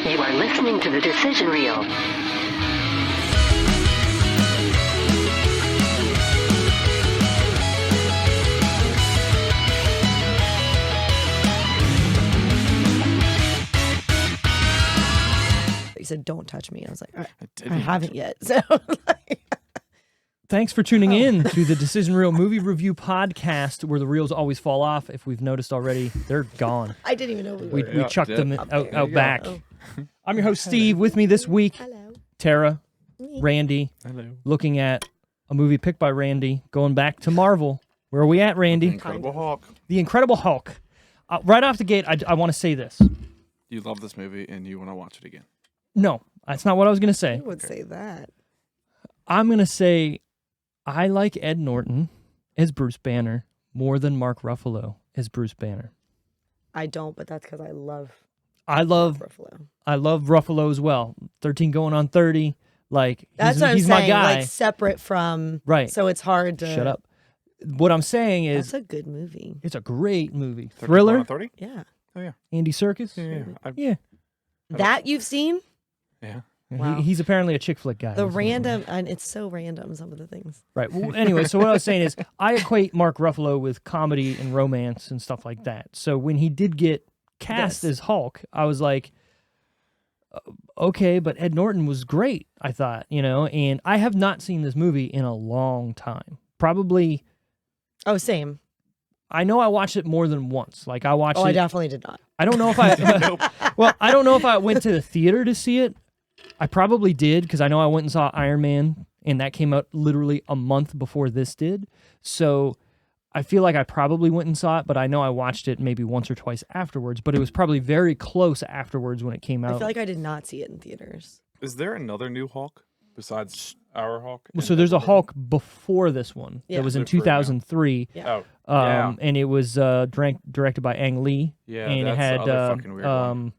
You are listening to the decision reel. He said, "Don't touch me." I was like, I haven't yet. So, thanks for tuning in to the Decision Reel Movie Review Podcast, where the reels always fall off. If we've noticed already, they're gone. I didn't even know we chucked them out back. Oh. I'm your host, Steve. With me this week, Hello. Tara, Randy. Hello. Looking at a movie picked by Randy, going back to Marvel. Where are we at, Randy? Incredible Hulk. The Incredible Hulk. Right off the gate, I want to say this. You love this movie and you want to watch it again. No, that's not what I was going to say. I would say that. I'm going to say I like Ed Norton as Bruce Banner more than Mark Ruffalo as Bruce Banner. I don't, but that's because I love Ruffalo. I love Ruffalo as well. 13 going on 30. Like, that's what he's I'm my saying. guy. Like, separate from. Right. So it's hard to. Shut up. What I'm saying is. That's a good movie. It's a great movie. 13 Thriller. going on 30? Yeah. Oh, yeah. Andy Serkis. Yeah. That you've seen? Yeah. Wow. He's apparently a chick flick guy. The random, and it's so random, some of the things. Right. Well, anyway, so what I was saying is I equate Mark Ruffalo with comedy and romance and stuff like that. So when he did get cast as Hulk, I was like, okay, but Ed Norton was great, I thought, and I have not seen this movie in a long time. Probably. Oh, same. I know I watched it more than once. Like I watched it. I definitely did not. I don't know if I, well, I don't know if I went to the theater to see it. I probably did because I know I went and saw Iron Man and that came out literally a month before this did. So I feel like I probably went and saw it, but I know I watched it maybe once or twice afterwards, but it was probably very close afterwards when it came out. I feel like I did not see it in theaters. Is there another new Hulk besides our Hulk? So there's a Hulk before this one that was in Before, 2003. Yeah. Oh, And it was directed by Ang Lee. Yeah, and that's it had the other fucking weird one.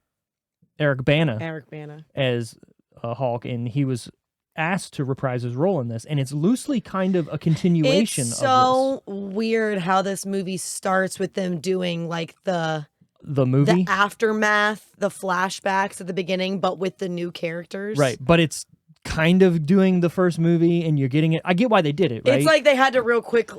Eric Bana Bana. as Hulk, and he was asked to reprise his role in this, and it's loosely kind of a continuation It's of so weird how this movie starts with them doing like the movie. the aftermath, the flashbacks at the beginning, but with the new characters. Right, but it's kind of doing the first movie, and you're getting it. I get why they did it, right? It's like they had to real quick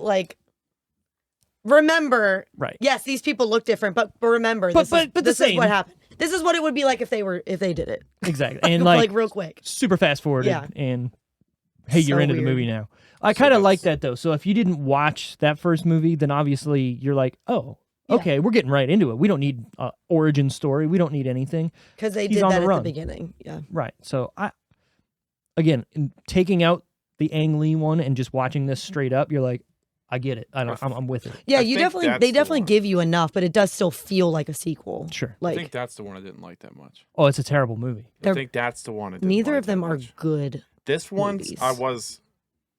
remember. Right. Yes, these people look different, but remember, But this the is what same. happened. This is what it would be like if they did it. Exactly, and like real quick. super fast forwarded, Yeah. and hey, you're So into weird. the movie now. I kind of like that though. So if you didn't watch that first movie, then obviously you're like, oh, Yeah. okay, we're getting right into it. We don't need origin story. We don't need anything. Because they He's did on that the at run. the beginning. Yeah. Right. So again, taking out the Ang Lee one and just watching this straight up, you're like, I get it. I'm with it. Yeah, I you think definitely that's they the definitely one. give you enough, but it does still feel like a sequel. Sure. I think Like that's the one I didn't like that much. Oh, it's a terrible movie. I think that's the one I didn't neither like of them that are much. good. This one, movies. I was,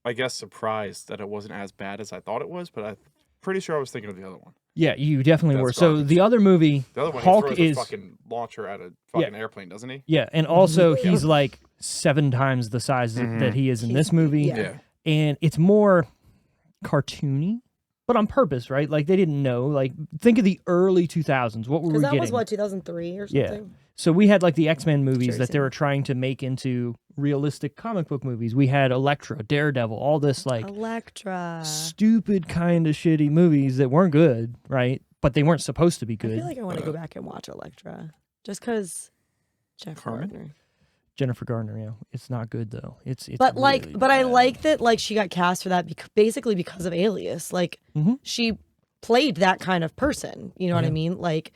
I guess, surprised that it wasn't as bad as I thought it was, but I'm pretty sure I was thinking of the other one. Yeah, you definitely were. That's So garbage. the other movie, The other one, Hulk he throws is a fucking launcher at a fucking airplane, doesn't he? yeah, and also he's like 7 times the size that he is in this movie, yeah. and it's more cartoony, but on purpose, right? Like they didn't know. Like think of the early 2000s. What were we Because that getting? was what 2003 or Yeah. something. So we had like the X-Men movies Sure, that they same. were trying to make into realistic comic book movies. We had Elektra, Daredevil, all this like Elektra. stupid kind of shitty movies that weren't good, right? But they weren't supposed to be I good. feel like I want to go back and watch Elektra just because Jeff Carmen? Gardner. Jennifer Garner, yeah, it's not good though. It's But really but I bad. like that like she got cast for that basically because of Alias. Like Mhm. she played that kind of person. You know what I Yeah. mean? Like,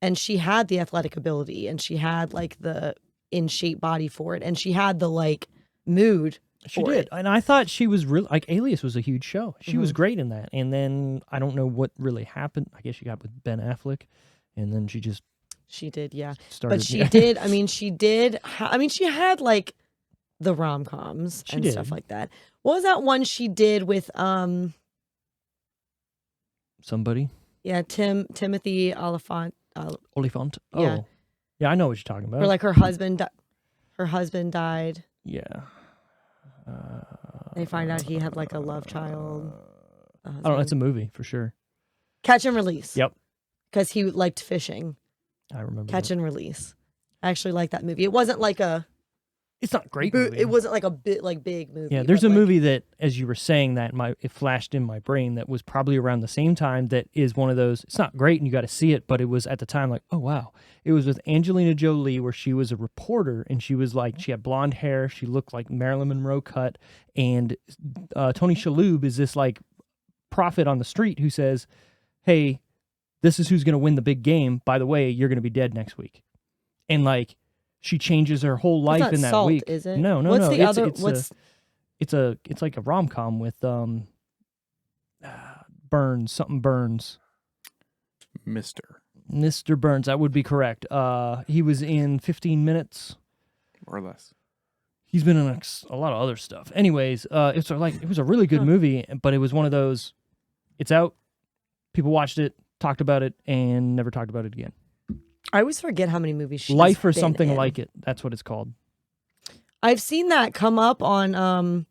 and she had the athletic ability, and she had like the in shape body for it, and she had the like mood. She for did, it. and I thought she was really like Alias was a huge show. She Mm-hmm. was great in that, and then I don't know what really happened. I guess she got with Ben Affleck, and then she just She did, yeah. started. But she yeah. did. I mean, she did. I mean, she had like the rom coms She and did. stuff like that. What was that one she did with? Somebody Timothy Oliphant. Oliphant. Oh, Yeah. yeah, I know what you're talking about. Where like her husband died. yeah. They find out he had like a love child. the husband. I don't know. It's a movie for sure. Catch and Release. Yep. Because he liked fishing. I remember. Catch that. and Release. I actually like that movie. It wasn't like a. It's not a great movie. It wasn't like a bit like big movie. Yeah, there's but a like, movie that, as you were saying that, it flashed in my brain that was probably around the same time. That is one of those. It's not great, and you got to see it, but it was at the time like, oh wow. It was with Angelina Jolie, where she was a reporter, and she was like, she had blonde hair, she looked like Marilyn Monroe cut, and Tony Shalhoub is this like prophet on the street who says, "Hey, this is who's going to win the big game. By the way, you're going to be dead next week," and like. She changes her whole life not in that Salt, week. Is it? No. What's the other? It's like a rom-com with Burns, something Burns. Mr. Burns, that would be correct. He was in 15 Minutes. More or less. He's been in a lot of other stuff. Anyways, it was a really good movie, but it was one of those. It's out. People watched it, talked about it, and never talked about it again. I always forget how many movies she's Life or been something in. like it. That's what it's called. I've seen that come up on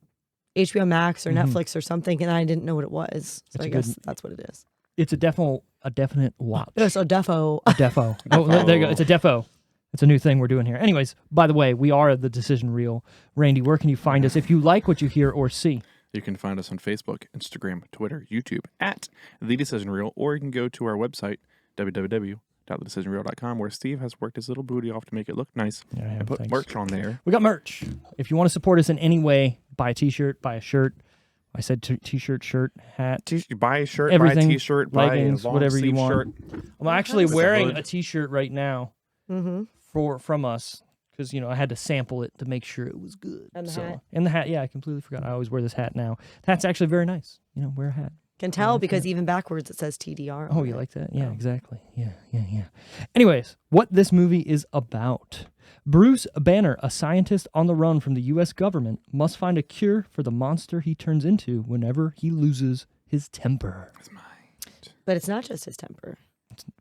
HBO Max or Mhm. Netflix or something, and I didn't know what it was. So It's I a guess good- that's what it is. It's a definite watch. Oh, so defo. A defo. Oh, there you go. It's a defo. It's a new thing we're doing here. Anyways, by the way, we are the Decision Reel. Randy, where can you find us if you like what you hear or see? You can find us on Facebook, Instagram, Twitter, YouTube at The Decision Reel, or you can go to our website, www.thedecisionreel.com, where Steve has worked his little booty off to make it look nice Yeah, I have, and put thanks. merch on there. We got merch. If you want to support us in any way, buy a t-shirt, buy a shirt. I said t-shirt, shirt, hat. Buy a shirt, Everything, buy a t-shirt, buy leggings, a long whatever you sleeve want. shirt. I'm actually It's a wearing hood. a t-shirt right now Mm-hmm. from us because I had to sample it to make sure it was good. And the hat. And the hat, yeah, I completely forgot. I always wear this hat now. The hat's actually very nice. Wear a hat. Can tell like because even backwards it says TDR. Oh, on you it. like that? Yeah, exactly. Yeah. Anyways, what this movie is about. Bruce Banner, a scientist on the run from the U.S. government, must find a cure for the monster he turns into whenever he loses his temper. But it's not just his temper.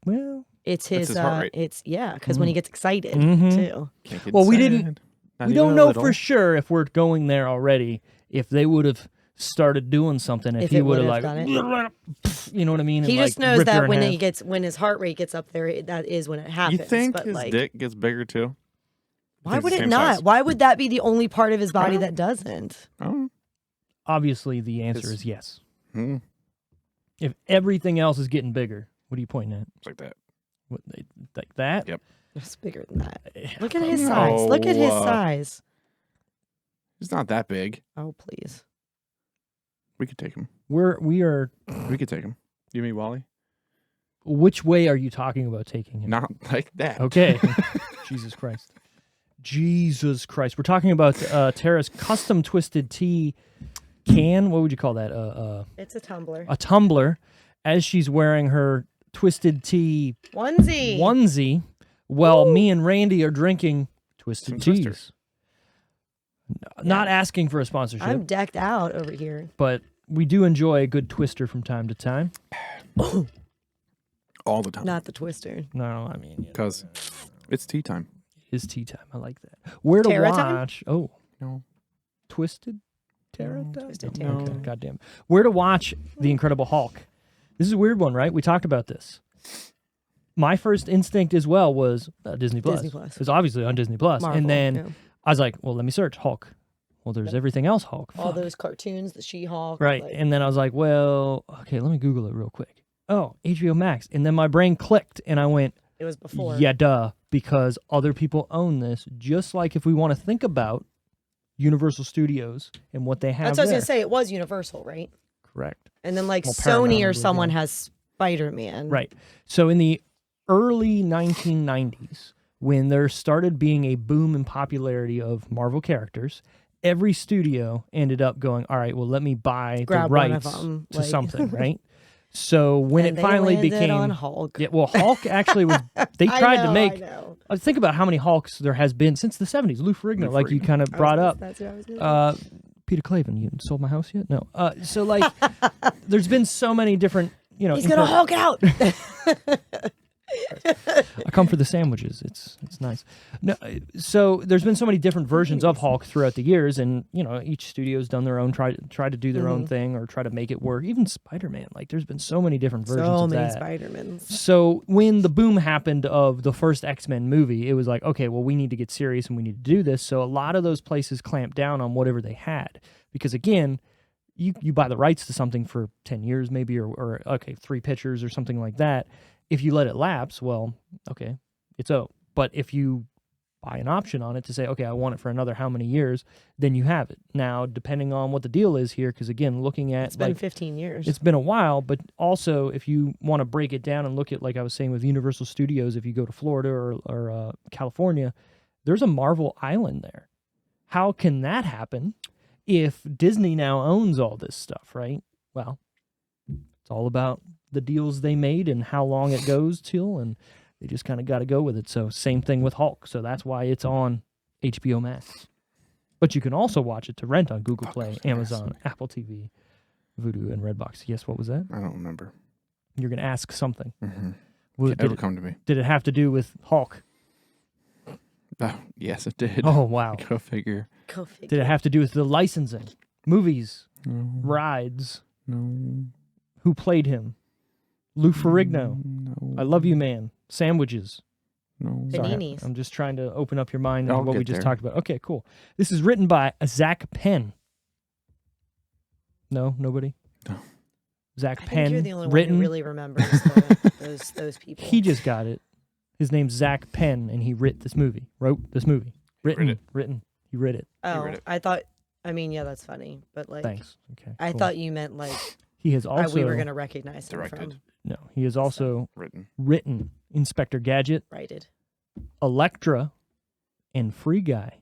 Well, It's his heart rate. because when he gets excited Mhm. too. Can't get Well, we excited. didn't- Not we even don't a know little. for sure if we're going there already. If they would have started doing something, if If he it would have would've like, done you know what I mean? He and, just like, knows ripped her that in when his heart rate gets up there, that is when it happens. You think but his like, dick gets bigger too? why It's would the it same not? size. Why would that be the only part of his body Huh? that doesn't? Oh. Obviously, the answer His- is yes. Hmm. If everything else is getting bigger, what are you pointing at? It's like that. What, like that? Yep. It's bigger than that. Eh, Look at his No, size. Look at his uh, size. He's not that big. Oh please. We could take him. We are. We could take him. You mean Wally? Which way are you talking about taking him? Not like that. Okay. Jesus Christ. Jesus Christ. We're talking about Tara's custom twisted tea can. What would you call that? It's a tumbler. A tumbler, as she's wearing her twisted tea Onesie. onesie, while me and Randy are drinking twisted Some teas. Twister. Not asking for a sponsorship, I'm decked out over here. but we do enjoy a good twister from time to time. All the time. Not the twister. No, I mean, Because it's tea time. it's tea time. I like that. Where to Tara time? watch? Oh, No. Twisted Tara? No, Twisted No. Tara. Okay, goddamn. Where to watch The Incredible Hulk? This is a weird one, right? We talked about this. My first instinct as well was Disney Plus. Disney Plus. It was obviously on Disney Plus. Marvel, And then yeah. I was like, well, let me search Hulk. Well, there's everything else Hulk. all Fuck. those cartoons, the She-Hulk. Right. like- And then I was like, well, okay, let me Google it real quick. Oh, HBO Max. And then my brain clicked and I went, it was before. yeah, duh, because other people own this. Just like if we want to think about Universal Studios and what they have That's what I was there. gonna say. It was Universal, right? Correct. And then like Well, Paramount, I Sony or believe, someone yeah. has Spider-Man. Right. So in the early 1990s, when there started being a boom in popularity of Marvel characters, every studio ended up going, all right, well, let me buy Grab the one of rights them, to like- something, right? So when And it they finally landed became on Hulk. Yeah, well, Hulk actually was. They tried to I make. know. Think about how many Hulks there has been since the 70s. Lou Ferrigno, Lou like you Ferrigno. kind of brought up. That's what I was gonna say. Peter Clavin, you sold my house yet? No. So like, there's been so many different. He's gonna Hulk out. I come for the sandwiches. It's nice. No, so there's been so many different versions of Hulk throughout the years, and each studio's done their own, try to do their own thing or try to make it work. Even Spider-Man, like there's been so many different versions of that. So many Spider-Mans. So when the boom happened of the first X-Men movie, it was like, okay, well, we need to get serious and we need to do this. So a lot of those places clamped down on whatever they had, because again, you buy the rights to something for 10 years maybe, or 3 pictures or something like that. If you let it lapse, well, okay, it's out. But if you buy an option on it to say, okay, I want it for another how many years, then you have it. Now, depending on what the deal is here, because again, looking at... It's been 15 years. It's been a while, but also if you want to break it down and look at, like I was saying with Universal Studios, if you go to Florida or California, there's a Marvel Island there. How can that happen if Disney now owns all this stuff, right? Well, it's all about the deals they made and how long it goes till, and they just kind of got to go with it. So same thing with Hulk. So that's why it's on HBO Max. But you can also watch it to rent on Google Play, Amazon, Apple TV, Vudu, and Redbox. Yes, what was that? I don't remember. You're going to ask something. It'll come to me. Did it have to do with Hulk? Oh, yes, it did. Oh, wow. Go figure. Did it have to do with the licensing? Movies? No. Rides? No. Who played him? Lou Ferrigno. No. I Love You Man. Sandwiches. No. Sorry, Paninis. I'm just trying to open up your mind I'll into what get we just there. talked about. Okay, cool. This is written by Zach Penn. No, nobody? No. Zach I Penn. think you're the only one written. who really remembers those people. He just got it. His name's Zach Penn, and he wrote this movie. Written. He wrote it. Oh, read it. I thought. I mean, yeah, that's funny, but like, Thanks. Okay. I cool. thought you meant like he has also. we were gonna recognize him Directed. from No, he has also Written. written Inspector Gadget, Righted. Elektra, and Free Guy.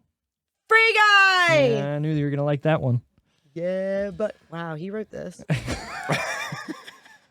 Free Guy. Yeah, I knew you were gonna like that one. Yeah, but wow, he wrote this.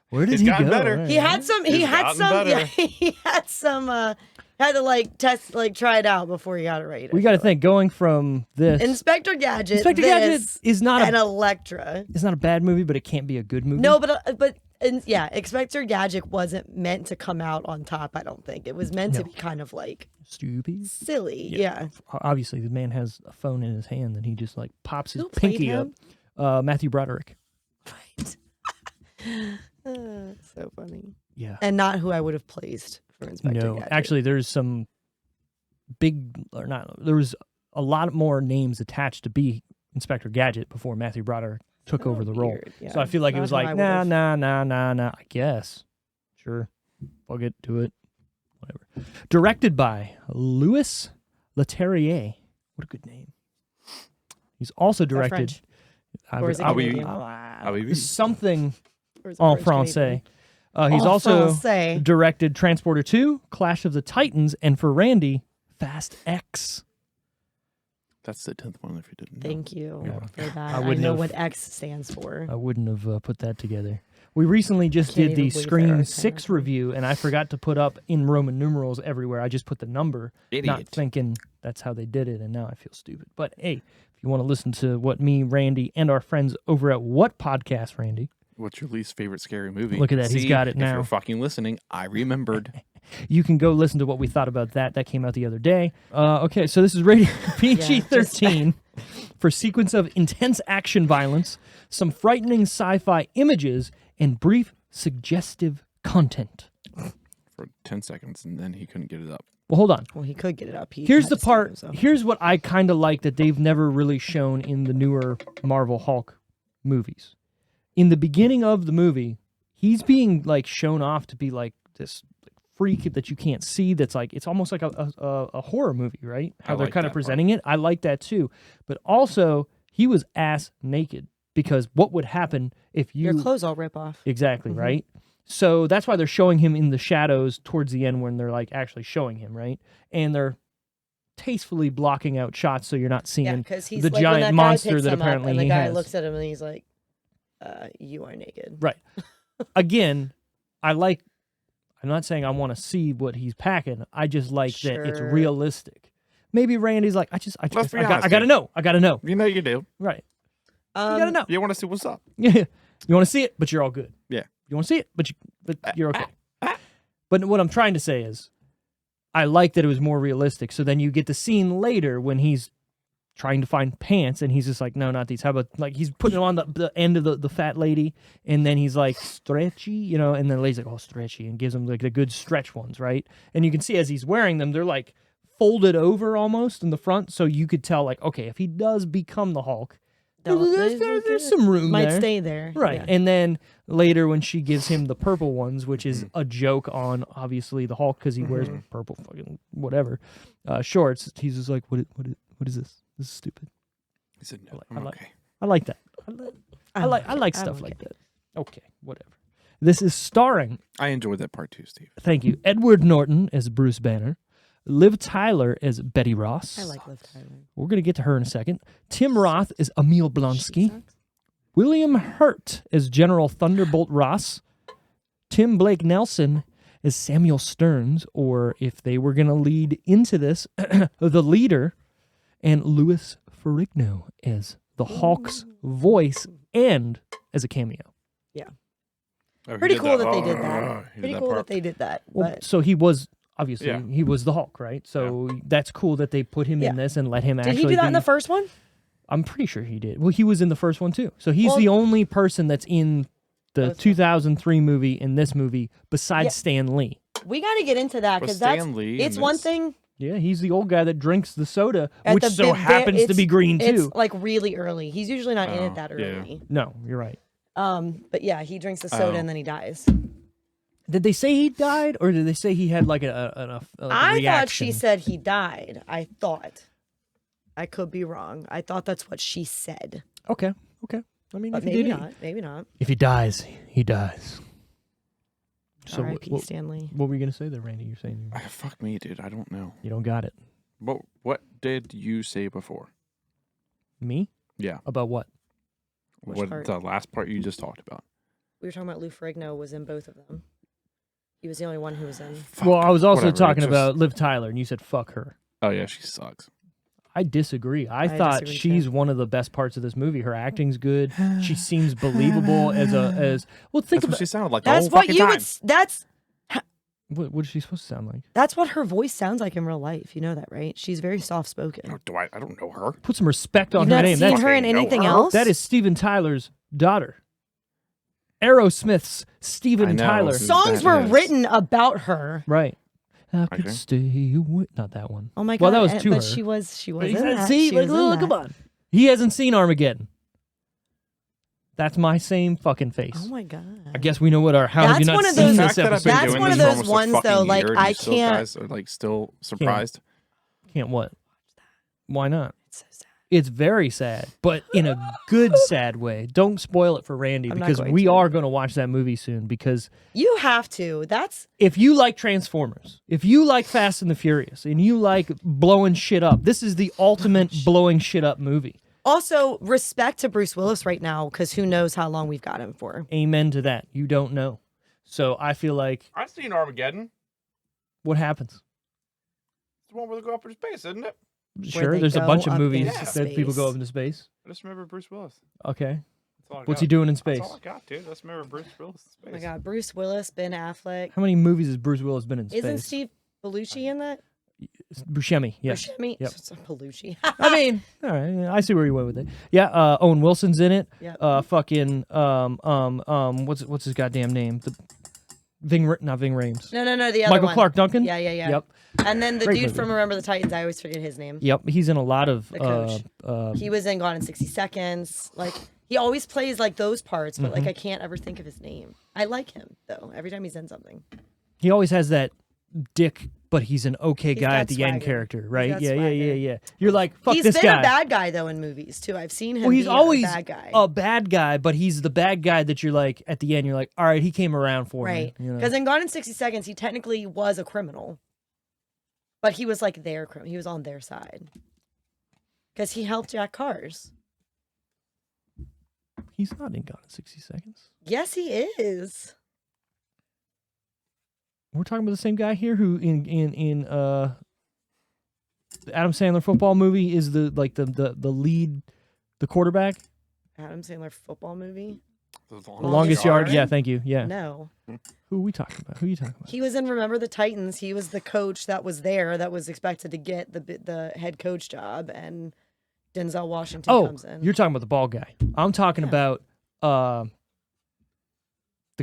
Where did It's he gotten go? better. Right. He had some. He It's had gotten some. better. Yeah, he had some. Had to like test, like try it out before he got it rated. We got to think. Going from this, Inspector Gadget. Inspector Gadget this, is not and a Elektra. it's not a bad movie, but it can't be a good movie. No, but yeah, Inspector Gadget wasn't meant to come out on top. I don't think it was meant to be kind of like Stupid. silly. Yeah. Obviously, the man has a phone in his hand, and he just like pops his Who played pinky him? up. Matthew Broderick. Right. So funny. Yeah. And not who I would have placed for Inspector No, Gadget. actually, there's some there was a lot more names attached to be Inspector Gadget before Matthew Broderick took over the role. Weird, yeah. So I feel like it Not was who like, I nah, would've- nah. I guess. Sure. Fuck it. Do it. Whatever. Directed by Louis Leterrier. What a good name. He's also that directed. French? I Or would- is it I would- Canadian? something Or is it en French français. Canadian? He's En also français. directed Transporter 2, Clash of the Titans, and for Randy, Fast X. That's the 10th one if you didn't know. Thank you Yeah. for that. I I, wouldn't know have- what X stands for. I wouldn't have put that together. We recently just Can't did the even believe there Scream are 10 6 of them. review, and I forgot to put up in Roman numerals everywhere. I just put the number, not Idiot. thinking that's how they did it, and now I feel stupid. But hey, if you want to listen to what me, Randy, and our friends over at What Podcast, Randy, What's your least favorite scary movie? Look at that, he's See, got it If now. you're fucking listening, I remembered. you can go listen to what we thought about that. That came out the other day. Okay, so this is rated PG-13 for sequence of intense action violence, some frightening sci-fi images, and brief suggestive content. For 10 seconds, and then he couldn't get it up. Well, hold on. Well, he could get it up. He Here's had the to save part. himself. Here's what I kind of like that they've never really shown in the newer Marvel Hulk movies. In the beginning of the movie, he's being like shown off to be like this freak that you can't see. That's like it's almost like a horror movie, right? How I they're like kind of that presenting it. I like that too. But also, he was ass naked because what would happen if you Your clothes all rip off. exactly Mhm. right? So that's why they're showing him in the shadows towards the end when they're like actually showing him, right? And they're tastefully blocking out shots so you're not seeing Yeah, because he's the like, when giant that guy monster picks that him up apparently and the he guy has. looks at him and he's like, "You are naked." Right. Again, I'm not saying I want to see what he's packing. I just like that it's Sure. realistic. Maybe Randy's like, Let's be I honest gotta here. know. I gotta know. You know you do. Right. You gotta know. You want to see what's up. Yeah. You want to see it, but you're all good. Yeah. You want to see it, but you're okay. But what I'm trying to say is, I like that it was more realistic. So then you get the scene later when he's trying to find pants, and he's just like, no, not these. How about, like, he's putting them on the end of the fat lady, and then he's like, stretchy, you know, and then the lady's like, oh, stretchy, and gives him like the good stretch ones, right? And you can see as he's wearing them, they're like folded over almost in the front, so you could tell, like, okay, if he does become the Hulk, there's some room Might there. stay there. Right. Yeah. And then later when she gives him the purple ones, which is a joke on, obviously, the Hulk because he wears purple fucking whatever shorts, he's just like, what is this? This is stupid. He said, no, I I'm like- okay. I like that. I like I'm stuff okay. like that. Okay, whatever. This is starring, I enjoyed that part too, Steve. thank you, Edward Norton as Bruce Banner, Liv Tyler as Betty Ross. I like Liv Tyler. We're going to get to her in a second. Tim Roth as Emil Blonsky. William Hurt as General Thunderbolt Ross. Tim Blake Nelson as Samuel Stearns, or if they were going to lead into this, the leader, and Louis Ferrigno as the Hulk's voice and as a cameo. Oh, he Pretty did cool that they did He that. did Pretty that cool part. that they did that. Well, But so he was, obviously, Yeah. he was the Hulk, right? So that's cool that they put him in Yeah. this and let him did actually he do that be, in the first one? I'm pretty sure he did. Well, he was in the first one too. So he's Well- the only person that's in the Both 2003 movie in this movie besides Yeah. Stan Lee. We got to get into that Was because that's Stan Lee in it's one this? thing. Yeah, he's the old guy that drinks the soda, At which the so happens to it's- be green It's too. like really early. He's usually not in Oh, it that yeah. early. No, you're right. But yeah, he drinks the soda Oh. and then he dies. Did they say he died, or did they say he had like a I reaction? thought she said he died. I thought. I could be wrong. I thought that's what she said. Okay. I mean, But if he maybe did, not. Maybe not. if he dies, he dies. So R.I.P. what Stanley. were we gonna say there, Randy? You're saying Fuck me, dude. I don't know. you don't got it. What did you say before? Me? Yeah. About what? Which What part? the last part you just talked about? We were talking about Lou Ferrigno was in both of them. He was the only one who was in. Well, I was also Whatever, talking just- about Liv Tyler, and you said fuck her. Oh yeah, she sucks. I disagree. I thought disagree, she's too. one of the best parts of this movie. Her acting's good. She seems believable as well. Think That's what about she sounded like the That's whole what fucking you time. would. That's what is she supposed to sound like? that's what her voice sounds like in real life. You know that, right? She's very soft spoken. Oh, I don't know her. Put some respect on You've her not name. seen That's, her in fucking know anything her. else. that is Steven Tyler's daughter. Aerosmith's I Steven know. Tyler. Songs that were is. written about her. Right. I could Okay. stay away. Not that one. Oh my god! Well, that was to but her. she was But in he said, that. see, She like, was in oh, that. come on. He hasn't seen Armageddon. That's my same fucking face. Oh my god! I guess we know what our how have you That's not one of seen those- The this fact that I've episode. been That's doing one of this for those almost a ones, fucking though, like, year, and I you still can't- guys are like still surprised. Can't what? Why not? It's so sad. It's very sad, but in a good sad way. Don't spoil it for Randy I'm not because going we to. are going to watch that movie soon. Because You have to. That's if you like Transformers, if you like Fast and the Furious, and you like blowing shit up, this is the ultimate blowing shit up movie. also respect to Bruce Willis right now because who knows how long we've got him for. Amen to that. You don't know. So I feel like I've seen Armageddon. what happens? It's the one where they go up into space, isn't it? Sure, they there's a go bunch of up movies into that people go space. up into space. I just remember Bruce Willis. Okay. That's all I What's got. he doing in That's space? all I got, dude. I just remember Bruce Willis in space. Oh my god, Bruce Willis, Ben Affleck. How many movies has Bruce Willis been in space? Isn't Steve Belushi in that? Buscemi, yes. Buscemi? Yep. It's Belushi. I mean, all right, I see where you went with it. Yeah, Owen Wilson's in it. Yep. Fucking what's his goddamn name? Not Ving Rhames. No, the other Michael one. Clark Duncan. Yeah. Yep. And then the Great dude movie. from Remember the Titans, I always forget his name. Yep. He's in a lot of. The coach. He was in Gone in 60 Seconds. Like, he always plays like those parts, but Mm-hmm. like I can't ever think of his name. I like him though. Every time he's in something. He always has that dick, but he's an okay He's guy got at the end swagger. character, right? got Yeah. swagger. You're like, fuck He's this been guy. a bad guy though in movies too. I've seen him. Well, he's be always a bad guy. a bad guy, but he's the bad guy that you're like at the end. You're like, all right, he came around for Right. me. You know? Because in Gone in 60 Seconds, he technically was a criminal. But he was like he was on their side. Because he helped jack cars. He's not in Gone in 60 Seconds. Yes, he is. We're talking about the same guy here who in the Adam Sandler football movie is the lead, the quarterback. Adam Sandler football movie. The Longest Yard. Yeah, thank you. Yeah. No. Who are we talking about? Who are you talking about? He was in Remember the Titans. He was the coach that was there that was expected to get the head coach job, and Denzel Washington comes in. You're talking about the bald guy. I'm talking about the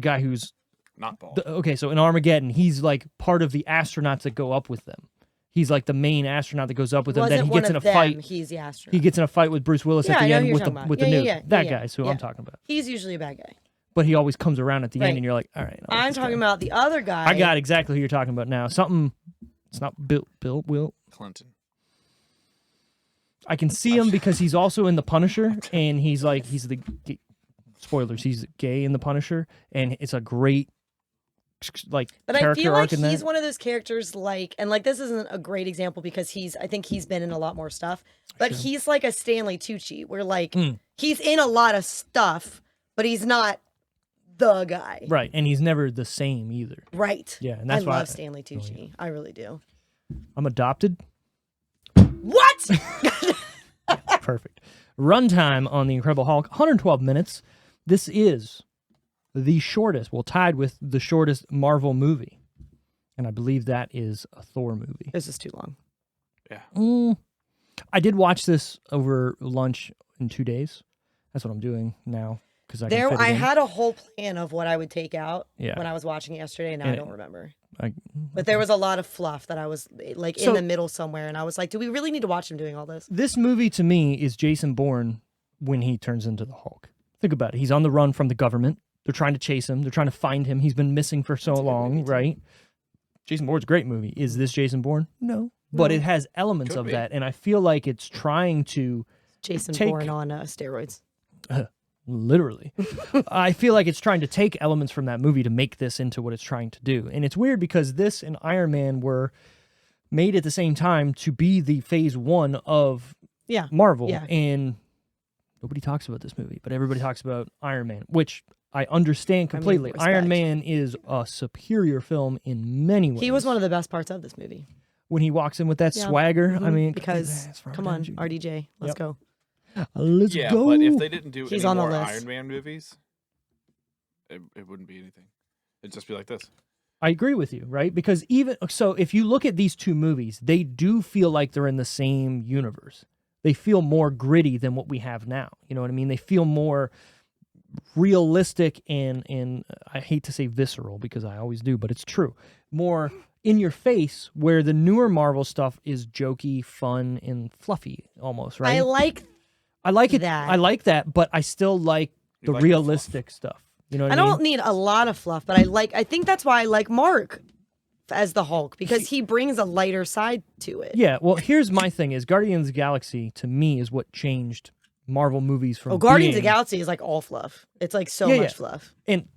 guy who's not bald. Okay, so in Armageddon, he's like part of the astronauts that go up with them. He's like the main astronaut that goes up with them. Then he gets in a fight. He's the astronaut. He gets in a fight with Bruce Willis at the end with the nuke. That guy's who I'm talking about. He's usually a bad guy. But he always comes around at the end, and you're like, all right. I'm talking about the other guy. I got exactly who you're talking about now. Something. It's not Will Clinton. I can see him because he's also in The Punisher, and he's the spoilers. He's gay in The Punisher, and it's a great but character I feel like arc in that. he's one of those characters and this isn't a great example because I think he's been in a lot more stuff, but he's like a Stanley Tucci where he's in a lot of stuff, but he's not the guy. Right, and he's never the same either. Right. Yeah, and that's why I love Stanley Tucci. I really do. I'm adopted. What? Perfect. Runtime on The Incredible Hulk, 112 minutes. This is the shortest, tied with the shortest Marvel movie. And I believe that is a Thor movie. This is too long. Yeah. I did watch this over lunch in 2 days. That's what I'm doing now. I had a whole plan of what I would take out when I was watching it yesterday, and now I don't remember. But there was a lot of fluff that I was like in the middle somewhere, and I was like, do we really need to watch him doing all this? This movie to me is Jason Bourne when he turns into the Hulk. Think about it. He's on the run from the government. They're trying to chase him. They're trying to find him. He's been missing for so long, right? Jason Bourne's a great movie. Is this Jason Bourne? No. But it has elements of that, and I feel like it's trying to Jason Bourne on steroids. Literally. I feel like it's trying to take elements from that movie to make this into what it's trying to do. And it's weird because this and Iron Man were made at the same time to be the phase one of Marvel. Yeah. And nobody talks about this movie, but everybody talks about Iron Man, which I understand completely. Iron Man is a superior film in many ways. He was one of the best parts of this movie. When he walks in with that swagger, Mm-hmm. I mean... Because, come on, RDJ, let's go. Let's go. Yeah, but if they didn't do He's any on the more list. Iron Man movies, it wouldn't be anything. It'd just be like this. I agree with you, right? Because if you look at these two movies, they do feel like they're in the same universe. They feel more gritty than what we have now. You know what I mean? They feel more realistic and I hate to say visceral because I always do, but it's true. More in your face, where the newer Marvel stuff is jokey, fun, and fluffy almost, right? I like it. that. I like that, but I still like the realistic stuff. You know what I mean? I don't need a lot of fluff, but I think that's why I like Mark as the Hulk, because he brings a lighter side to it. Yeah, well, here's my thing is Guardians of the Galaxy, to me, is what changed Marvel movies from Guardians of the Galaxy is like all fluff. It's like so much fluff. And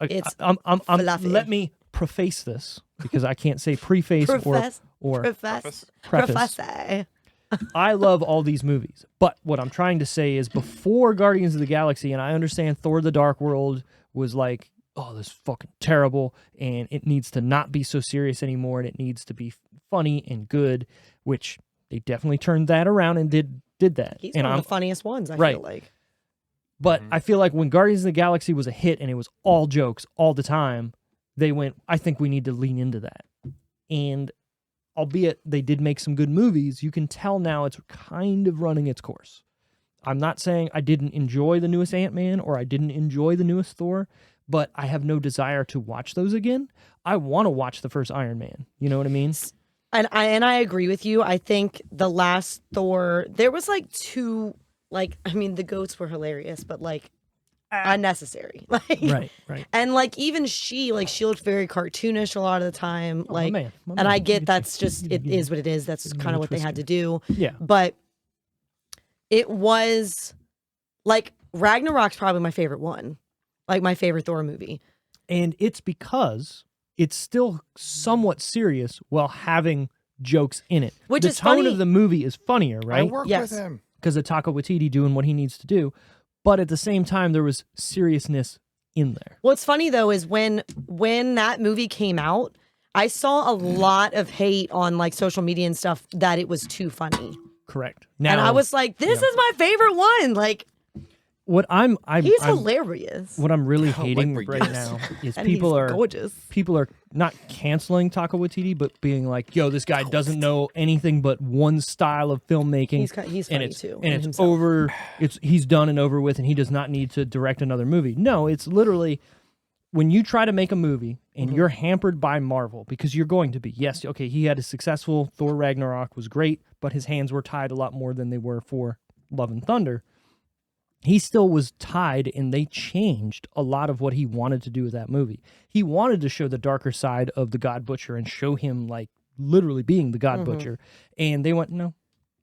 it's fluffy. Let me preface this, because I can't say preface or preface. I love all these movies, but what I'm trying to say is before Guardians of the Galaxy, and I understand Thor the Dark World was like, oh, this is fucking terrible, and it needs to not be so serious anymore, and it needs to be funny and good, which they definitely turned that around and did that. He's one of the funniest ones, I feel like. But I feel like when Guardians of the Galaxy was a hit and it was all jokes all the time, they went, I think we need to lean into that. And albeit they did make some good movies, you can tell now it's kind of running its course. I'm not saying I didn't enjoy the newest Ant-Man or I didn't enjoy the newest Thor, but I have no desire to watch those again. I want to watch the first Iron Man. You know what I mean? And I agree with you. I think the last Thor, there was like two, the goats were hilarious, but unnecessary. Right. And even she looked very cartoonish a lot of the time. My man. And I get that's just, it is what it is. That's kind of what they had to do. Yeah. But it was Ragnarok's probably my favorite one. My favorite Thor movie. And it's because it's still somewhat serious while having jokes in it. Which the is tone funny. of the movie is funnier, right? I work with him. Because of Taika Waititi doing what he needs to do. But at the same time, there was seriousness in there. What's funny, though, is when that movie came out, I saw a lot of hate on social media and stuff that it was too funny. Correct. Now, and I was like, this is my favorite one. What I'm He's hilarious. what I'm really hating Hilarious. right now is And people he's are gorgeous. people are not canceling Taika Waititi, but being like, "Yo, this guy doesn't know anything but one style of filmmaking." He's and funny it's, too. and it's himself. over. He's done and over with, and he does not need to direct another movie. No, it's literally when you try to make a movie and you're hampered by Marvel because you're going to be. Yes, okay, he had a successful Thor Ragnarok was great, but his hands were tied a lot more than they were for Love and Thunder. He still was tied, and they changed a lot of what he wanted to do with that movie. He wanted to show the darker side of the God Butcher and show him like literally being the God Butcher. And they went, no,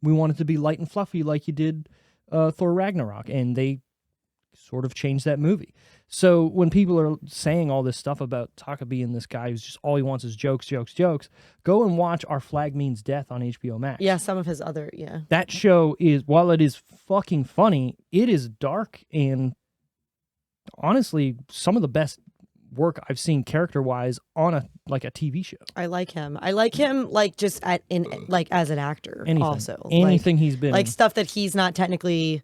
we want it to be light and fluffy like you did Thor Ragnarok. And they sort of changed that movie. So when people are saying all this stuff about Taika being this guy who's just all he wants is jokes, go and watch Our Flag Means Death on HBO Max. Yeah, some of his other That show is, while it is fucking funny, it is dark and honestly some of the best work I've seen character-wise on a TV show. I like him. I like him like just as an actor Anything. also. Anything he's been like in. stuff that he's not technically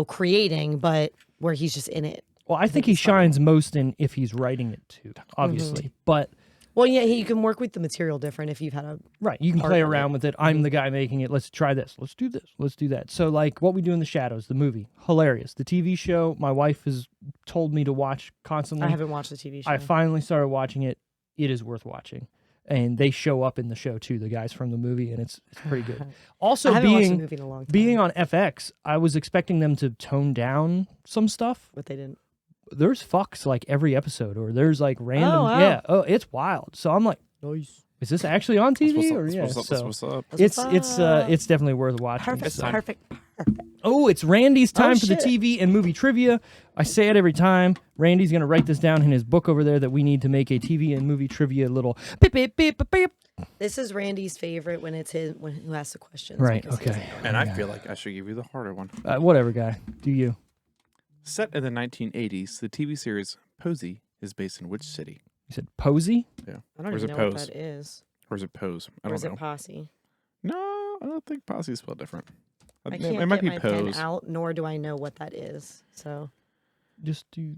creating, but where he's just in it. Well, I think he shines most in if he's writing it too, obviously. But Well, yeah, you can work with the material different if you've had a right, you can part play of around it. with it. I'm the guy making it. Let's try this. Let's do this. Let's do that. So like What We Do in the Shadows, the movie, hilarious. The TV show, my wife has told me to watch constantly. I haven't watched the TV show. I finally started watching it. It is worth watching. And they show up in the show too, the guys from the movie, and it's pretty good. Also, I haven't watched the movie in a long time. being on FX, I was expecting them to tone down some stuff. But they didn't. There's fucks like every episode, or there's like random. Oh, wow. Yeah. Oh, it's wild. So I'm like, Nice. is this actually on TV? What's up, Or yeah, what's up, so what's up? it's definitely worth watching. Perfect, so. perfect. Oh, it's Randy's time for the shit. TV and movie trivia. I say it every time. Randy's gonna write this down in his book over there that we need to make a TV and movie trivia little beep beep beep beep beep. This is Randy's favorite when it's who asks the questions. Right. because he's- Okay. And I feel like I should give you the harder one. Whatever, guy. Do you? Set in the 1980s, the TV series Posey is based in which city? You said Posey? Yeah. I don't Or is even it know what Pose? that is. Or is it Pose? I Or don't is know. it Posse? No, I don't think Posse is spelled different. I It can't might get be my pen Pose. out, nor do I know what that is. So Just do.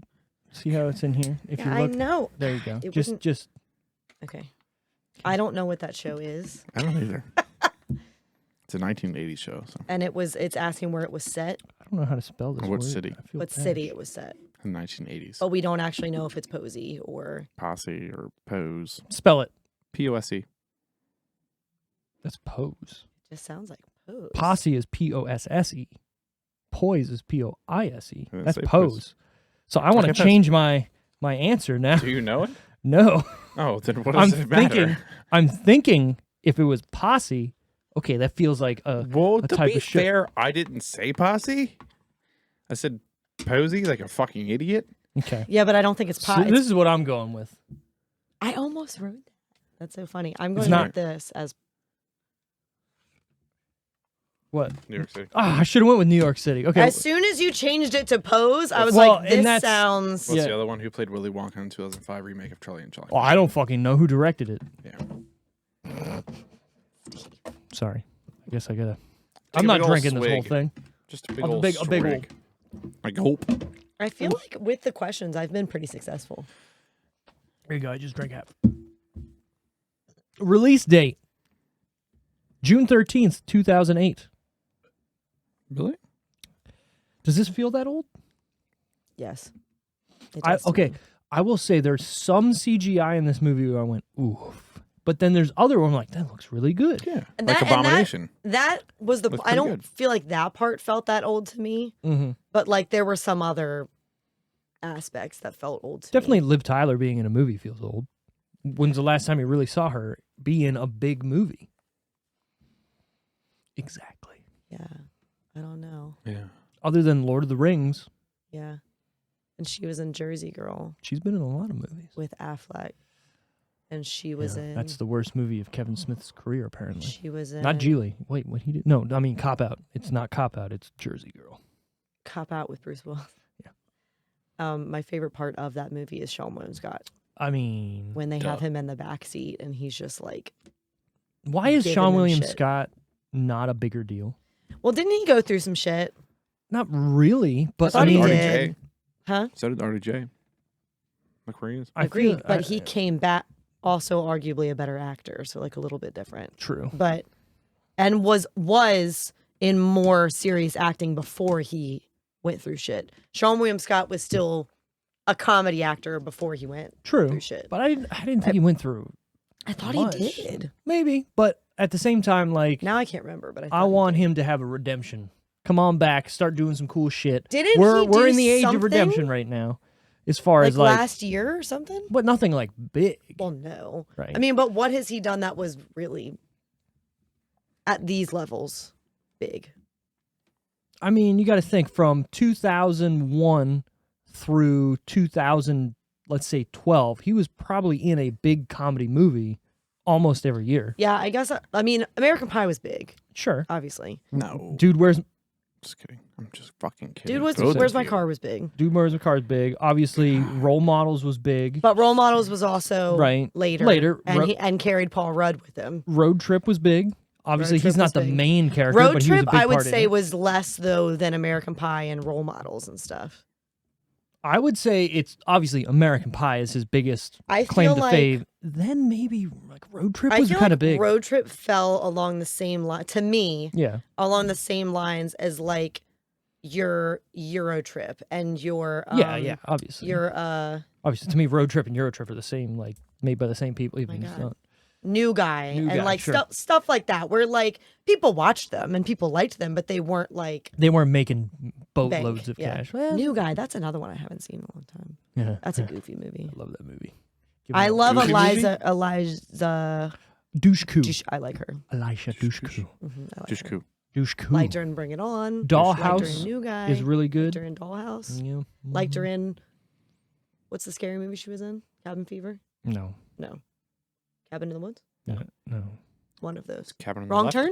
See how it's in here. If yeah, you I look, know. there you go. It Just wouldn't- Okay. I don't know what that show is, I don't either. It's a 1980s show. So and it's asking where it was set, I don't know how to spell this. What word. city? I feel what bad. city it was set, in the 1980s. but we don't actually know if it's Posey or. Posse or Pose. Spell it. P-O-S-E. That's Pose. Just sounds like Pose. Posse is P-O-S-S-E. Poise is P-O-I-S-E. didn't That's say Pose. Pose. So I want to Okay, Pose. change my answer now. Do you know it? No. Oh, then what does it matter? I'm thinking if it was Posse, okay, that feels like a Well, to type be of show. fair, I didn't say Posse. I said Posey like a fucking idiot. Okay. Yeah, but I don't think it's So Posse. this is what I'm going with. I almost wrote that. That's so funny. I'm It's going not- with this as What? New York City. Ah, I should have went with New York City. Okay. As soon as you changed it to Pose, I was Well, like, and this that's- sounds. What's Yeah. the other one who played Willy Wonka in 2005 remake of Charlie and Charlie? Oh, I don't fucking know who directed it. Yeah. Sorry. I guess I gotta. Take I'm a not big ol' drinking this whole swig. thing. Just a big A old big- a big swig. Like gulp. I feel like with the questions, I've been pretty successful. There you go. I just drank half. Release date June 13th, 2008. Really? Does this feel that old? Yes. It does to Okay. me. I will say there's some CGI in this movie where I went, oof. But then there's other one I'm like, that looks really good. Yeah. And like that- and that- Abomination. That was the. Looks I pretty don't good. feel like that part felt that old to me, Mm-hmm. but like there were some other aspects that felt old to Definitely me. Liv Tyler being in a movie feels old. When's the last time you really saw her be in a big movie? Exactly. Yeah. I don't know. Yeah. Other than Lord of the Rings, Yeah. And she was in Jersey Girl she's been in a lot of movies. with Affleck, and she was Yeah, in. that's the worst movie of Kevin Smith's career, apparently. She was in. Not Geely. Wait, what he did? No, I mean Cop Out. It's not Cop Out. It's Jersey Girl. Cop Out with Bruce Willis. Yeah. My favorite part of that movie is Sean William Scott I mean, when they have duh. him in the back seat and he's just like. Why is giving Sean them William shit. Scott not a bigger deal? Well, didn't he go through some shit? Not really, but thought I he mean, did. Huh? So did RDJ. McQueen is. I Agreed, feel- but he came back also arguably a better actor, so like a little bit different. True. But and was in more serious acting before he went through shit. Sean William Scott was still a comedy actor before he went True. through shit. But I didn't think he went through. I thought much. he did. Maybe, but at the same time, like Now I can't remember, but I want him to have a redemption. Come on back, start doing some cool shit. Didn't we're he we're do in the age something? of redemption right now, as far as like, last year or something. but nothing like big. Well, no. Right. I mean, but what has he done that was really at these levels big? I mean, you got to think from 2001 through 2000, let's say 12. He was probably in a big comedy movie almost every year. Yeah, I guess. I mean, American Pie was big, Sure, obviously. No. dude. Where's Just kidding. I'm just fucking kidding. Dude, Go there, Where's My dude. Car was big. Dude Murders a Car is big. Obviously, Role Models was big. But Role Models was also Right. later. Later. And carried Paul Rudd with him. Road Trip was big. Obviously, Road he's Trip not was the big. main character, Road but he was a Trip, big I would part in say, it. was less though than American Pie and Role Models and stuff. I would say it's obviously American Pie is his biggest I claim feel to like fame. Then maybe like Road Trip I was feel kind like of big. Road Trip fell along the same line to me, Yeah, along the same lines as like your Euro Trip and your yeah, obviously. your Obviously, to me, Road Trip and Euro Trip are the same, like made by the same people. Even my if it's God. not. New Guy New and Guy, like sure. stuff like that, where like people watched them and people liked them, but they weren't like They weren't making bang. boatloads of Yeah. cash. Well, New Guy, that's another one I haven't seen in a long time. yeah, That's a goofy movie. I love that movie. Give me I a love Goofy movie? Eliza. Dushku. I like her. Elisha Dushku. I like Just her. cool. Dushku. Liked her in Bring It On. Liked her in Dollhouse New Guy. is really Liked good. her in Dollhouse. Yeah. Liked her in what's the scary movie she was in? Cabin Fever? No. No. Cabin in the Woods? No. One of those. Cabin on the Wrong Left. Turn?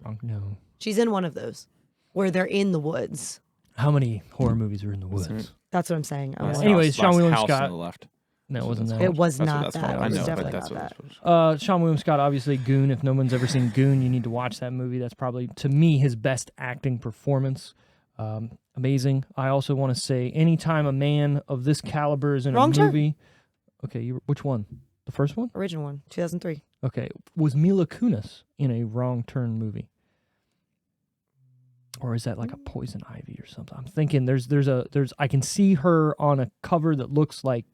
Wrong. No. She's in one of those where they're in the woods. How many horror movies are in the woods? it. That's what I'm saying. I Yeah. was Last like, Anyways, House- Sean Last William House Scott. on the left. No, it wasn't That's that. it was That's what not that's that. called. It I was know, but definitely that's not what that. it's supposed to Sean William Scott, obviously Goon. If no one's ever seen Goon, you need to watch that movie. That's probably, to me, his best acting performance. Amazing. I also want to say, anytime a man of this caliber is in Wrong a Turn. movie. Okay, which one? The first one? Original one, 2003. Okay, was Mila Kunis in a Wrong Turn movie? Or is that like a Poison Ivy or something? I'm thinking there's I can see her on a cover that looks like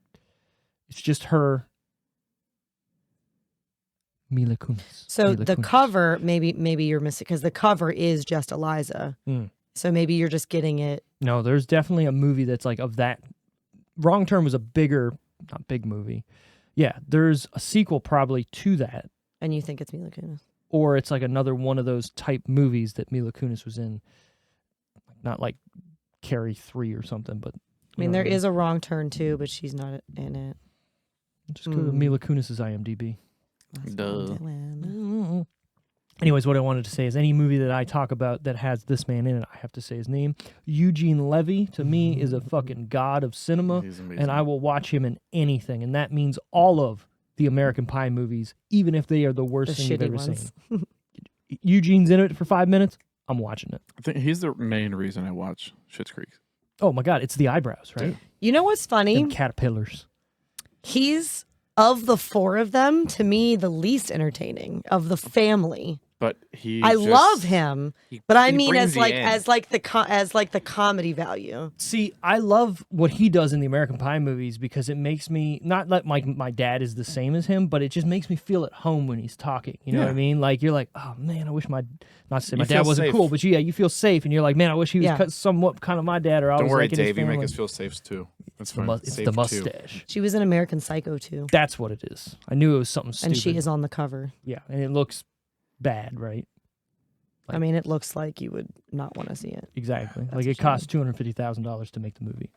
it's just her. Mila Kunis. So Mila the Kunis. cover, maybe you're missing because the cover is just Eliza. Mm. So maybe you're just getting it. No, there's definitely a movie that's like of that. Wrong Turn was a not big movie. Yeah, there's a sequel probably to that, And you think it's Mila Kunis. or it's like another one of those type movies that Mila Kunis was in. Not like Carrie 3 or something, but I mean, there is a Wrong Turn too, but she's not in it. Just go to Mila Kunis's IMDb. That's Duh. what I'm doing. Anyways, what I wanted to say is any movie that I talk about that has this man in it, I have to say his name. Eugene Levy, to me, is a fucking god of cinema, He's amazing. and I will watch him in anything, and that means all of the American Pie movies, even if they are the worst The thing you've shitty ever ones. seen. Eugene's in it for 5 minutes, I'm watching it. I think he's the main reason I watch Schitt's Creek. Oh my god, it's the eyebrows, right? You know what's funny? Them caterpillars. He's of the four of them, to me, the least entertaining of the family. But he I just- love him, he- but I he mean brings you in. as the comedy value. See, I love what he does in the American Pie movies because it makes me not like my dad is the same as him, but it just makes me feel at home when he's talking. You know what I Yeah. mean? Like you're like, oh man, I wish not to say You my dad feel wasn't safe. cool, but you feel safe, and you're like, man, I wish he was Yeah. somewhat kind of my dad, or I Don't was worry, like in his Dave. You make family. us feel safe too. That's The fine. it's Safe the too. mustache. She was in American Psycho too, That's what it is. I knew it was something stupid. and she is on the cover. Yeah, and it looks bad, right? I mean, it looks like you would not want to see it. Exactly. That's Like a it cost $250,000 to make the movie.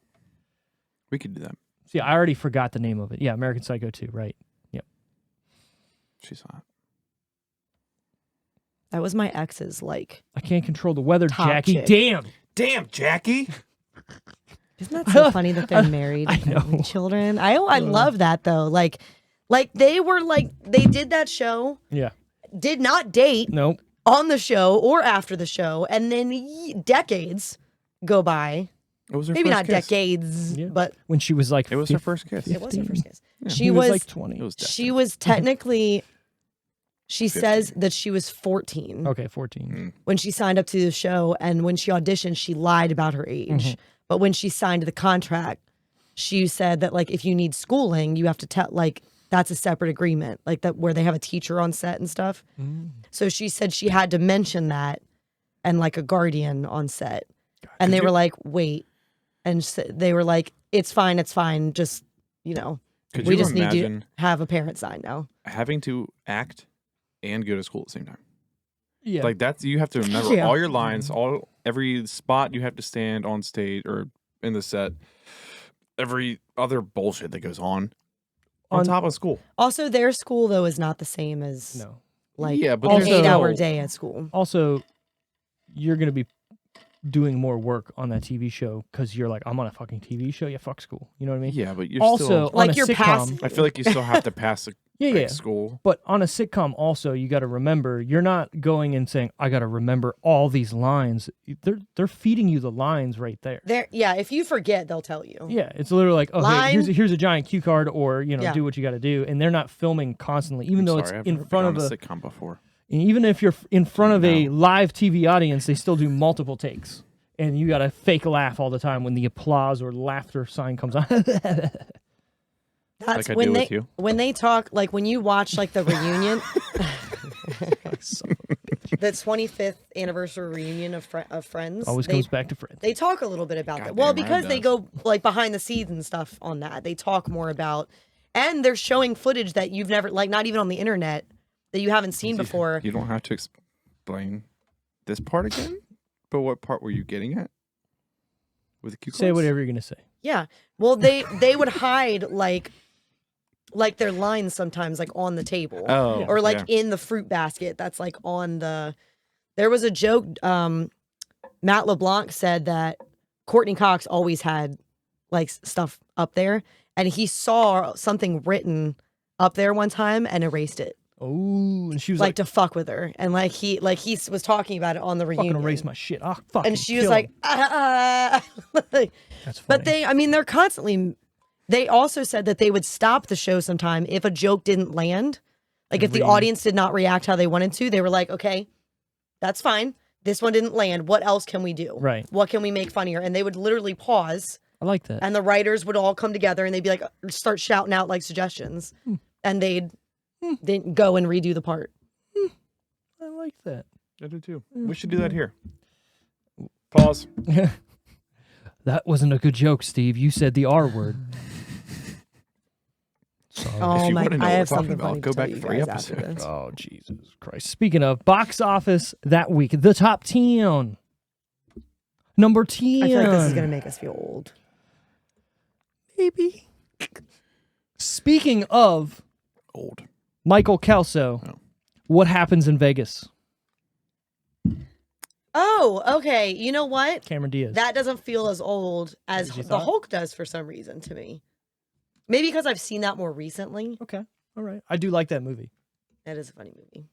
We could do that. See, I already forgot the name of it. Yeah, American Psycho 2, right? Yep. She's hot. That was my ex's like. I can't control the weather, Top Jackie. chick. Damn. Damn, Jackie. Isn't that so funny that they're married I and know. having children? I love that though. Like they were like they did that show, Yeah. did not date Nope. on the show or after the show, and then decades go by. It was her Maybe first not kiss. decades, Yeah. but When she was like, It was her first kiss. it was her first kiss. Yeah. She He was like 20. It was she destined. was technically. She 15. says that she was 14 Okay, 14. when she signed up to the show, and when she auditioned, she lied about her age. Mm-hmm. But when she signed the contract, she said that like if you need schooling, you have to tell like that's a separate agreement, like that where they have a teacher on set and stuff. Mm. So she said she had to mention that and like a guardian on set, and Could they you- were like, "Wait," and they were like, "It's fine, just Could we you just need imagine to have a parent sign now." having to act and go to school at the same time? Yeah. Like that's you have to remember Yeah. all your lines, every spot you have to stand on stage or in the set, every other bullshit that goes on On- top of school. Also, their school though is not the same as no. like Yeah, but an there's 8-hour no- day at school. Also, you're going to be doing more work on that TV show because you're like, I'm on a fucking TV show. Yeah, fuck school. You know what I mean? Yeah, but you're Also, still. on Like a you're sitcom, passing. I feel like you still have to pass the yeah. school. But on a sitcom, also, you got to remember, you're not going and saying, I got to remember all these lines. They're feeding you the lines right there. Yeah, if you forget, they'll tell you. Yeah, it's literally like, oh, hey, Line. here's a giant cue card, or Yeah. do what you got to do, and they're not filming constantly, even I'm though sorry, I've it's in never front been of on a. a sitcom before. And even if you're in front of a No. live TV audience, they still do multiple takes, and you got to fake laugh all the time when the applause or laughter sign comes on. That's Like I when do they with you. when they talk like when you watch like the reunion, the 25th anniversary reunion of Friends. Always they, comes back to Friends. They talk a little bit about that. Goddamn Well, right because it they does. go like behind the scenes and stuff on that. They talk more about, and they're showing footage that you've never like not even on the internet that you haven't seen before. You don't have to explain this part again. But what part were you getting at? With the cue Say cards? whatever you're gonna say. Yeah. Well, they would hide like their lines sometimes like on the table. Oh, Or like yeah. in the fruit basket that's like on the there was a joke Matt LeBlanc said that Courtney Cox always had like stuff up there, and he saw something written up there one time and erased it. Oh, and she was Like like, to fuck with her, and like he was talking about it on the fucking reunion. erase my shit. Oh, fucking And she was kill like, him. Like, That's funny. but they're constantly. They also said that they would stop the show sometime if a joke didn't land. Like if the audience did not react how they wanted to, they were like, okay, that's fine. This one didn't land. What else can we do? Right. What can we make funnier? And they would literally pause, I like that. and the writers would all come together and they'd be like, start shouting out like suggestions, and they'd then go and redo the part. I like that. I do too. We should do that here. Pause. That wasn't a good joke, Steve. You said the R word. Sorry. Oh you my! wanna know I what have we're talking something about, funny go to tell back you 3 guys after episodes. this. Oh, Jesus Christ. Speaking of box office that week, the top 10. Number 10. I feel like this is gonna make us feel old. Maybe. Speaking of Old. Michael Kelso, Oh. what happens in Vegas? Oh, okay. You know what? Cameron Diaz. That doesn't feel as old as As you the thought? Hulk does for some reason to me. Maybe because I've seen that more recently. Okay. All right. I do like that movie. That is a funny movie.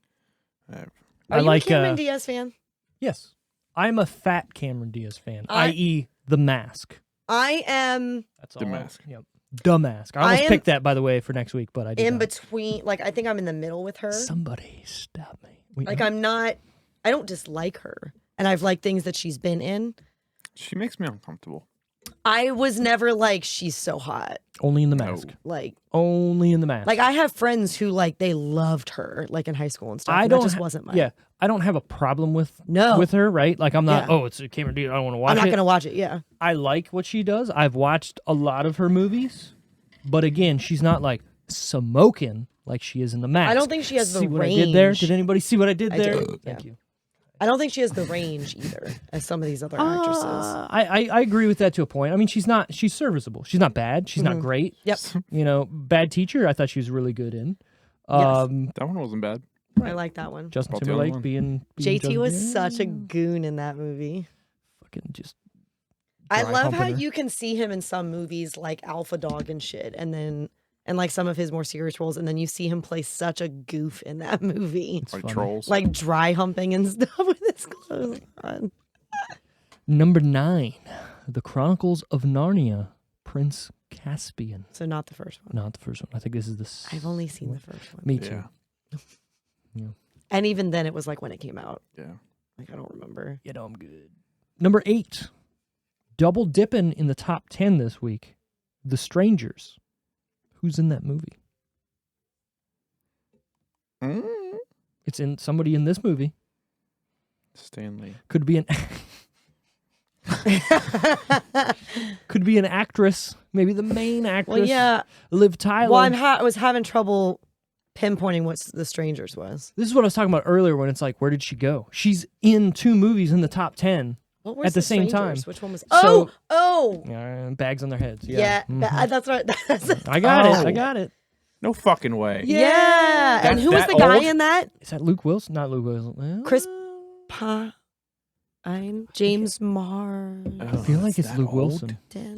Uh, Are I you like a Cameron Diaz fan? Yes. I'm a fat Cameron Diaz fan, I- i.e. The Mask. I am That's The all. Mask. Yep. The Mask. I almost am- picked that, by the way, for next week, but I did in not. between. Like, I think I'm in the middle with her. Somebody stop me. Wait, Like, no. I don't dislike her. And I've liked things that she's been in. she makes me uncomfortable. I was never like, she's so hot. Only in The No. Mask. Like, Only in The Mask. I have friends who, like, they loved her, like, in high school and stuff. I and don't that just ha- wasn't my... Yeah, I don't have a problem with No. with her, right? Like I'm not. Yeah. Oh, it's a Cameron Diaz. I don't want to watch I'm not it. going to watch it, yeah. I like what she does. I've watched a lot of her movies, but again, she's not like smoking like she is in The Mask. I don't think she has the see what I did there? range. Did anybody see what I did I there? did, Thank yeah. you. I don't think she has the range either as some of these other actresses. I agree with that to a point. I mean, she's serviceable. She's not bad. She's not great. Yep. You know, Bad Teacher, I thought she was really good in. Yes. That one wasn't bad. I like that one. Justin About the only Timberlake one. being JT Justin- was such a goon in that movie. fucking just. I dry love how humping her. you can see him in some movies like Alpha Dog and shit, and like some of his more serious roles, and then you see him play such a goof in that movie, It's Like funny. trolls. like dry humping and stuff with his clothes on. Number 9, The Chronicles of Narnia, Prince Caspian. So not the first one. Not the first one. I think this is the. I've only seen the first one. Me too. Yeah. And even then, it was like when it came out. Yeah. Like, I don't remember. You know I'm good. Number 8, double dipping in the top 10 this week, The Strangers. Who's in that movie? It's in somebody in this movie. Stanley. Could be an could be an actress, maybe the main actress. Well, yeah. Liv Tyler. Well, I was having trouble pinpointing what The Strangers was. This is what I was talking about earlier when it's like, where did she go? She's in 2 movies in the top 10 What was at the same Strangers? time. Which one was? So- Oh, bags on their heads. yeah. Mhm. That's right. I got it. Oh. I got it. No fucking way. Yeah. And who was that the guy old? in that? Is that Luke Wilson? Not Luke Wilson. Chris I'm James Marsden. I feel like it's Luke Wilson. I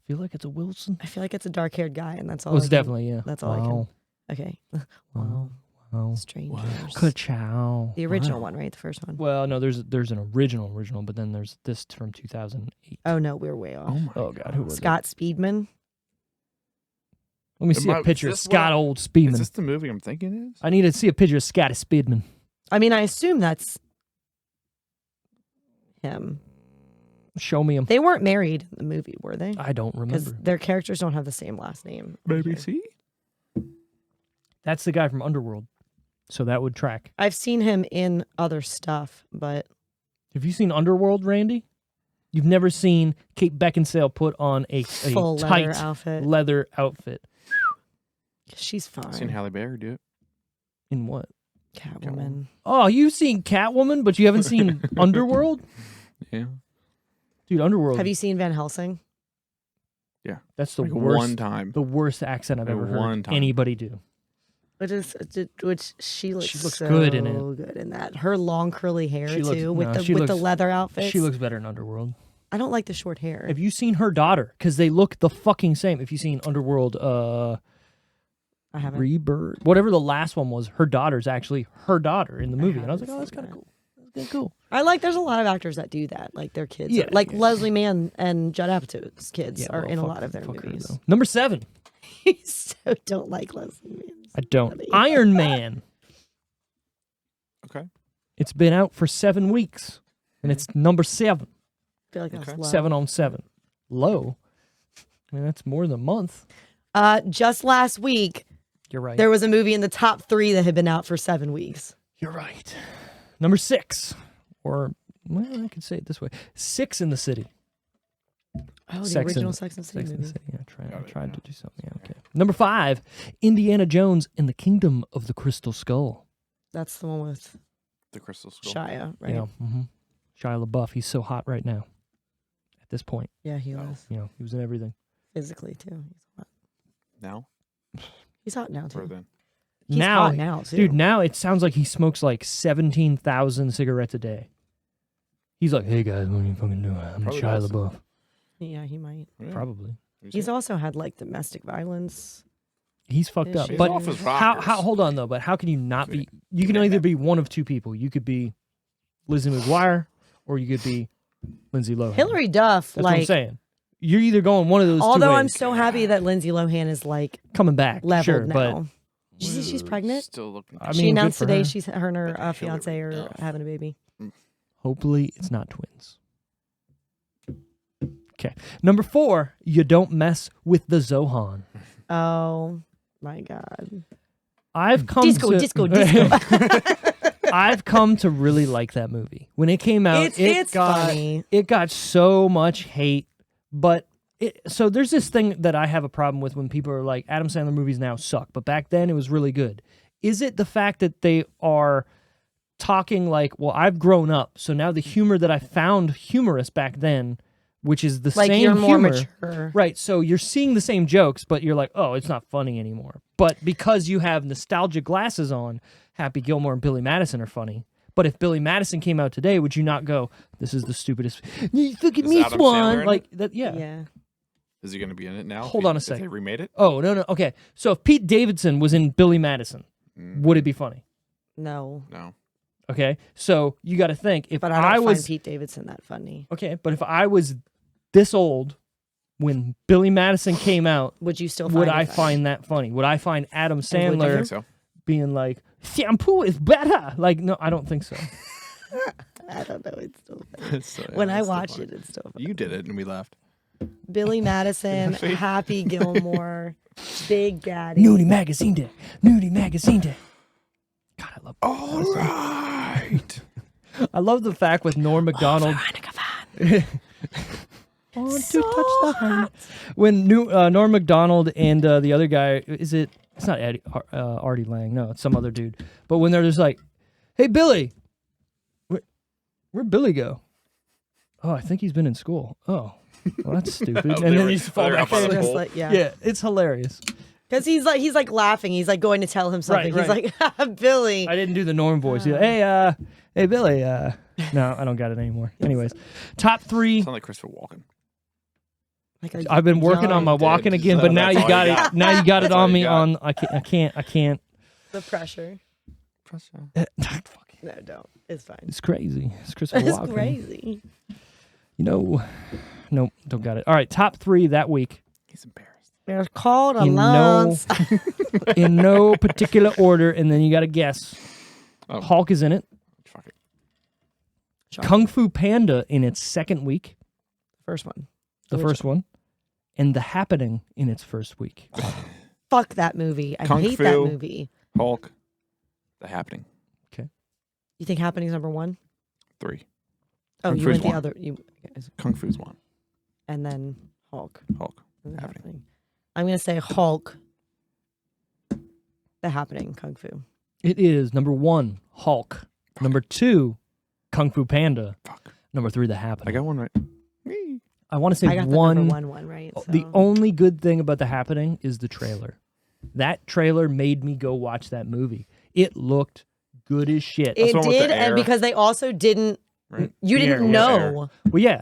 feel like it's a Wilson. I feel like it's a dark-haired guy, and that's all. Oh, it's I can- definitely, yeah. That's all I Wow. can. Okay. Wow. Wow. Strangers. Ka-chow. The original Wow. one, right? The first one. Well, no, there's an original, but then there's this from 2008. Oh no, we're way off. Oh my Oh God, who was Scott Speedman. it? Let me see a picture of this Scott what- Old Is Speedman. this the movie I'm thinking it is? I need to see a picture of Scotty Speedman. I mean, I assume that's him. Show me him. They weren't married in the movie, were they? I don't Because remember. their characters don't have the same last name. Maybe see? That's the guy from Underworld. So that would track. I've seen him in other stuff, but Have you seen Underworld, Randy? You've never seen Kate Beckinsale put on a full tight leather outfit. leather outfit. She's fine. I've seen Halle Berry do it. In what? Catwoman. Oh, you've seen Catwoman, but you haven't seen Underworld? Yeah. Dude, Underworld. Have you seen Van Helsing? Yeah. That's the Like worst. one time. The worst accent I've Like ever heard one time. anybody do. Which she looks looks so good in it. good in that. Her long curly hair She looks- too, with no, the she with the looks- leather outfits. She looks better in Underworld. I don't like the short hair. Have you seen her daughter? Because they look the fucking same. If you've seen Underworld, I haven't. Rebirth, whatever the last one was, her daughter's actually her daughter in the movie. And I was like, haven't oh, that's seen kind of that. cool. That's kind of cool. I like. There's a lot of actors that do that, like their kids. Yeah, like yeah. Leslie Mann and Judd Apatow's kids Yeah, are well, in a fuck- lot of their fuck her, movies. though. Number 7. So don't like Leslie Mann. I don't. Funny. Iron Man. Okay. It's been out for 7 weeks, and it's number 7. I feel like that's Okay. low. 7 on 7. Low. I mean, that's more than a month. Just last week, You're right. there was a movie in the top 3 that had been out for 7 weeks. You're right. Number 6, or well, I could say it this way: 6 in the City. Oh, the Sex original and- Sex and the City Sex and the movie. City. I Got it, tried yeah. to do something. Yeah, okay. Number 5, Indiana Jones and the Kingdom of the Crystal Skull. That's the one with The Crystal Skull. Shia, right? Yeah. Shia LaBeouf. He's so hot right now. At this point, Yeah, he Oh. was you know, he was in everything. physically too. He's hot. Now? He's hot now Or too. then? He's now, hot now too. dude. Now it sounds like he smokes like 17,000 cigarettes a day. He's like, hey guys, what are you fucking doing? I'm Probably Shia does. LaBeouf. Yeah, he might. Yeah. Probably. He's also had like domestic violence. He's fucked up. He's But off his how? rockers. Hold on though. But how can you not be? You can either be one of two people. You could be Lizzie McGuire, or you could be Lindsay Lohan. Hillary Duff, That's what I'm like, saying. You're either going one of those. although two I'm ways. so happy that Lindsay Lohan is like coming back, leveled sure, now. but Did you see she's pregnant? Still looking. I She mean, good announced for today her. she's her and her But fiance Hillary are Duff. having a baby. hopefully it's not twins. Okay, number 4. You don't mess with the Zohan. Oh my god. I've come Disco, to, disco, disco. I've come to really like that movie. When it came out, It's got funny. it got so much hate, but so there's this thing that I have a problem with when people are like, Adam Sandler movies now suck, but back then it was really good. Is it the fact that they are talking like, well, I've grown up, so now the humor that I found humorous back then, which is the Like same you're more humor, mature. right? So you're seeing the same jokes, but you're like, oh, it's not funny anymore. But because you have nostalgia glasses on, Happy Gilmore and Billy Madison are funny. But if Billy Madison came out today, would you not go, this is the stupidest? You look at Is me, Adam Sandler Swan. in Like that, yeah. Yeah. Is he going to be in it now? Hold If on a if sec. They remade it? Oh no. Okay, so if Pete Davidson was in Billy Madison, would it be funny? No. No. Okay, so you got to think if But I don't was find Pete Davidson that funny. okay, but if I was this old when Billy Madison came out, Would you still would find I it funny? find that funny? Would I find Adam I Sandler think so. being like shampoo is better? Like, no, I don't think so. I don't know. It's still funny. So, yeah, When I it's still watch funny. it, it's still funny. You did it, and we laughed. Billy Madison, Happy Gilmore, Big Daddy. Nudie magazine day. Nudie magazine day. God, I love. All right. I love the fact with Norm Macdonald. Want to touch the heart. When Norm Macdonald and the other guy, it's not Artie Lang, no, it's some other dude. But when they're just like, hey, Billy, where'd Billy go? Oh, I think he's been in school. Oh, well, that's stupid. And then he just fall they're back up on in. the Just pole. like, Yeah, it's hilarious. Because he's like laughing. He's like going to tell him something. Right. He's like, Billy. I didn't do the Norm voice. He's like, hey, Billy. No, I don't got it anymore. Anyways, top 3. Sound like Christopher Walken. Like a I've been working on my young- walking Dude, again, so but now that's you all got you it. got. Now you got it That's all on you me. got. I can't. The pressure. Fuck it. No, don't. It's fine. It's crazy. It's Christopher It's Walken. crazy. You know, nope, don't got it. All right, top 3 that week. He's embarrassed. They're called a In lance. in no particular order, and then you got to guess. Oh, Hulk is in it. fuck it. Kung Fu Panda in its second week, First one. the Original. first one, and The Happening in its first week. Fuck that movie. I Kung hate Fu. that movie. Hulk. The Happening. You think Happening's number 1? 3. Oh, Kung you Fu's went the 1. other. Kung Fu's 1. And then Hulk. Hulk. And The Happening. Happening. I'm going to say Hulk. The Happening. Kung Fu. It is number 1, Hulk. Number 2, Kung Fu Panda. Fuck. Number 3, The I Happening. got one right. I want to say I got the one. number one right. The so. only good thing about The Happening is the trailer. That trailer made me go watch that movie. It looked good as shit. It the one with did, the and air. because they also didn't. Right. You The air, didn't yeah, know. Well, yeah.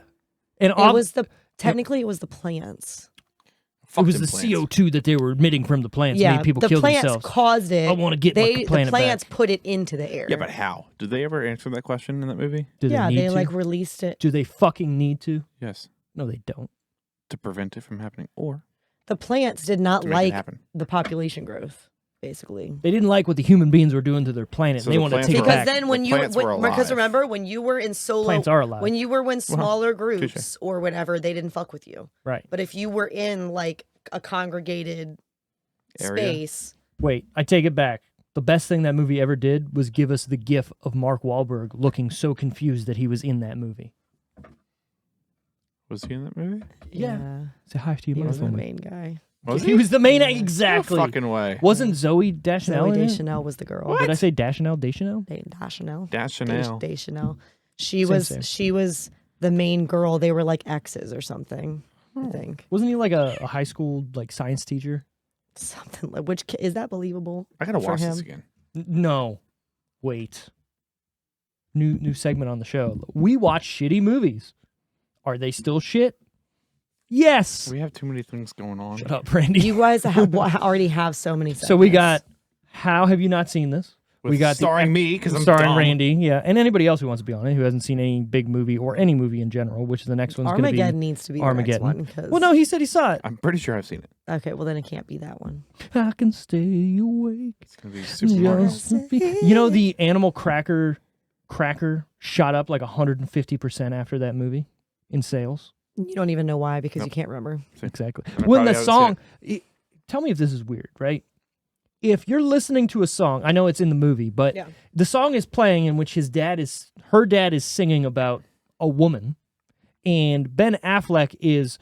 And It was the technically it was the plants. it was them the plants. CO2 that they were emitting from the plants. Yeah, made people the kill plants themselves. caused it. I want to get my The planet plants back. put it into the air. Yeah, but how? Did they ever answer that question in that movie? Do they yeah, need they to? like released it. Do they fucking need to? Yes. No, they don't. To prevent it from happening or The plants did not to make it like happen. the population growth, basically. They didn't like what the human beings were doing to their planet. So and they the want to plants take it were- Because back. then when The you plants were because alive. remember when you were in solo Plants are alive. when you were in smaller groups touche. or whatever, they didn't fuck with you. Right. But if you were in like a congregated Area? space, Wait, I take it back. The best thing that movie ever did was give us the gif of Mark Wahlberg looking so confused that he was in that movie. Was he in that movie? Yeah. Say hi to he your was the mom. main guy. Was He was the main Yeah. exactly. No fucking way. Wasn't Zoe Deschanel Zoe in it? Deschanel was the girl. Did I say Deschanel? Deschanel? Deschanel. Deschanel. Deschanel. She Same, was same. she was the main girl. They were like exes or something. Oh. I think Wasn't he like a high school like science teacher? something like is that believable? I gotta for watch him? this again. No. Wait. New segment on the show. We watch shitty movies. Are they still shit? Yes. We have too many things going on. Shut up, Randy. You guys already have so many. So we segments. got How Have You Not Seen This? With We got starring me because I'm starring dumb. Randy, yeah, and anybody else who wants to be on it who hasn't seen any big movie or any movie in general, which the next one's going to Armageddon be needs to be the Armageddon. next one. 'Cause- Well, no, he said he saw it. I'm pretty sure I've seen it. Okay, well then it can't be that one. I can stay awake. It's gonna be Super Mario. Just to be- You know the animal cracker shot up like 150% after that movie in sales. You don't even know why because Nope. you can't remember. Exactly. And I When probably the haven't seen song, tell me if this is weird, right? If you're listening to a song, I know it's in the movie, but Yeah. the song is playing in which her dad is singing about a woman, and Ben Affleck is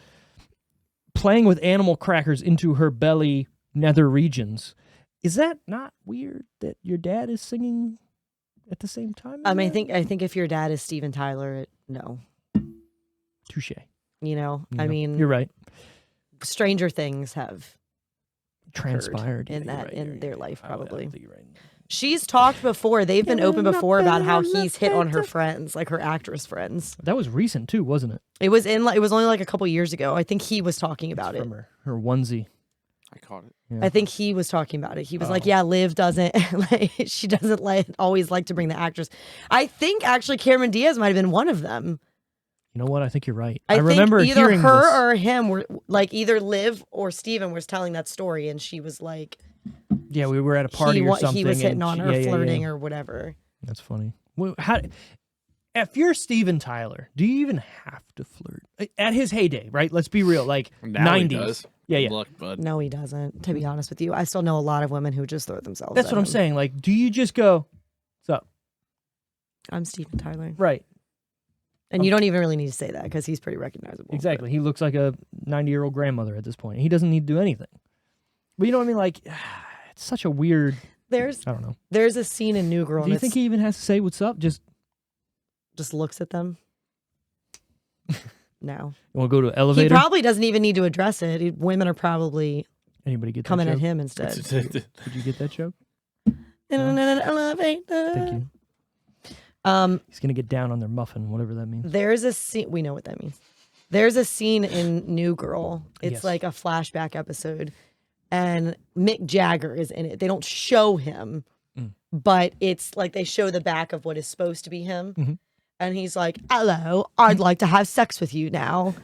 playing with animal crackers into her belly nether regions. Is that not weird that your dad is singing at the same time? I mean, I think if your dad is Steven Tyler, no. Touche. You know, Yeah, I mean, you're right. Stranger Things have Transpired in yeah, that you're in right, their you're right. life I would probably. think you're right. She's talked before. They've been open before about how he's hit on her friends, like her actress friends. That was recent too, wasn't it? It was only like a couple years ago. I think he was talking about it. From her onesie. I caught it. Yeah. I think he was talking about it. He was like, yeah, Liv doesn't, like, she doesn't always like to bring the actress. I think actually Cameron Diaz might have been one of them. You know what? I think you're right. I remember think either hearing her this. or him were like either Liv or Steven was telling that story, and she was like, Yeah, we were at a party or something. he was hitting and on she- her, yeah, yeah, flirting yeah. or whatever. That's funny. Well, if you're Steven Tyler, do you even have to flirt at his heyday? Right? Let's be real. Like Now he 90s. does. Yeah, yeah. Look, bud. No, he doesn't. To be honest with you, I still know a lot of women who just throw themselves. That's at what I'm him. saying. Like, do you just go, "What's up?" I'm Steven Tyler, Right. and you don't even really need to say that because he's pretty recognizable. Exactly. He looks like a 90-year-old grandmother at this point. He doesn't need to do anything. But you know what I mean? Like, it's such a weird. There's I don't know. there's a scene in New Girl. Do you think he even has to say what's up? Just looks at them? No. we'll go to He elevator. probably doesn't even need to address it. Women are probably Anybody get coming that at joke? him instead. Did you get that joke? In an elevator. Thank you. He's gonna get down on their muffin, whatever that means. There's a scene. We know what that means. There's a scene in New Girl. It's Yes. like a flashback episode, and Mick Jagger is in it. They don't show him, but it's like they show the back of what is supposed to be him. And he's like, "Hello, I'd like to have sex with you now."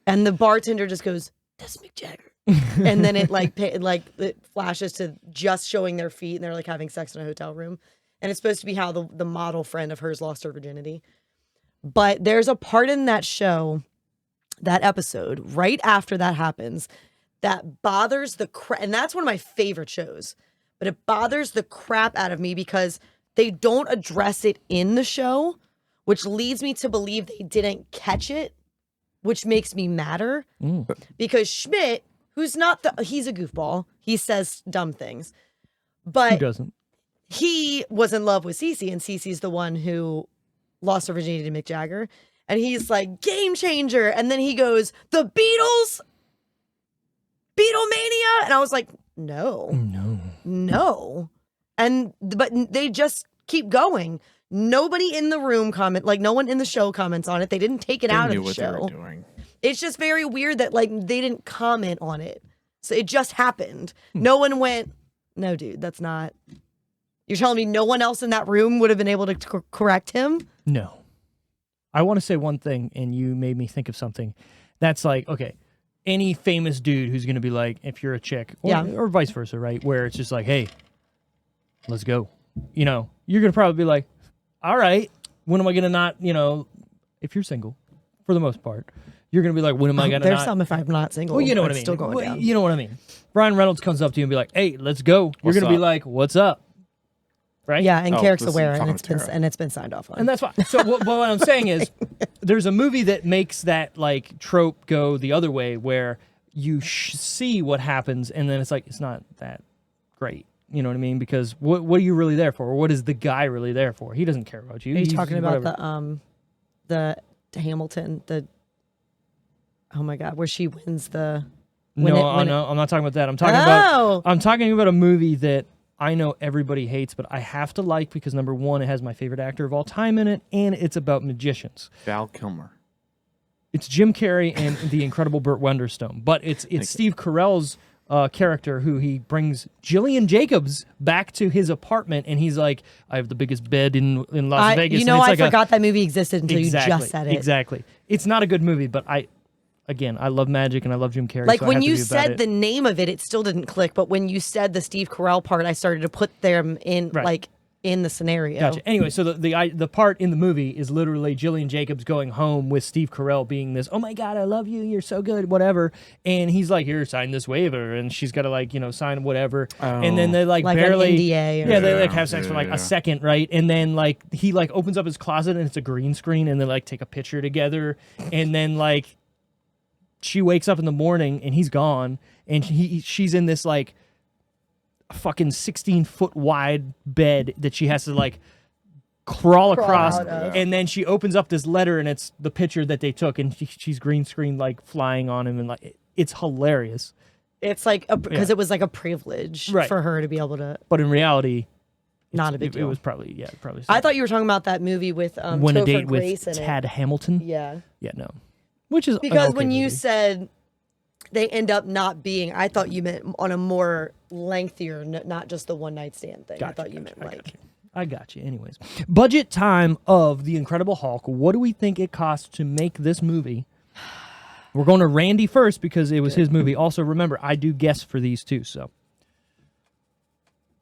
And the bartender just goes, "That's Mick Jagger." And then it it flashes to just showing their feet, and they're like having sex in a hotel room. And it's supposed to be how the model friend of hers lost her virginity. But there's a part in that show, that episode, right after that happens, that bothers the crap. And that's one of my favorite shows. But it bothers the crap out of me because they don't address it in the show, which leads me to believe they didn't catch it, which makes me madder. Because Schmidt, who's not he's a goofball. He says dumb things. Who But doesn't? he was in love with Cece, and Cece's the one who lost her virginity to Mick Jagger. And he's like, game changer. And then he goes, the Beatles? Beatlemania? And I was like, no. But they just keep going. Nobody in the room no one in the show comments on it. They didn't take it They out knew of the what they show. were doing. It's just very weird that they didn't comment on it. So it just happened. No one went, no, dude, that's not. You're telling me no one else in that room would have been able to correct him? No. I want to say one thing, and you made me think of something. That's like, okay, any famous dude who's going to be like, if you're a chick, or vice versa, right? Where it's just like, hey, let's go. You know, you're going to probably be like, all right, when am I going to not, if you're single, for the most part, you're going to be like, when am I going to not? There's some if I'm not single. Well, you know what I it's mean. Still going down. You know what I mean. Brian Reynolds comes up to you and be like, hey, let's go. You're What's going to be up? like, what's up? Right? Yeah, and Oh, Carrick's this is aware, talking and Tara. it's been signed off on. And that's fine. So what I'm saying is, there's a movie that makes that like trope go the other way, where you see what happens, and then it's like it's not that great. You know what I mean? Because what are you really there for? Or what is the guy really there for? He doesn't care about you. Are you He's talking about whatever. the Hamilton, oh my God, where she wins the No, I'm not talking about that. I'm talking about a movie that I know everybody hates, but I have to like because number one, it has my favorite actor of all time in it, and it's about magicians. Val Kilmer. It's Jim Carrey and the incredible Burt Wonderstone, but it's Steve Carell's character who he brings Jillian Jacobs back to his apartment, and he's like, "I have the biggest bed in Las Vegas." You know, I forgot that movie existed until you just said it. Exactly. It's not a good movie, but I love magic and I love Jim Carrey. Like so I when have to you be about said it. the name of it, it still didn't click. But when you said the Steve Carell part, I started to put them in in the scenario. Gotcha. Anyway, so the part in the movie is literally Jillian Jacobs going home with Steve Carell being this, oh my God, I love you, you're so good, whatever. And he's like, here, sign this waiver, and she's got to sign whatever. And then they like barely an NDA. Yeah, they have sex for a second, right? And then he opens up his closet and it's a green screen, and they take a picture together, and then she wakes up in the morning and he's gone, and she's in this fucking 16-foot wide bed that she has to crawl across, out of. and then she opens up this letter and it's the picture that they took, and she's green screen flying on him, and it's hilarious. It's because it was a privilege for her to be able to. But in reality, Not a big it deal. was probably I thought you were talking about that movie with When a Topher Date Grace with in Tad Hamilton. Yeah. Yeah, no, which is an Because okay when you movie. said they end up not being. I thought you meant on a more lengthier, not just the one night stand thing. I thought you meant like. I got you. Anyways, budget time of The Incredible Hulk. What do we think it costs to make this movie? We're going to Randy first because it was his movie. Also, remember, I do guess for these two. So,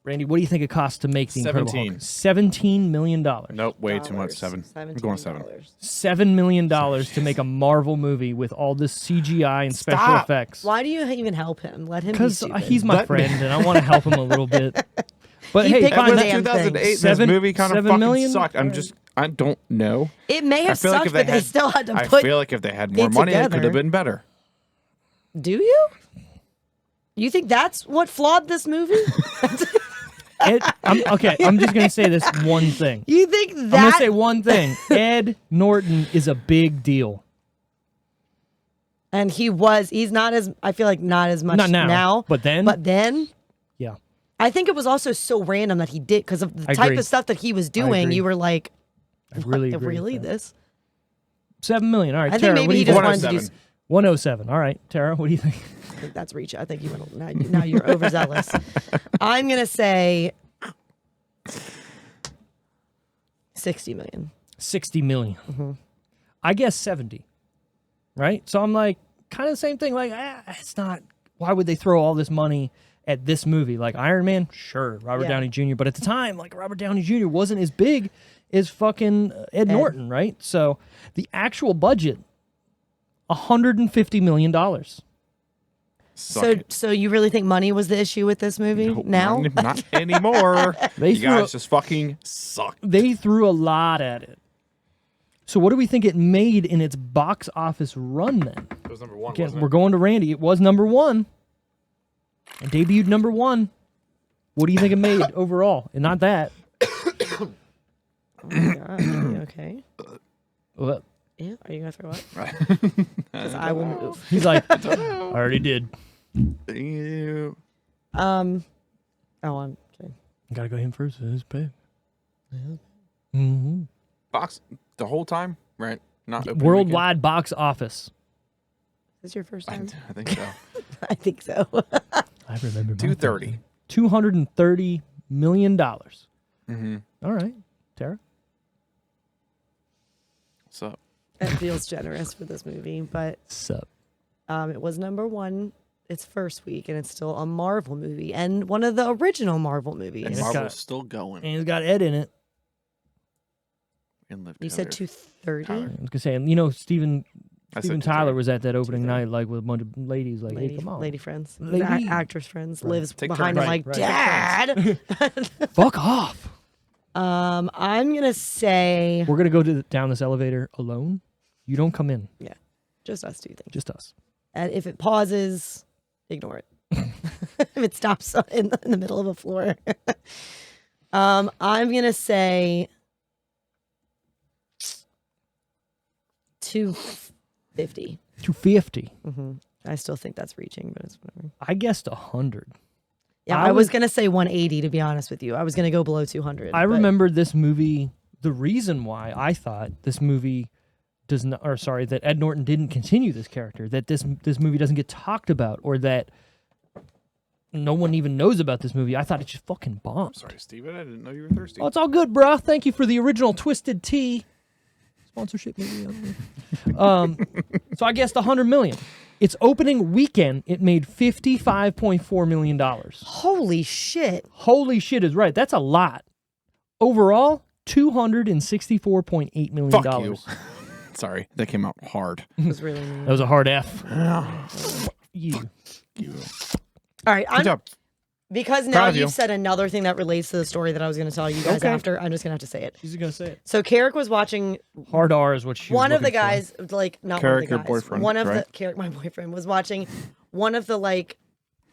Randy, what do you think it costs to make The Incredible Hulk? $17 million. Nope, way too much. 7. I'm going 7. $7 million to make a Marvel movie with all this CGI and special effects. Why do you even help him? Let him be Because stupid. he's my friend, and I want to help him a little bit. But He hey, picked fine. the That, damn 2008. thing. This movie kind of 7 fucking million? sucked. I don't know. It may have I feel sucked, like if but they they still had to I put. feel like if they had more it money, it together. could have been better. Do you? You think that's what flawed this movie? I'm just going to say this one thing. You think I'm going to that? say one thing. Ed Norton is a big deal. And he's not as, I feel like not as much Not now, but then? But then, Yeah. I think it was also so random that he did, because of the I type agree. of stuff that he was doing. agree. You were like, I really agree. really with that. this? $7 million. All right, I Tara, think what do maybe he you just think? wanted to do. 107. 107. All right, Tara, what do you think? I think that's reach. I think you went, now you're overzealous. I'm going to say 60 million. 60 million. I guess 70. Right? So I'm like, kind of the same thing. Like, it's not, why would they throw all this money at this movie? Like Iron Man, sure, Robert Yeah. Downey Jr. But at the time, like Robert Downey Jr. wasn't as big as fucking Ed Norton, right? So the actual budget, $150 million. Suck it. So you really think money was the issue with this movie Nope, now? not anymore. They You guys just fucking suck. They threw a lot at it. So what do we think it made in its box office run then? It was number 1. Again, Wasn't we're it? going to Randy. It was number 1. It debuted number 1. What do you think it made overall? And not that. Oh my God. Are you okay? Well, Yeah. Are you going to throw up? Because I will move. he's like, I already did. Ew. Oh, I'm kidding. Got to go him first. It's big. Box the whole time, right? Not opening Worldwide box office. Is this your first time? weekend? I think so. I think so. I remember. 230. $230 million. Mm-hmm. All right, Tara. So That feels generous for this movie, but Sup. it was number 1 its first week, and it's still a Marvel movie and one of the original Marvel movies. and it's Marvel's got- still going. And it's got Ed in it. And live You said together. 230? I was gonna say, you know, Steven I said Tyler 230. was at that opening 230. night, like with a bunch of ladies, like, hey, come on, Lady friends. Lady. Actress friends lives Take behind turns. him like, Right. Dad! fuck off. I'm going to say We're gonna go down this elevator alone. You don't come in, just us two things. just us. And if it pauses, ignore it. If it stops in the middle of a floor. I'm going to say 250. 250. I still think that's reaching, but it's whatever. I guessed 100. Yeah, I I was was- going to say 180, to be honest with you. I was going to go below 200. I but- remember this movie. The reason why I thought this movie does not, or sorry, that Ed Norton didn't continue this character, that this movie doesn't get talked about, or that no one even knows about this movie. I thought it just fucking bombed. Sorry, Steven. I didn't know you were thirsty. Oh, it's all good, bruh. Thank you for the original Twisted Tea sponsorship. Maybe. So I guessed 100 million. Its opening weekend, it made $55.4 million. Holy shit. Holy shit is right. That's a lot. Overall, $264.8 million. Fuck you. Sorry, that came out hard. It was really mean. That was a hard F. You. All right. Good job. Because now Proud of you've you. said another thing that relates to the story that I was going to tell you guys Okay. after, I'm just going to have to say it. She's gonna say it. So Carrick was watching Hard R is what she. one was of the looking for. guys, like not Carrick, one your of the guys. boyfriend, one of right? the Carrick, my boyfriend, was watching one of the like.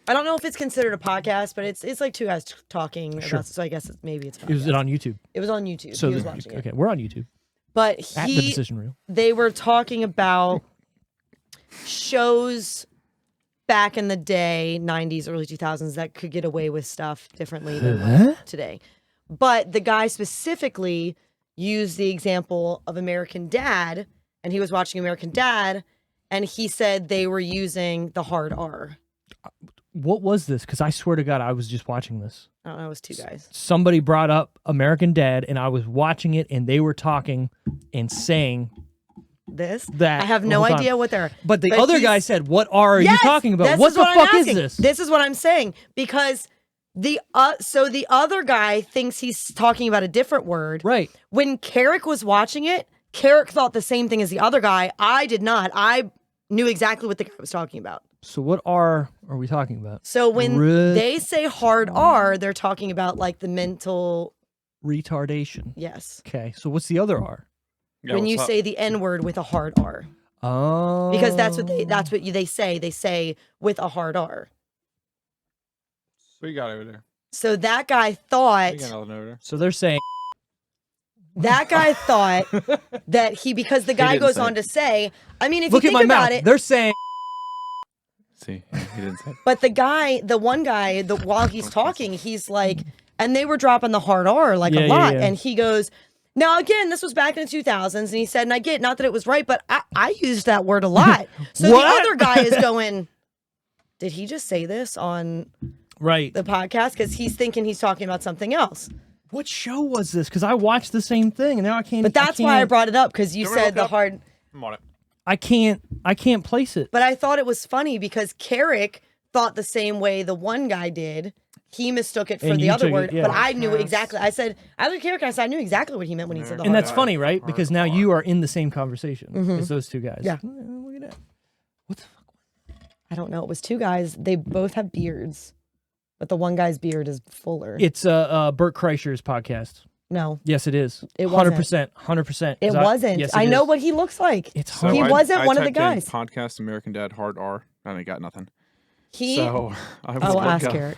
I don't know if it's considered a podcast, but it's like two guys talking Sure. about. So I guess maybe it's. Is it on YouTube? It was on YouTube. So he was the- watching it, okay, we're on YouTube but at the decision reel. they were talking about shows back in the day, 90s, early 2000s, that could get away with stuff differently than today. But the guy specifically used the example of American Dad, and he was watching American Dad, and he said they were using the hard R. What was this? Because I swear to God, I was just watching this. I don't know, it was two guys. Somebody brought up American Dad, and I was watching it, and they were talking and saying that. I have no idea what they're. But the other guy said, "What are you talking about? What the I'm fuck is asking. this?" This is what I'm saying because the other guy thinks he's talking about a different word. Right. When Carrick was watching it, Carrick thought the same thing as the other guy. I did not. I knew exactly what the guy was talking about. So what R are we talking about? So when they say hard R, they're talking about like the mental retardation. Yes. Okay. So what's the other R? Yeah, when you say the N word with a hard R. Oh. Because that's what they say. They say with a hard R. What you got over there? So that guy thought. You got nothing over there. So they're saying. That guy thought that because the guy goes on to say, I mean, if you think about it, they're saying. See, he didn't say. But the one guy, while he's talking, he's like, and they were dropping the hard R like a lot, and he goes, now again, this was back in the 2000s, and he said, and I get not that it was right, but I used that word a lot. So the other guy is going, did he just say this on the podcast? Because he's thinking he's talking about something else. What show was this? Because I watched the same thing, and now I can't. But that's why I brought it up, because you said the hard. I'm on it. I can't place it. But I thought it was funny because Carrick thought the same way the one guy did. He mistook it for the other word, but I knew exactly. I said, I looked at Carrick, I knew exactly what he meant when he said the hard And that's R. funny, right? Because now you are in the same conversation as those two guys. Yeah. Look at that. What the fuck? I don't know. It was two guys. They both have beards, but the one guy's beard is fuller. It's Bert Kreischer's podcast. No. Yes, it is. It wasn't. 100%. It wasn't. Yes, I know what he looks like. It's he wasn't one of the guys. Podcast American Dad hard R, and I got nothing. So I will ask Eric.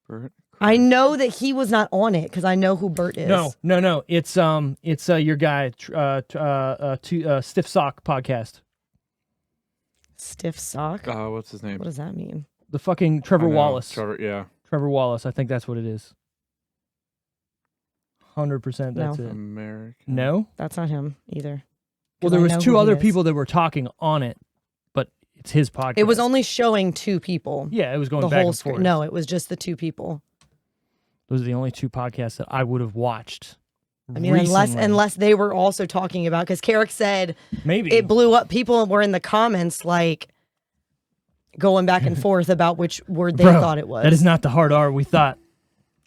Bert. I know that he was not on it because I know who Bert is. No. It's your guy, Stiff Sock podcast. Stiff Sock. What's his name? What does that mean? The fucking Trevor Wallace. Trevor Wallace. I think that's what it is. 100%. That's it. American. No, that's not him either. Well, there was two other people that were talking on it, but it's his podcast. It was only showing two people. Yeah, it was going back and forth. No, it was just the two people. Those are the only two podcasts that I would have watched. I mean, unless they were also talking about, because Carrick said maybe it blew up. People were in the comments like going back and forth about which word they thought it was. That is not the hard R we thought.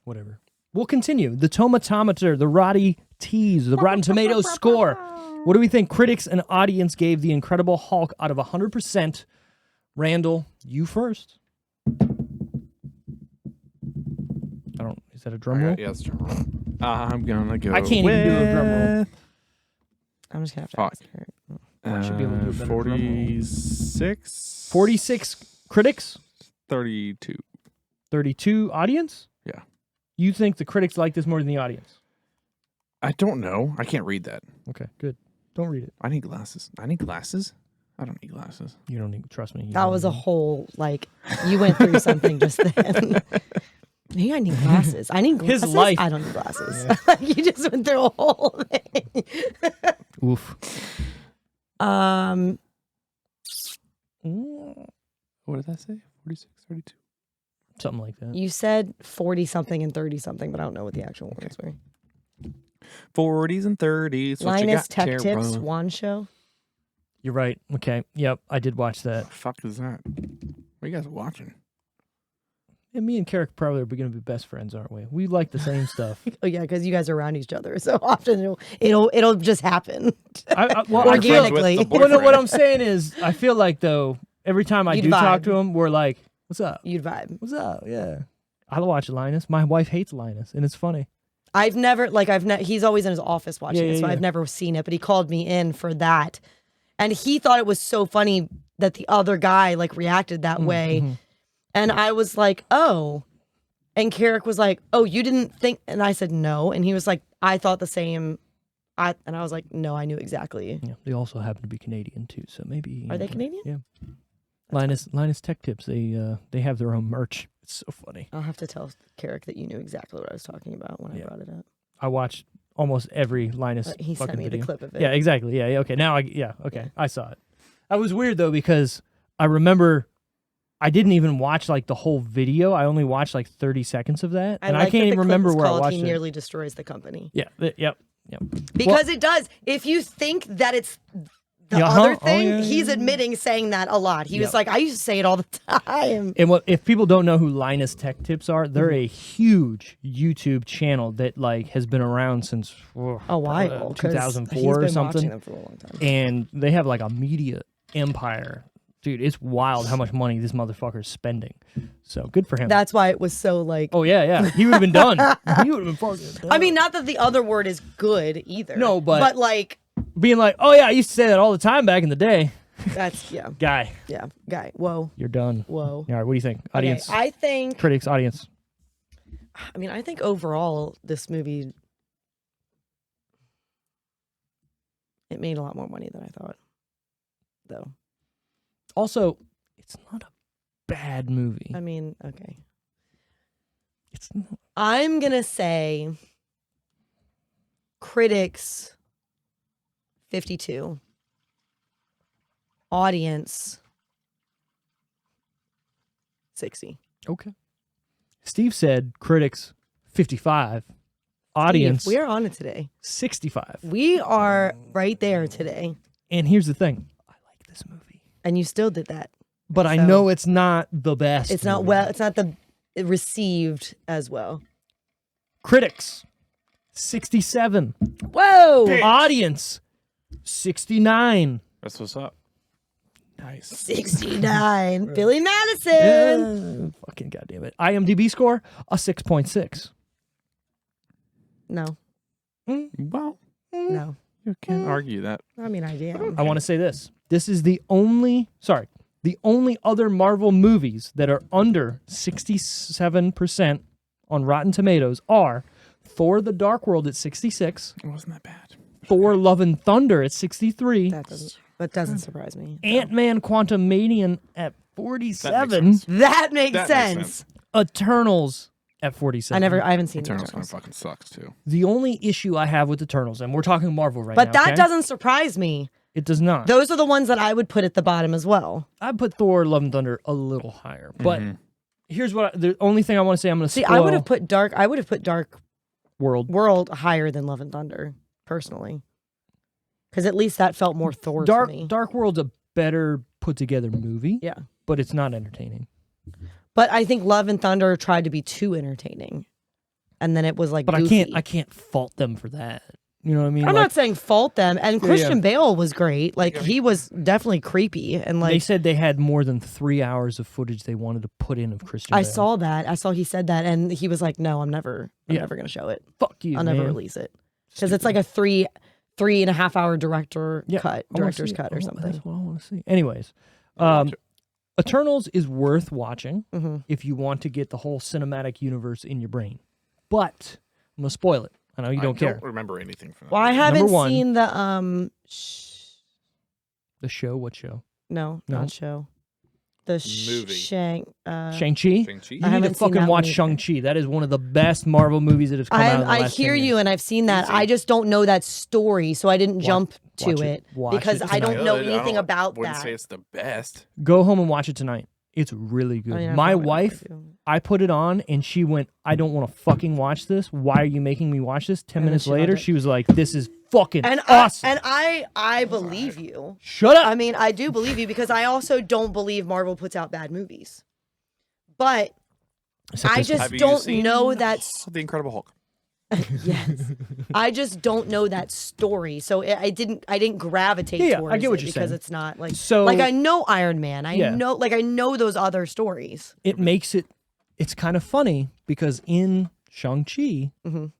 Whatever. We'll continue. The tomatometer, the Roddy Tease, the Rotten Tomatoes score. What do we think critics and audience gave The Incredible Hulk out of 100%? Randall, you first. Is that a drum roll? Yeah, it's a drum roll. I'm gonna go. I can't even do a drum roll. I'm just gonna have to ask her. I should be able to do a better 46. 46 critics. 32. 32 audience. Yeah. You think the critics like this more than the audience? I don't know. I can't read that. Okay, good. Don't read it. I need glasses. I need glasses. I don't need glasses. You don't need. Trust me. That was a whole you went through something just then. Maybe I need glasses. I need glasses. His life. I don't need glasses. Yeah. You just went through a whole thing. Oof. What did that say? 46, 32? Something like that. You said 40-something and 30-something, but I don't know what the actual words were. 40s and 30s. Linus Tech Tips, One Show. You're right. Okay. Yep. I did watch that. What the fuck is that? What are you guys watching? And me and Carrick probably are going to be best friends, aren't we? We like the same stuff. Oh yeah, because you guys are around each other so often. It'll just happen. Organically. What I'm saying is, I feel like though every time I talk to him, we're like, "What's up?" You'd vibe. What's up? Yeah. I watch Linus. My wife hates Linus, and it's funny. He's always in his office watching it, so I've never seen it. But he called me in for that, and he thought it was so funny that the other guy reacted that way. Mm-hmm. And I was like, oh. And Carrick was like, oh, you didn't think? And I said, no. And he was like, I thought the same. And I was like, no, I knew exactly. Yeah, they also happen to be Canadian too, so maybe. Are they Canadian? Yeah. Linus Tech Tips. They have their own merch. It's so funny. I'll have to tell Carrick that you knew exactly what I was talking about when I brought it up. I watched almost every Linus. He sent me video. the clip of it. Yeah, exactly. Yeah. Okay. Now okay. I saw it. That was weird though because I remember I didn't even watch like the whole video. I only watched like 30 seconds of that, and I can't even remember where I watched He it. nearly destroys the company. Yeah. Yep. Because it does. If you think that it's the other thing, he's admitting saying that a lot. He was like, I used to say it all the time. And if people don't know who Linus Tech Tips are, they're a huge YouTube channel that like has been around since a while, 2004 or something. Them for a long time. And they have like a media empire. Dude, it's wild how much money this motherfucker's spending. So good for him. That's why it was so like. Oh yeah. He would have been done. He would have been fucking done. I mean, not that the other word is good either. No, but like being like, oh yeah, I used to say that all the time back in the day. That's Guy. Yeah, guy. Whoa. You're done. Whoa. All right, what do you think? Audience. Okay, I think critics, audience. I mean, I think overall this movie it made a lot more money than I thought. Though. Also, it's not a bad movie. I mean, okay. It's not. I'm going to say critics 52. Audience 60. Okay. Steve said critics 55. Audience Steve, we are on it today. 65. We are right there today. And here's the thing. I like this movie. And you still did that. But I know it's not the best. It's not movie. it's not the received as well. Critics 67. Whoa! Bitch. Audience 69. That's what's up. Nice. 69. Billy Madison. Fucking goddamn it. IMDb score a 6.6. No. Well, No. you can't argue that. I mean, I am. I want to say this. This is the only other Marvel movies that are under 67% on Rotten Tomatoes are Thor: The Dark World at 66, It wasn't that bad. Thor: Love and Thunder at 63, That doesn't surprise me. Ant-Man: Quantumanian at 47, That makes That makes sense. sense. Eternals at 47. I haven't seen Eternals kind Eternals. of fucking sucks too. The only issue I have with Eternals, and we're talking Marvel right But now, that okay? doesn't surprise me. It does not. Those are the ones that I would put at the bottom as well. I put Thor: Love and Thunder a little higher, but here's what the only thing I want to say. I'm going to See, spoil I would have put Dark World. World higher than Love and Thunder, personally. Because at least that felt more Thor to me. Dark World's a better put together movie. Yeah. But it's not entertaining. But I think Love and Thunder tried to be too entertaining. And then it was like But goofy. I can't fault them for that. You know what I mean? I'm Like, not saying fault them. And Christian Bale was great. Like, he was definitely creepy. And they like, said they had more than 3 hours of footage they wanted to put in of Christian I Bale. saw that. I saw he said that. And he was like, no, I'm never going to show it. Fuck you, I'll man. never release it. Because it's like a 3.5 hour director's I cut wanna or see it. something. That's what I want to see. Anyways, Watch it. Eternals is worth watching Mm-hmm. if you want to get the whole cinematic universe in your brain. But I'm going to spoil it. I know you don't care. I don't remember anything from that. Well, I movie. haven't one. seen the The show? What show? no, No? not show. The Movie. Shang-Chi? Shang-Chi? You I need to haven't seen fucking that watch one either. Shang-Chi. That is one of the best Marvel movies that has come out in the I last hear 10 you, years. and I've seen that. I just don't know that story, so I didn't jump to watch it. it Watch because it I don't tonight. know Good. I anything don't- about wouldn't that. say it's the best. Go home and watch it tonight. It's really good. I mean, I My probably wife, do. I put it on and she went, I don't want to fucking watch this. Why are you making me watch this? 10 And then minutes she loved later, it. she was like, this is fucking And awesome. I believe you. Shut up. I mean, I do believe you because I also don't believe Marvel puts out bad movies. But Except I this one. just Have you don't seen know that. The Incredible Hulk. Yes, I just don't know that story, so I didn't gravitate Yeah, I towards get what it you're because saying. it's not like So- like I know Iron Man, I Yeah. know those other stories. It makes it's kind of funny because in Shang-Chi, Mhm.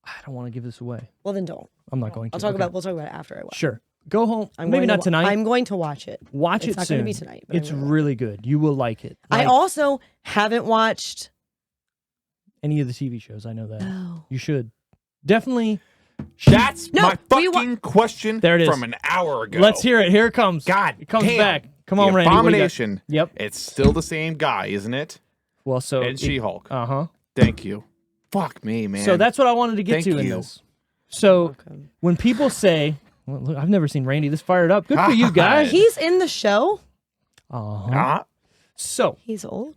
I don't want to give this away. Well, then don't. I'm not going to. We'll talk Okay. about it after I watch. Sure. Go home. I'm Maybe going to not tonight. I'm going to watch it. Watch It's it not soon. gonna be tonight, but I'm It's gonna watch really good. You will like it. I Like also haven't watched. any of the TV shows. I know that. Oh. You should. Definitely. That's No, my we fucking question There it is. from an hour ago. Let's hear it. Here it comes. God It comes damn. back. Come The on, Randy. What do you got? Abomination. Yep. It's still the same guy, isn't it? Well, so. And She-Hulk. Uh-huh. Thank you. Fuck me, man. So that's what I wanted to get Thank to in you. this. So Okay. when people say, Well, look, I've never seen Randy this fired up. Good for you guys. He's in the show. Uh-huh. So He's old.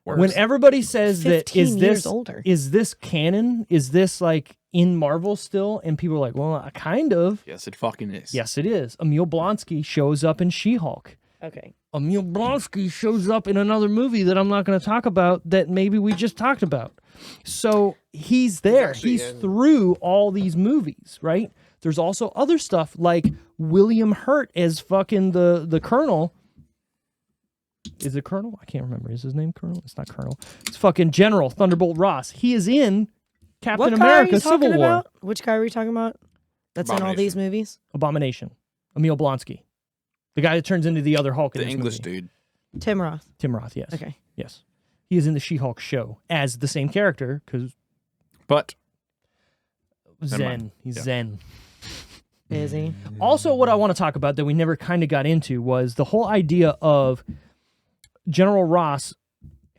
when everybody says that 15 years older. is this canon? Is this like in Marvel still? And people are like, well, kind of. Yes, it fucking is. Yes, it is. Emil Blonsky shows up in She-Hulk. Okay. Emil Blonsky shows up in another movie that I'm not going to talk about that maybe we just talked about. So he's there. He's through all these movies, right? There's also other stuff like William Hurt as fucking the Colonel. Is it Colonel? I can't remember. Is his name Colonel? It's not Colonel. It's fucking General Thunderbolt Ross. He is in Captain America Civil War. About? Which guy are we talking about? That's in all these movies? Abomination. Emil Blonsky. The guy that turns into the other Hulk in The this English movie. dude. Tim Roth. Tim Roth, yes. Okay. Yes. He is in the She-Hulk show as the same character because But Zen. He's Zen. Is he? Also, what I want to talk about that we never kind of got into was the whole idea of General Ross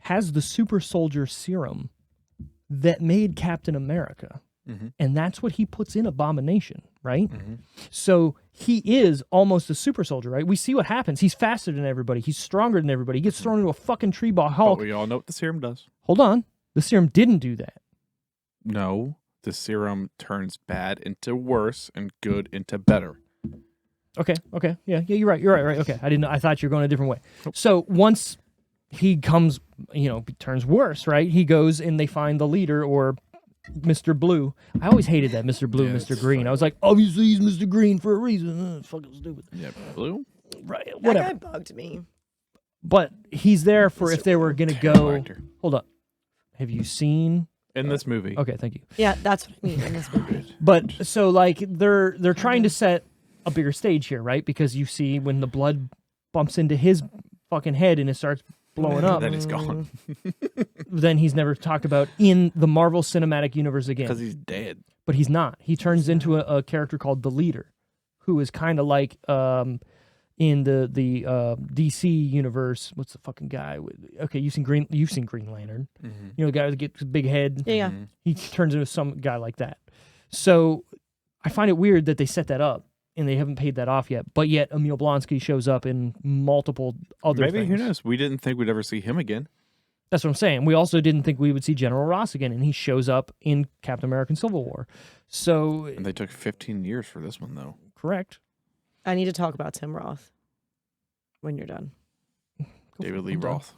has the super soldier serum that made Captain America. Mhm. And that's what he puts in Abomination, right? So he is almost a super soldier, right? We see what happens. He's faster than everybody. He's stronger than everybody. He gets thrown into a fucking tree by Hulk. But we all know what the serum does. Hold on. The serum didn't do that. No, the serum turns bad into worse and good into better. Okay. Yeah, you're right. Right. Okay. I thought you were going a different way. So once he comes, turns worse, right? He goes and they find the leader or Mr. Blue. I always hated that Mr. Blue, Yeah, Mr. it's Green. funny. I was like, obviously he's Mr. Green for a reason. It's fucking stupid. Yeah, blue. Right. That Whatever. guy bugged me. But he's there for if they were going to Terrible go. actor. Hold up. Have you seen? In this movie. Okay, thank you. Yeah, that's what I mean in this movie. But so like they're trying to set a bigger stage here, right? Because you see when the blood bumps into his fucking head and it starts blowing up, Then he's gone. then he's never talked about in the Marvel Cinematic Universe again. Because he's dead. But he's not. He turns into a character called the Leader, who is kind of like in the DC universe. What's the fucking guy? Okay, you've seen Green Lantern. Mm-hmm. You know, the guy that gets a big head. Yeah. He turns into some guy like that. So I find it weird that they set that up and they haven't paid that off yet. But yet Emil Blonsky shows up in multiple other Maybe, things. who knows? We didn't think we'd ever see him again. That's what I'm saying. We also didn't think we would see General Ross again, and he shows up in Captain America Civil War. So, And they took 15 years for this one, though. correct. I need to talk about Tim Roth when you're done. David Lee I'm done. Roth.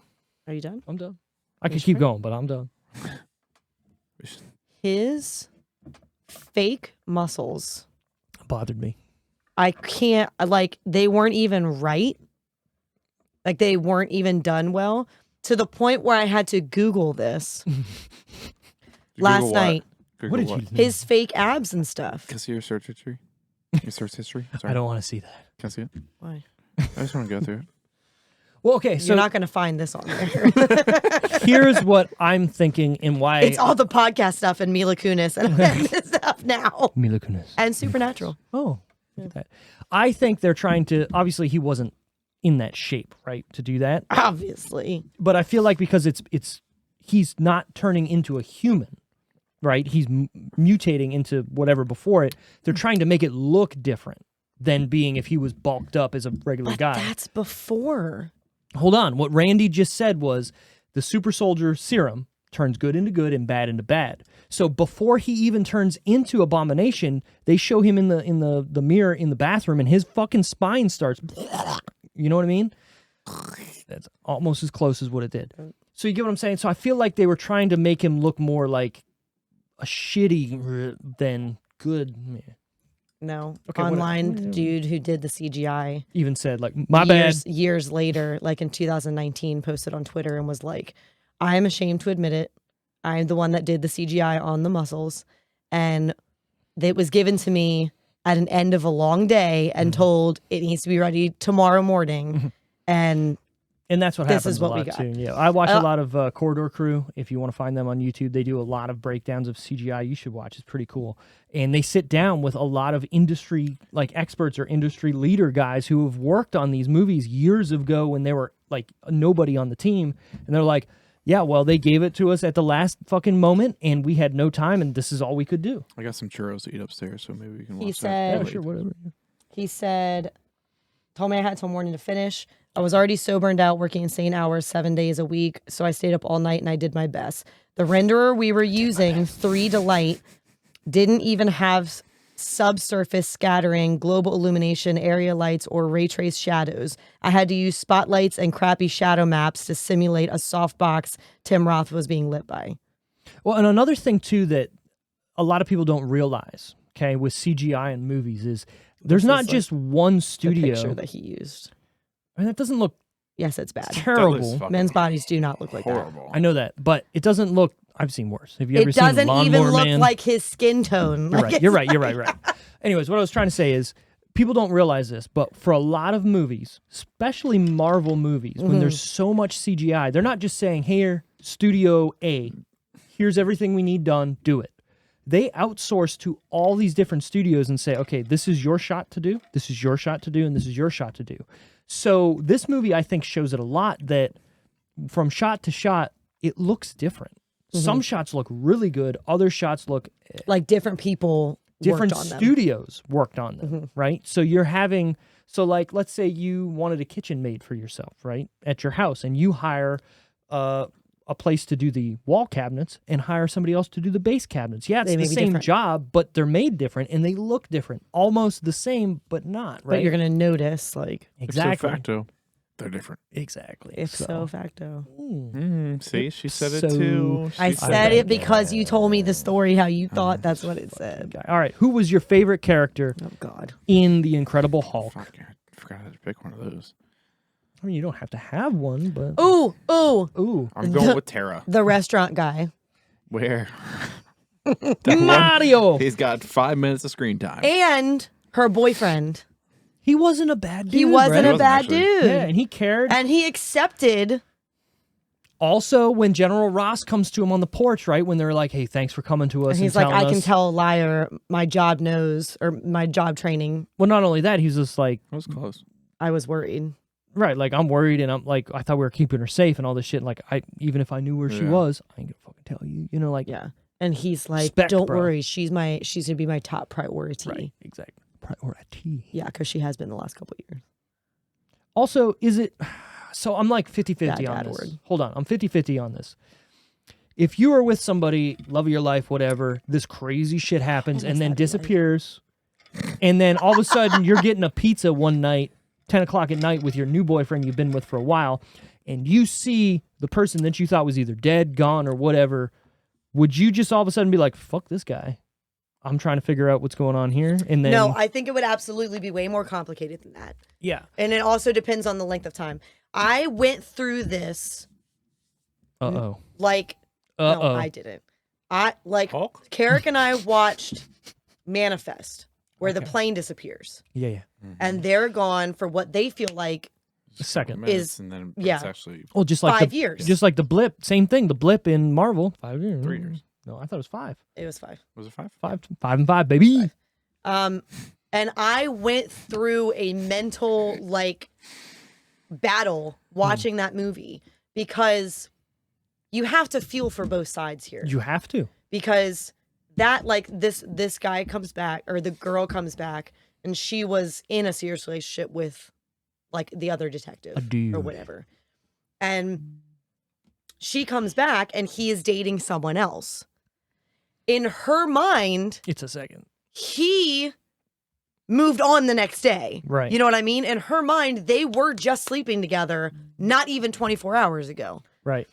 Are you done? I'm done. I could sure? keep going, but I'm done. His fake muscles. Bothered me. I can't, they weren't even right. Like, they weren't even done well to the point where I had to Google this last Google night. What did you do? His fake abs and stuff. Can I see your search history? Your search history? Sorry. I don't want to see that. Can I see it? Why? I just want to go through it. Well, okay, so You're not going to find this on there. here's what I'm thinking and why. It's all the podcast stuff and Mila Kunis and this stuff now. Mila Kunis. And Supernatural. Oh, look at that. I think they're trying to. Obviously, he wasn't in that shape, right, to do that. Obviously. But I feel like because he's not turning into a human, right? He's mutating into whatever before it. They're trying to make it look different than being if he was bulked up as a regular But guy. that's before. Hold on. What Randy just said was the super soldier serum turns good into good and bad into bad. So before he even turns into Abomination, they show him in the mirror in the bathroom and his fucking spine starts. You know what I mean? That's almost as close as what it did. So you get what I'm saying? So I feel like they were trying to make him look more like a shitty than good. Yeah. No. Okay, Online whatever. dude who did the CGI Even said like, my bad. years later, like in 2019, posted on Twitter and was like, I am ashamed to admit it. I'm the one that did the CGI on the muscles. And it was given to me at an end of a long day and told it needs to be ready tomorrow morning. And And that's what This happens is what a we lot got. too. Yeah, I watch a lot of Corridor Crew. If you want to find them on YouTube, they do a lot of breakdowns of CGI. You should watch; it's pretty cool. And they sit down with a lot of industry like experts or industry leader guys who have worked on these movies years ago when they were like nobody on the team, and they're like, Yeah, well, they gave it to us at the last fucking moment, and we had no time, and this is all we could do. I got some churros to eat upstairs, so maybe we can watch He that. said, Yeah, sure, whatever. He said, told me I had till morning to finish. I was already so burned out working insane hours 7 days a week, so I stayed up all night and I did my best. The renderer we were using, 3 Delight, didn't even have subsurface scattering, global illumination, area lights, or ray trace shadows. I had to use spotlights and crappy shadow maps to simulate a softbox Tim Roth was being lit by. Well, and another thing, too, that a lot of people don't realize, okay, with CGI in movies is there's not just one The studio. picture that he used. I mean, that doesn't look Yes, it's bad. That looks terrible. fucking Men's bodies do not look like that. horrible. I know that, but it doesn't look. I've seen worse. Have you ever It seen doesn't even Lawnmower look Man? like his skin tone. You're Like, right. You're right. You're right. Right. Anyways, what I was trying to say is people don't realize this, but for a lot of movies, especially Marvel movies, when there's so much CGI, they're not just saying, "Here, Studio A, here's everything we need done. Do it." They outsource to all these different studios and say, "Okay, this is your shot to do. This is your shot to do, and this is your shot to do." So this movie, I think, shows it a lot that from shot to shot, it looks different. Some shots look really good. Other shots look like different people different worked on them. studios worked on them, right? So you're having, so like, let's say you wanted a kitchen made for yourself, right, at your house, and you hire a place to do the wall cabinets and hire somebody else to do the base cabinets. Yeah, it's They the may be same different. job, but they're made different and they look different, almost the same, but not, right? But you're gonna notice, like, exactly, Ipso facto, they're different. exactly. if so facto. See, she said it So- too. I She said it because you told me the story how you thought that's what it said. Okay. All right, who was your favorite character Oh God. in The Incredible Hulk? Fuck, I forgot how to pick one of those. I mean, you don't have to have one, but Ooh, ooh, I'm going with Tara. the restaurant guy. Where? That one- Mario. He's got 5 minutes of screen time. And her boyfriend. He wasn't a bad dude. He wasn't right? a bad actually. dude. Yeah, and he cared. And he accepted. Also, when General Ross comes to him on the porch, right, when they're like, "Hey, thanks for coming to us," And he's and like, telling I can us-" tell a liar. My job knows, or my job training. Well, not only that, he's just like, That was close. I was worried. right, like I'm worried, and I'm like, I thought we were keeping her safe and all this shit. Like, even if I knew where she Yeah. was, I ain't gonna fucking tell you. You know, like, Yeah. And he's like, Respect, don't bro. worry. She's gonna be my top priority. right, exactly, priority. Yeah, because she has been the last couple of years. Also, is it? So I'm like 50-50 Bad on dad this. word. Hold on, I'm 50-50 on this. If you are with somebody, love of your life, whatever, this crazy shit happens and then disappears, and then all of a sudden you're getting a pizza one night, 10 o'clock at night with your new boyfriend you've been with for a while, and you see the person that you thought was either dead, gone, or whatever, would you just all of a sudden be like, fuck this guy? I'm trying to figure out what's going on here. And then, No, I think it would absolutely be way more complicated than that. yeah. And it also depends on the length of time. I went through this Uh-oh. like Uh-oh. no, I didn't. Hulk? Carrick and I watched Manifest, where the plane disappears. Yeah, yeah. And they're gone for what they feel like A second. Minutes, and then yeah. it's actually Well, just like 5 the, years. Just like the blip. Same thing. The blip in Marvel. 5 years. 3 years. No, I thought it was 5. It was 5. Was it 5? 5 and 5, baby. And I went through a mental like battle watching that movie because you have to feel for both sides here. You have to. Because that like this guy comes back or the girl comes back and she was in a serious relationship with like the other detective A dude. or whatever. And she comes back and he is dating someone else. In her mind, It's a second. he moved on the next day. Right. You know what I mean? In her mind, they were just sleeping together not even 24 hours ago. Right.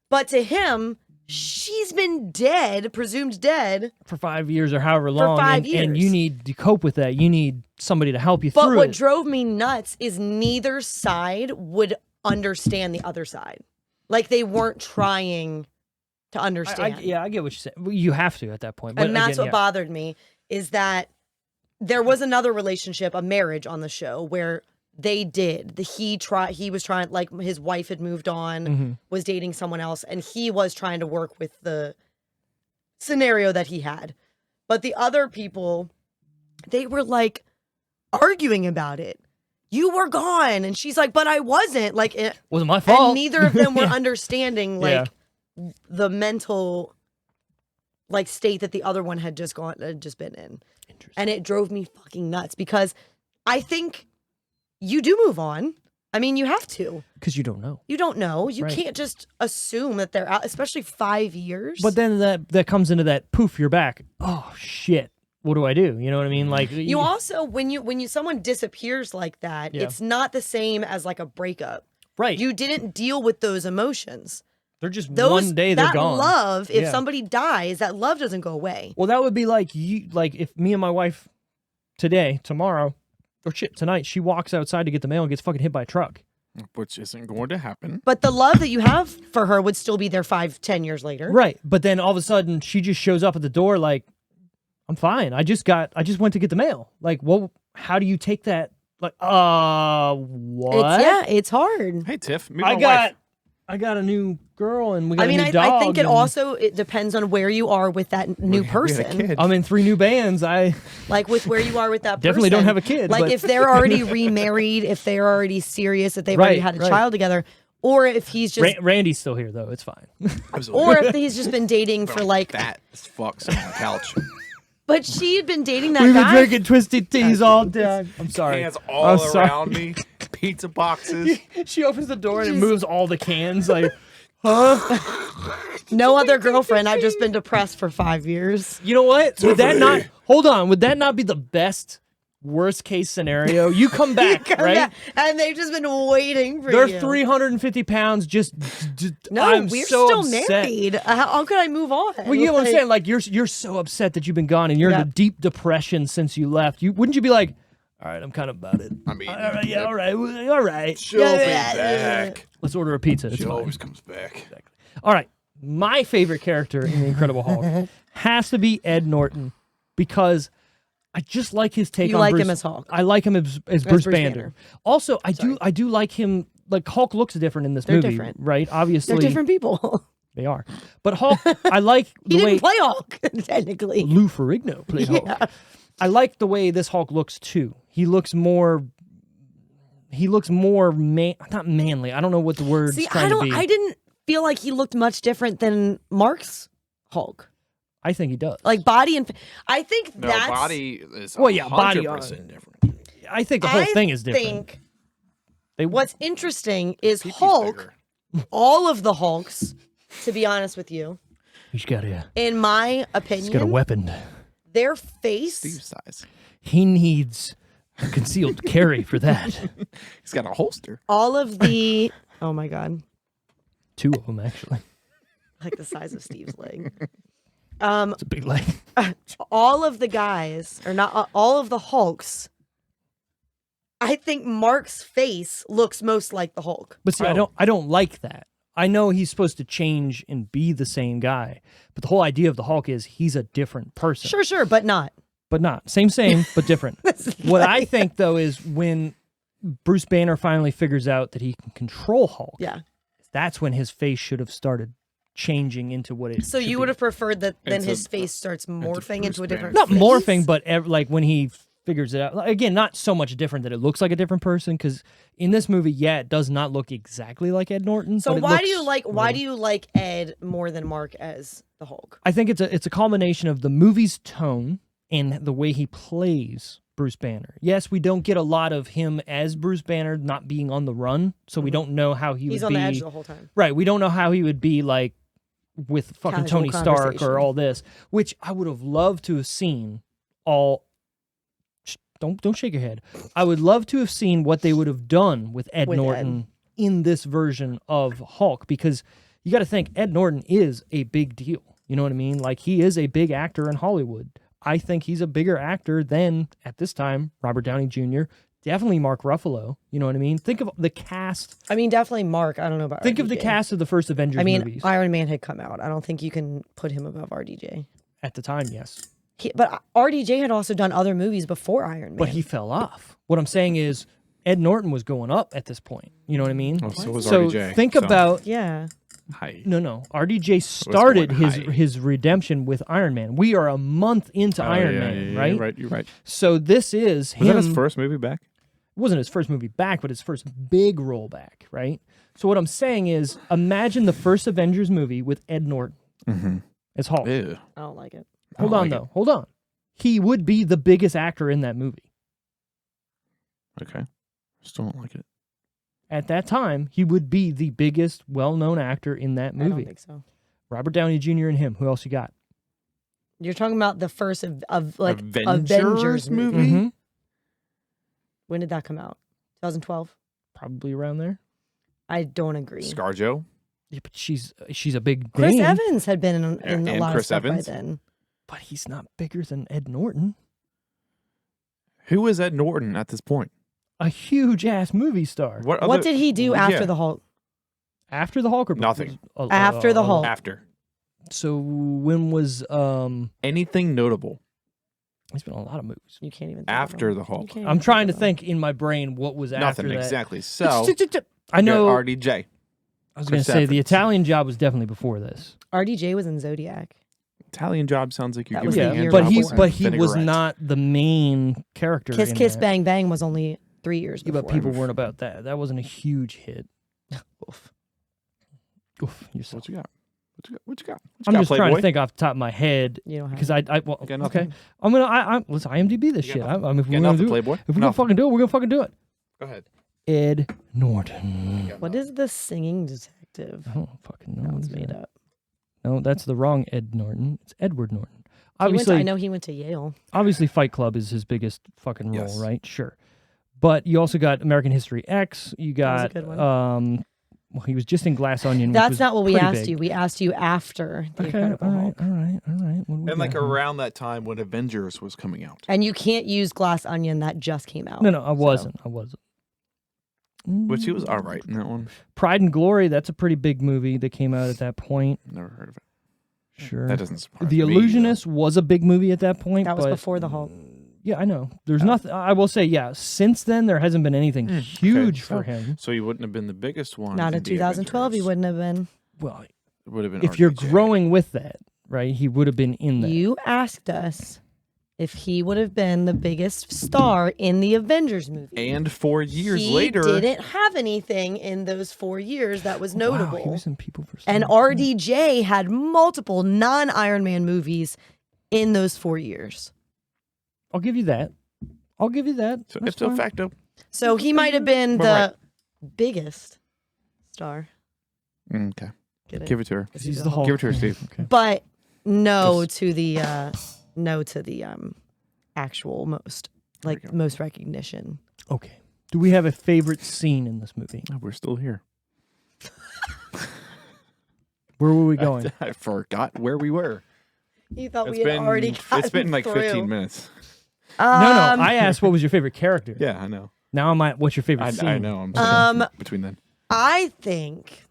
But to him, she's been dead, presumed dead. For 5 years or however long. 5 And you years. need to cope with that. You need somebody to help you But through what it. drove me nuts is neither side would understand the other side. Like they weren't trying to understand. I get what you're saying. Well, you have to at that point. But And that's again, what bothered me is that there was another relationship, a marriage on the show where they did. He was trying, like his wife had moved on, was dating someone else, and he was trying to work with the scenario that he had. But the other people, they were like arguing about it. You were gone. And she's like, but I wasn't. Like, wasn't my fault. and neither of them were Yeah. understanding, like, Yeah. the mental like state that the other one had just been in. And it drove me fucking nuts because I think you do move on. I mean, you have to. Because you don't know. You don't know. You Right. can't just assume that they're out, especially 5 years. But then that comes into that poof, you're back. Oh shit. What do I do? You know what I mean? Like you also when someone disappears like that, Yeah. it's not the same as like a breakup. right. You didn't deal with those emotions. They're just Those one day they're that gone. love, if Yeah. somebody dies, that love doesn't go away. Well, that would be like if me and my wife tomorrow, or shit, tonight, she walks outside to get the mail and gets fucking hit by a truck. Which isn't going to happen. But the love that you have for her would still be there 5-10 years later. Right. But then all of a sudden she just shows up at the door like, I'm fine. I just went to get the mail. Like, well, how do you take that? Like, what? It's hard. Hey, Tiff, meet my wife. I got a new girl and we got I mean, a new dog. I think it and also depends on where you are with that new We had a person. kid. I'm in 3 new bands. I Like with where you are with that person. Definitely don't have a kid, Like but- if they're already remarried, if they're already serious, if they've already Right, had a right. child together, or if he's just Randy's still here though. It's fine. Absolutely. or if he's just been dating for like Fat as fuck sitting on the couch. but she had been dating that We've been guy. drinking twisted teas all day. I'm sorry. Hands I'm all sorry. around me. Pizza boxes. She opens the door and it moves all the cans. Like, No other girlfriend. I've just been depressed for 5 years. you know what? Would that not? Hold on. Would that not be the best, worst case scenario? You come back, right? Yeah, and they've just been waiting for They're you. 350 pounds. Just No, I'm we're so still upset. married. How could I move on? Well, you know what I'm Like, saying? Like you're so upset that you've been gone and you're in Yeah. a deep depression since you left. Wouldn't you be like, all right, I'm kind of about it. I mean, All right, yeah, all right, all right. she'll be back. Let's order a pizza. It's She fine. always comes back. All right, my favorite character in The Incredible Hulk has to be Ed Norton because I just like his take You on like Bruce. him as Hulk. I like him as Bruce Bruce Banner. Banner. Also, I do like him. Like Hulk looks different in this They're movie, different. right? Obviously, They're different people. They are. But Hulk, I like He the way didn't play Hulk, technically. Lou Ferrigno played Hulk. Yeah. I like the way this Hulk looks too. He looks more not manly. I don't know what the word's See, trying to be. I didn't feel like he looked much different than Mark's Hulk. I think he does. Like body and I think No, that's body is Well, yeah, body, 100% different. I think the whole I thing is different. think They what's interesting is Pee-pee's Hulk, bigger. all of the Hulks, to be honest with you, he's got a in my opinion, weapon. their face Steve size. He needs a concealed carry for that. He's got a holster. all of the oh my god, 2 of them actually. like the size of Steve's leg. It's a big leg. All of the guys, or not all of the Hulks, I think Mark's face looks most like the Hulk. But see, I don't like that. I know he's supposed to change and be the same guy, but the whole idea of the Hulk is he's a different person. Sure, but not. But not. Same, but different. What I think, though, is when Bruce Banner finally figures out that he can control Hulk, Yeah. that's when his face should have started changing into what it So should you be. would have preferred that then Into- his face starts morphing into a Bruce different Not face? morphing, but like when he figures it out. Like, again, not so much different that it looks like a different person, because in this movie, yeah, it does not look exactly like Ed Norton. So but it why do looks you like Ed more than Mark as the Hulk? I think it's a combination of the movie's tone and the way he plays Bruce Banner. Yes, we don't get a lot of him as Bruce Banner not being on the run, so we don't know how He's would on be. the edge the whole time. Right, we don't know how he would be like with fucking Casual Tony Stark conversation. or all this, which I would have loved to have seen all. Don't shake your head. I would love to have seen what they would have done with Ed With Norton in this version of Hulk, because you got to think Ed Norton is a big deal. You know what I mean? Like, he is a big actor in Hollywood. I think he's a bigger actor than, at this time, Robert Downey Jr., definitely Mark Ruffalo. You know what I mean? Think of the cast. I mean, definitely Mark. I don't know about Think of the RDJ. cast of the first Avengers I mean, movies. Iron Man had come out. I don't think you can put him above RDJ. At the time, yes. But RDJ had also done other movies before Iron Man. But he fell off. What I'm saying is Ed Norton was going up at this point. You know what I mean? Oh, so was So RDJ. think so- about yeah. Hi. no. RDJ started going high. his redemption with Iron Man. We are a month into Oh, Iron yeah, Man, yeah, right? You're right. So this is Was him. that his first movie back? It wasn't his first movie back, but his first big role back, right? So what I'm saying is, imagine the first Avengers movie with Ed Norton as Hulk. Ew. I don't like it. Hold on, though. Hold on. He would be the biggest actor in that movie. Okay. Still don't like it. At that time, he would be the biggest well-known actor in that I movie. don't think so. Robert Downey Jr. and him. Who else you got? You're talking about the first of like Avengers Avengers movie. movie? Mhm. When did that come out? 2012. Probably around there. I don't agree. ScarJo? Yeah, but she's a big Chris name, Evans had been in a And lot Chris of stuff Evans? by then. but he's not bigger than Ed Norton. Who is Ed Norton at this point? A huge ass movie star. What did he do after Yeah. the Hulk? After the Hulk or Nothing. After the Hulk. After. So when was Anything notable? he's been in a lot of movies. You can't even. think After of the them. Hulk. You can't I'm even trying to of them. think in my brain what was after Nothing, that. exactly. So, I know. RDJ. I was going to Chris say the Evans. Italian Job was definitely before this. RDJ was in Zodiac. Italian Job sounds like you're That was giving the me year a but before. he job but with he was vinaigrette. not the main character. Kiss in Kiss that. Bang Bang was only 3 years Yeah, before. but people weren't about that. That wasn't a huge hit. Oof. Oof, you're so. What you got? What you got? I'm got, just trying to Playboy? think off the top of my head You don't have because it. well, You got nothing? okay. I'm gonna let's IMDb this You shit. got I mean, if You we're got gonna nothing, do it, Playboy? if we're gonna fucking do it, we're gonna fucking do it. Go ahead. Ed Norton. What is the singing detective? I don't fucking know. That what was is made that. up. No, that's the wrong Ed Norton. It's Edward Norton. I Obviously, know he went to Yale. obviously, Fight Club is his biggest fucking role, Yes. right? Sure. But you also got American History X. You That was a got good one. well, he was just in Glass Onion. which That's was not what we pretty asked big. you. We asked you after the Okay, Incredible all right, Hulk. all right, all right. What do we And like got here? around that time when Avengers was coming out. And you can't use Glass Onion. That just came out. No, I so- wasn't. Which he was all right in that one. Pride and Glory. That's a pretty big movie that came out at that point. Never heard of it. Sure. That doesn't surprise The me. Illusionist was a big movie at that point. That was but, before the Hulk. Yeah, I know. There's nothing. I will say, yeah. Since then, there hasn't been anything huge so- for him. So he wouldn't have been the biggest one. Not in the 2012. He Avengers. wouldn't have been. Well, It would have been if you're RDJ. growing with that, right? He would have been in that. You asked us if he would have been the biggest star in the Avengers movie. And 4 years he later. didn't have anything in those 4 years that was notable. Wow, he was in People for And Sale. RDJ had multiple non-Iron Man movies in those 4 years. I'll give you that. I'll give you that. So That's ipso fine. facto. So he might have been We're the right. biggest star. Okay. Get it? Give it to her. He's the Hulk. Give it to her, Steve. Okay. But no to the actual most we go. most recognition. Okay. Do we have a favorite scene in this movie? Oh, we're still here. Where were we going? I forgot where we were. You thought we had already gotten It's been like through. 15 minutes. No, I asked what was your favorite character. Yeah, I know. Now I'm at what's your favorite scene? I know. I'm saying between then. I think,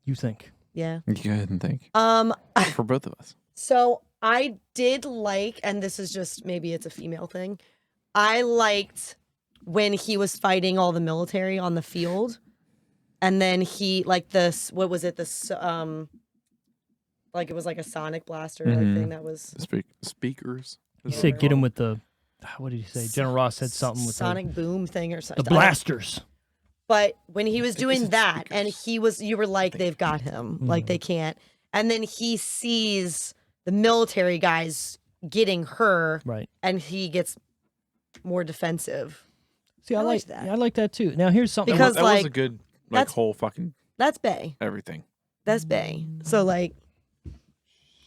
You think? yeah. You go ahead and think. For both of us. So I did like, and this is just maybe it's a female thing. I liked when he was fighting all the military on the field, and then he like this. What was it? This like it was like a sonic blaster like thing that was The speakers. You said get him with the. What did he say? General Ross said something with sonic boom thing or the something. blasters. But when he was doing said that, and speakers. you were like, they've got him, like they can't. And then he sees the military guys getting her, Right. and he gets more defensive. See, I I like liked that. that. I like that too. Now here's something. Because, that was a like, good that's- whole fucking That's Bay. everything. That's Bay. So like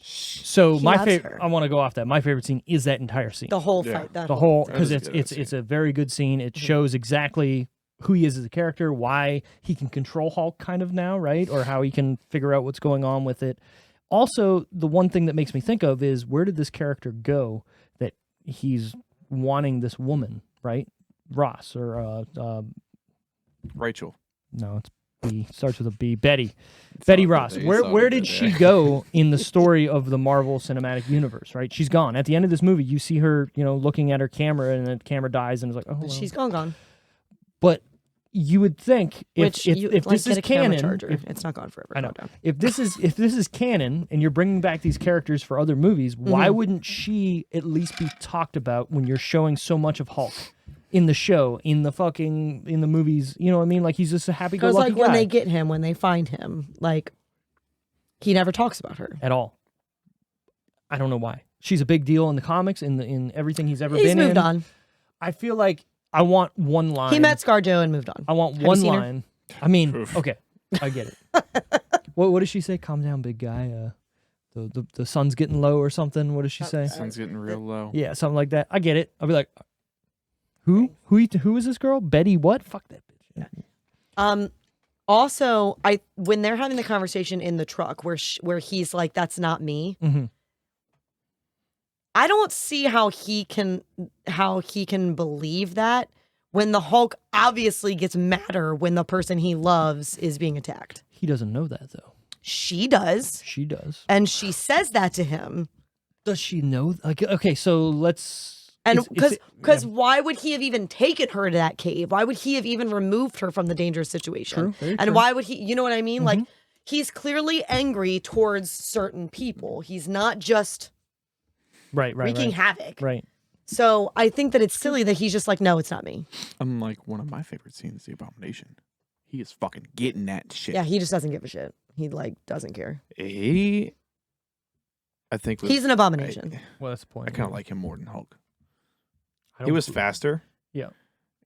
So he my loves favorite. her. I want to go off that. My favorite scene is that entire scene. the whole Yeah. fight. That The whole That because is a it's good it's scene. it's a very good scene. It shows exactly who he is as a character, why he can control Hulk kind of now, right? Or how he can figure out what's going on with it. Also, the one thing that makes me think of is where did this character go that he's wanting this woman, right? Ross or Rachel. no, it's B. Starts with a B. Betty. Betty all Ross. good. It's Where all where good, did she yeah. go in the story of the Marvel Cinematic Universe? Right, she's gone. At the end of this movie, you see her, looking at her camera, and the camera dies, and it's like, oh, well. she's gone. But you would think if this is canon, it's not gone forever. I know. If this is canon and you're bringing back these characters for other movies, why wouldn't she at least be talked about when you're showing so much of Hulk in the show, in the movies? You know what I mean? Like he's just a happy-go-lucky guy. When they get him, when they find him, like he never talks about her at all. I don't know why. She's a big deal in the comics, in everything he's ever been in. He's moved on. I feel like I want one line. He met ScarJo and moved on. I want one line. I mean, okay, I get it. What does she say? Calm down, big guy. The sun's getting low or something. What does she say? Sun's getting real low. Yeah, something like that. I get it. I'll be like, who is this girl? Betty what? Fuck that bitch. Yeah. Also, when they're having the conversation in the truck where he's like, "That's not me." Mm-hmm. I don't see how he can believe that when the Hulk obviously gets madder when the person he loves is being attacked. He doesn't know that though. She does. She does. And she says that to him. Does she know? Like, okay, so let's. And because why would he have even taken her to that cave? Why would he have even removed her from the dangerous situation? True, and why would he? You know what I mean? Mm-hmm. Like he's clearly angry towards certain people. He's not just. Wreaking havoc. Right. So I think that it's silly that he's just like, no, it's not me. Unlike one of my favorite scenes, the Abomination. He is fucking getting that shit. Yeah, he just doesn't give a shit. He doesn't care. I think he's an abomination. Well, that's the point. I kind of like him more than Hulk. He was faster. Yeah.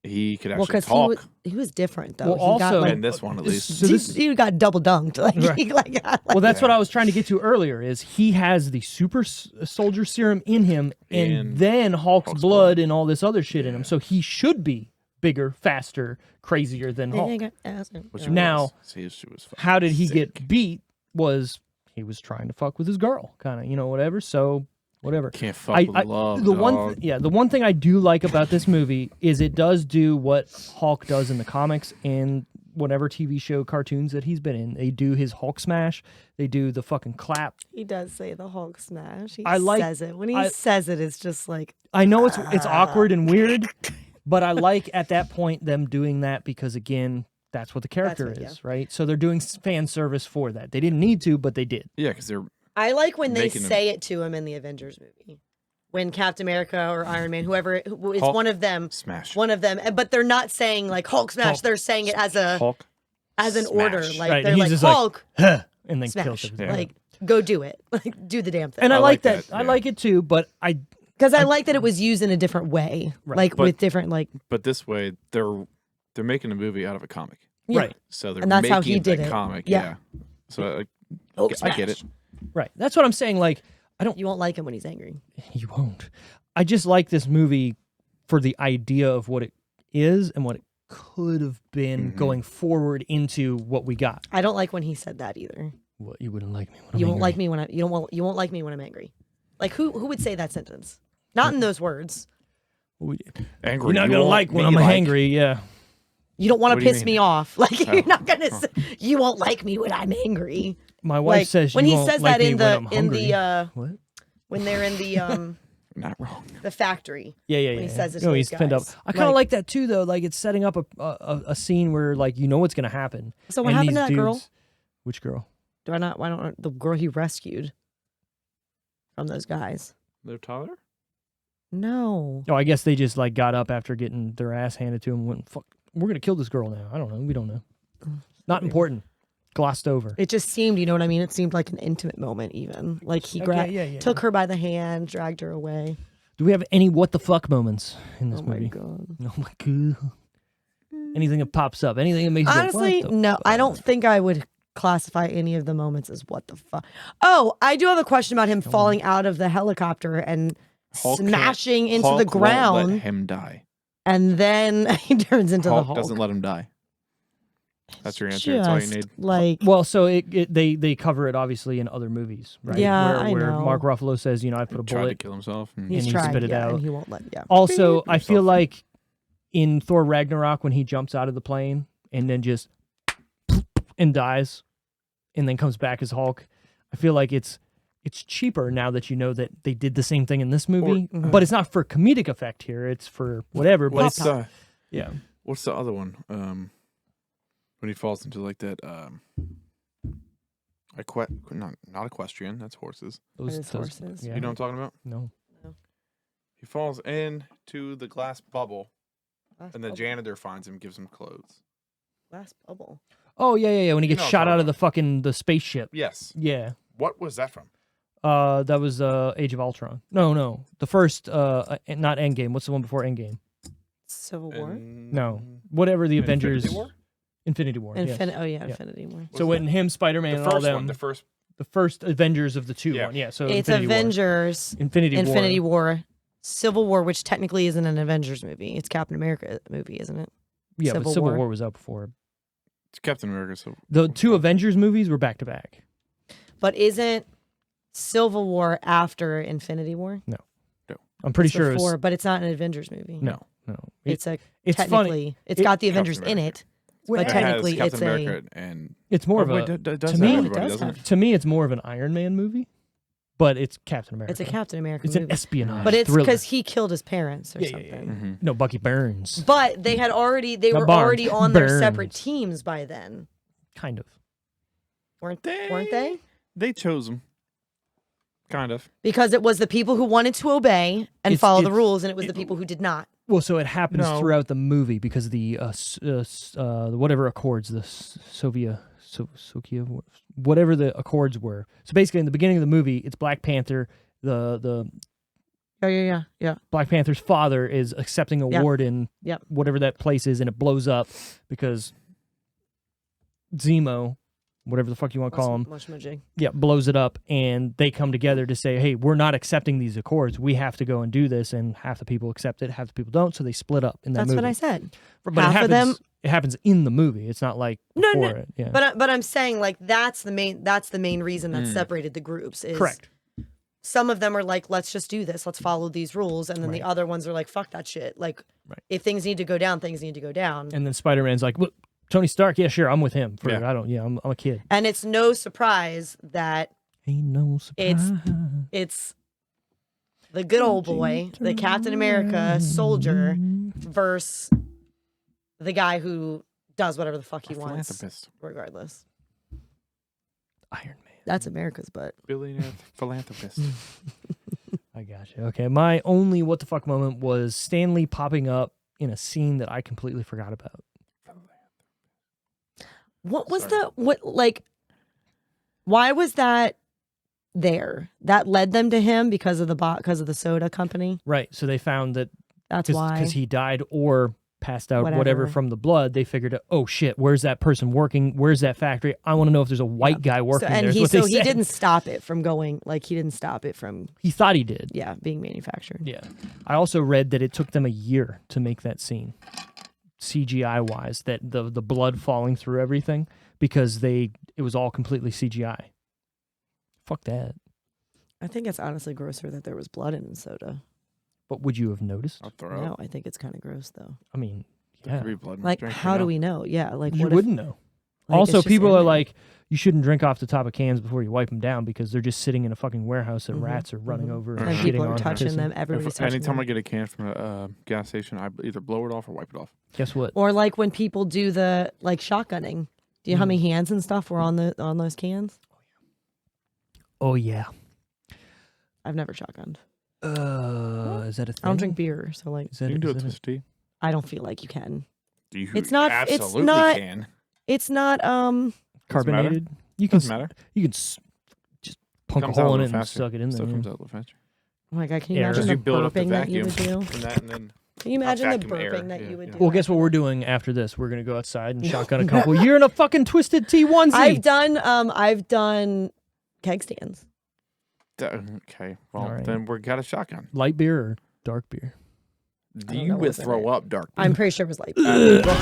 He could actually talk. He was different though. Well, also in this one at least, he got double dunked. Well, that's what I was trying to get to earlier. Is he has the super soldier serum in him, and then Hulk's blood and all this other shit in him. So he should be bigger, faster, crazier than Hulk. Now, how did he get beat? Was he was trying to fuck with his girl, kind of, whatever. So. Whatever. Can't fuck with love. The one thing I do like about this movie is it does do what Hulk does in the comics and whatever TV show, cartoons that he's been in. They do his Hulk smash. They do the fucking clap. He does say the Hulk smash. He says it. When he says it, it's just like. I know it's awkward and weird, but I like at that point them doing that because again, that's what the character is, right? So they're doing fan service for that. They didn't need to, but they did. Yeah, because they're. I like when they say it to him in the Avengers movie. When Captain America or Iron Man, whoever is Hulk one of them, smash. One of them, but they're not saying like Hulk smash. Hulk. They're saying it as a Hulk as an smash. order. Like right. they're like Hulk, and then smash. kills him. Yeah. Like go do it. Like do the damn thing. And I like that. I like it too, but I like that it was used in a different way, like with different like. But this way, they're making a movie out of a comic, right? So they're and that's making how he did it. Comic, yeah. So I get it. Right. That's what I'm saying. Like, You won't like him when he's angry. You won't. I just like this movie for the idea of what it is and what it could have been going forward into what we got. I don't like when he said that either. What, you wouldn't like me when I'm you angry? Won't like me when you won't like me when I'm angry. Like who would say that sentence? Not in those words. Angry. You're not gonna like when I'm angry. Yeah. You don't want to piss me off. Like you're not gonna say you won't like me when I'm angry. My wife says when you he won't says like that me in the what? When they're in the not wrong. The factory. Yeah. When he says it no, to he's those pinned up. guys. I kind of like that too, though. Like it's setting up a scene where like you know what's gonna happen. So what happened to that girl? Which girl? Why don't the girl he rescued from those guys? Liv Tyler? No. Oh, I guess they just like got up after getting their ass handed to them and went, fuck, we're gonna kill this girl now. I don't know. We don't know. Not important. Glossed over. It just seemed, you know what I mean? It seemed like an intimate moment even. Like he took her by the hand, dragged her away. Do we have any what the fuck moments in this movie? God. Oh my god. Anything that pops up, anything that makes honestly, you go, no, I don't think I would classify any of the moments as what the fuck. Oh, I do have a question about him falling out of the helicopter and smashing into the ground. Won't let him die. And then he turns into the Hulk. Doesn't let him die. That's your answer. That's all you need. Like, well, so they cover it obviously in other movies, right? Yeah, where Mark Ruffalo says, you know, I put a tried bullet to kill himself, and he's he tried, spit it out. And he won't let. Yeah. Also, I feel like in Thor Ragnarok when he jumps out of the plane and then just and dies, and then comes back as Hulk, I feel like it's cheaper now that you know that they did the same thing in this movie, but it's not for comedic effect here. It's for whatever. But What's the other one? When he falls into like that, not equestrian. That's horses. Those horses. Yeah. You know what I'm talking about? No. He falls into the glass bubble, Glass and the bubble. janitor finds him, gives him clothes. Glass bubble. Oh yeah. When he You gets know what shot I'm out of the spaceship. Yes. Yeah. What was that from? That was Age of Ultron. No. The first, not Endgame. What's the one before Endgame? Civil War. No. Whatever the Avengers. Infinity War? Infinity War. Yes. Oh yeah, Infinity War. So when him, Spider-Man, The and all first them, one. the first Avengers of the two Yeah. one. Yeah. So It's Infinity War. Avengers, Infinity War. War, Civil War, which technically isn't an Avengers movie. It's Captain America movie, isn't it? Yeah, Civil but Civil War. War was out before. It's Captain America. So The two Avengers movies were back to back. But isn't Civil War after Infinity War? I'm pretty It's sure. before, but it's not an Avengers movie. No. It's a it's technically funny. it's got the Captain Avengers in America. it, Well, but it technically has it's Captain America and It's more of wait, a. does to have me- everybody, It does doesn't have- it? To me, it's more of an Iron Man movie, but it's Captain America. it's a Captain America It's movie. an espionage. But it's thriller. because he killed his parents or Yeah. something. Mm-hmm. No, Bucky Burns. But they had already they Not were Barnes, already on their Burns. separate teams by then, Kind of. weren't they? They chose him. Kind of. Because it was the people who wanted to obey and It's- follow the it's- rules, and it was the people who did not. Well, so it happens No. throughout the movie because the whatever accords, the Soviet, whatever the accords were. So basically, in the beginning of the movie, it's Black Panther. The Yeah. Black Panther's father is accepting a Yep. award in Yep. whatever that place is, and it blows up because Zemo, whatever the fuck you want to call him, blows it up, and they come together to say, hey, we're not accepting these accords. We have to go and do this, and half the people accept it, half the people don't, so they split up in that That's movie. what I said. But half it of happens, them- it happens in the movie. It's not like No, before no. it. Yeah. But I'm saying like that's the main reason that separated the groups. Is Correct. Some of them are like, let's just do this, let's follow these rules, and then the Right. other ones are like, fuck that shit. Like, Right. if things need to go down, things need to go down. And then Spider-Man's like, well, Tony Stark, yeah, sure, I'm with him. Yeah. I'm a kid. And it's no surprise that Ain't no surprise. it's the good old boy, the Captain America soldier, versus the guy who does whatever the fuck he wants, Philanthropist. regardless. Iron Man. That's America's butt. Billionaire philanthropist. I gotcha. Okay, my only what the fuck moment was Stanley popping up in a scene that I completely forgot about. What was Sorry. why was that there? That led them to him because of the soda company. Right. So they found that That's why. because he died or passed out, whatever Whatever. from the blood, they figured, oh shit, where's that person working? Where's that factory? I want to know if there's a white guy working and there. is he what they he said. didn't stop it from going. Like he didn't stop it from He thought he did. being manufactured. Yeah. I also read that it took them a year to make that scene, CGI wise, that the blood falling through everything, because it was all completely CGI. Fuck that. I think it's honestly grosser that there was blood in soda. But would you have noticed? I'll throw No, up. I think it's kind of gross though. I mean, There yeah. could be blood in Like, drink, how you do know? we know? Yeah, like You what wouldn't know. Like, Also, it's just people in are there. like, you shouldn't drink off the top of cans before you wipe them down because they're just sitting in a fucking warehouse that Mhm, rats are running mhm. over And and people shitting are on touching and them. pissing. Everybody's touching Anytime them. I get a can from a gas station, I either blow it off or wipe it off. Guess what? Or like when people do the like shotgunning. Do you know how many hands and stuff were on those cans? Oh yeah. I've never shotgunned. Is that a thing? I don't drink beer, so like Is that, You can do is it that to tea. I don't feel like you can. You It's not- it's absolutely not- can. It's not Doesn't matter. carbonated? You can Doesn't matter. you can just punk a Comes out hole a in it little and faster. suck it in there. Stuff yeah. comes out a little faster. oh my god, can you Air. imagine Because the you build up the burping that you vacuum would do? from that, and then Can you imagine the vacuum air, burping that yeah, you would yeah. do? Well, guess what we're doing after this? We're gonna go outside and shotgun a couple. You're in a fucking Twisted Tea onesie. I've done keg stands. okay. Well, All right. then we got a shotgun. Light beer or dark beer? Do don't you know would what's in throw it. up dark? I'm pretty sure it was like The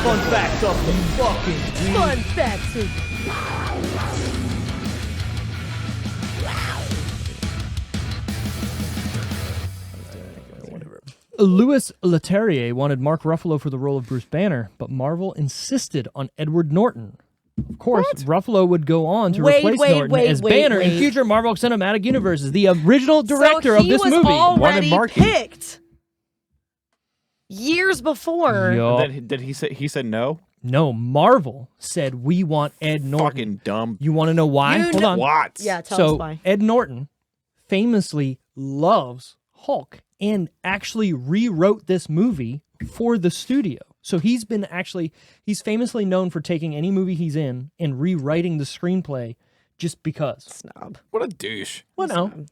fun fact of the fucking fun fact. Louis Leterrier wanted Mark Ruffalo for the role of Bruce Banner, but Marvel insisted on Edward Norton. Of course, Ruffalo would go on to Wait, replace wait, Norton wait, as wait, Banner in wait. future Marvel Cinematic Universes. The original director so of this he was movie. already Marky. picked years before. Yup. And then did he say he said no? No, Marvel said we want Ed Norton. Fucking dumb. You want to know why? Hold on. What? Yeah, tell us So why. Ed Norton famously loves Hulk and actually rewrote this movie for the studio. So he's famously known for taking any movie he's in and rewriting the screenplay just because. Snob. What a douche. Well, no.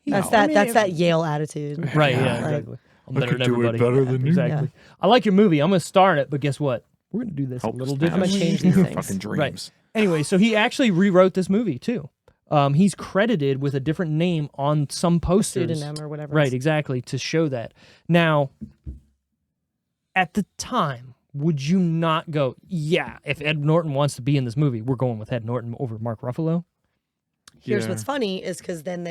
That's that Yale attitude. Right, Yeah. yeah, exactly. I'm I better could than do it everybody. better than you. Exactly. I like your movie. I'm going to star in it, but guess what? We're going to do this Help a little us different. I'm gonna change these things. Fucking dreams. Anyway, so he actually rewrote this movie too. He's credited with a different name on some posters. Pseudonym or whatever. Right, exactly, to show that. Now, at the time, would you not go, yeah, if Ed Norton wants to be in this movie, we're going with Ed Norton over Mark Ruffalo? Here's Yeah. what's funny is because then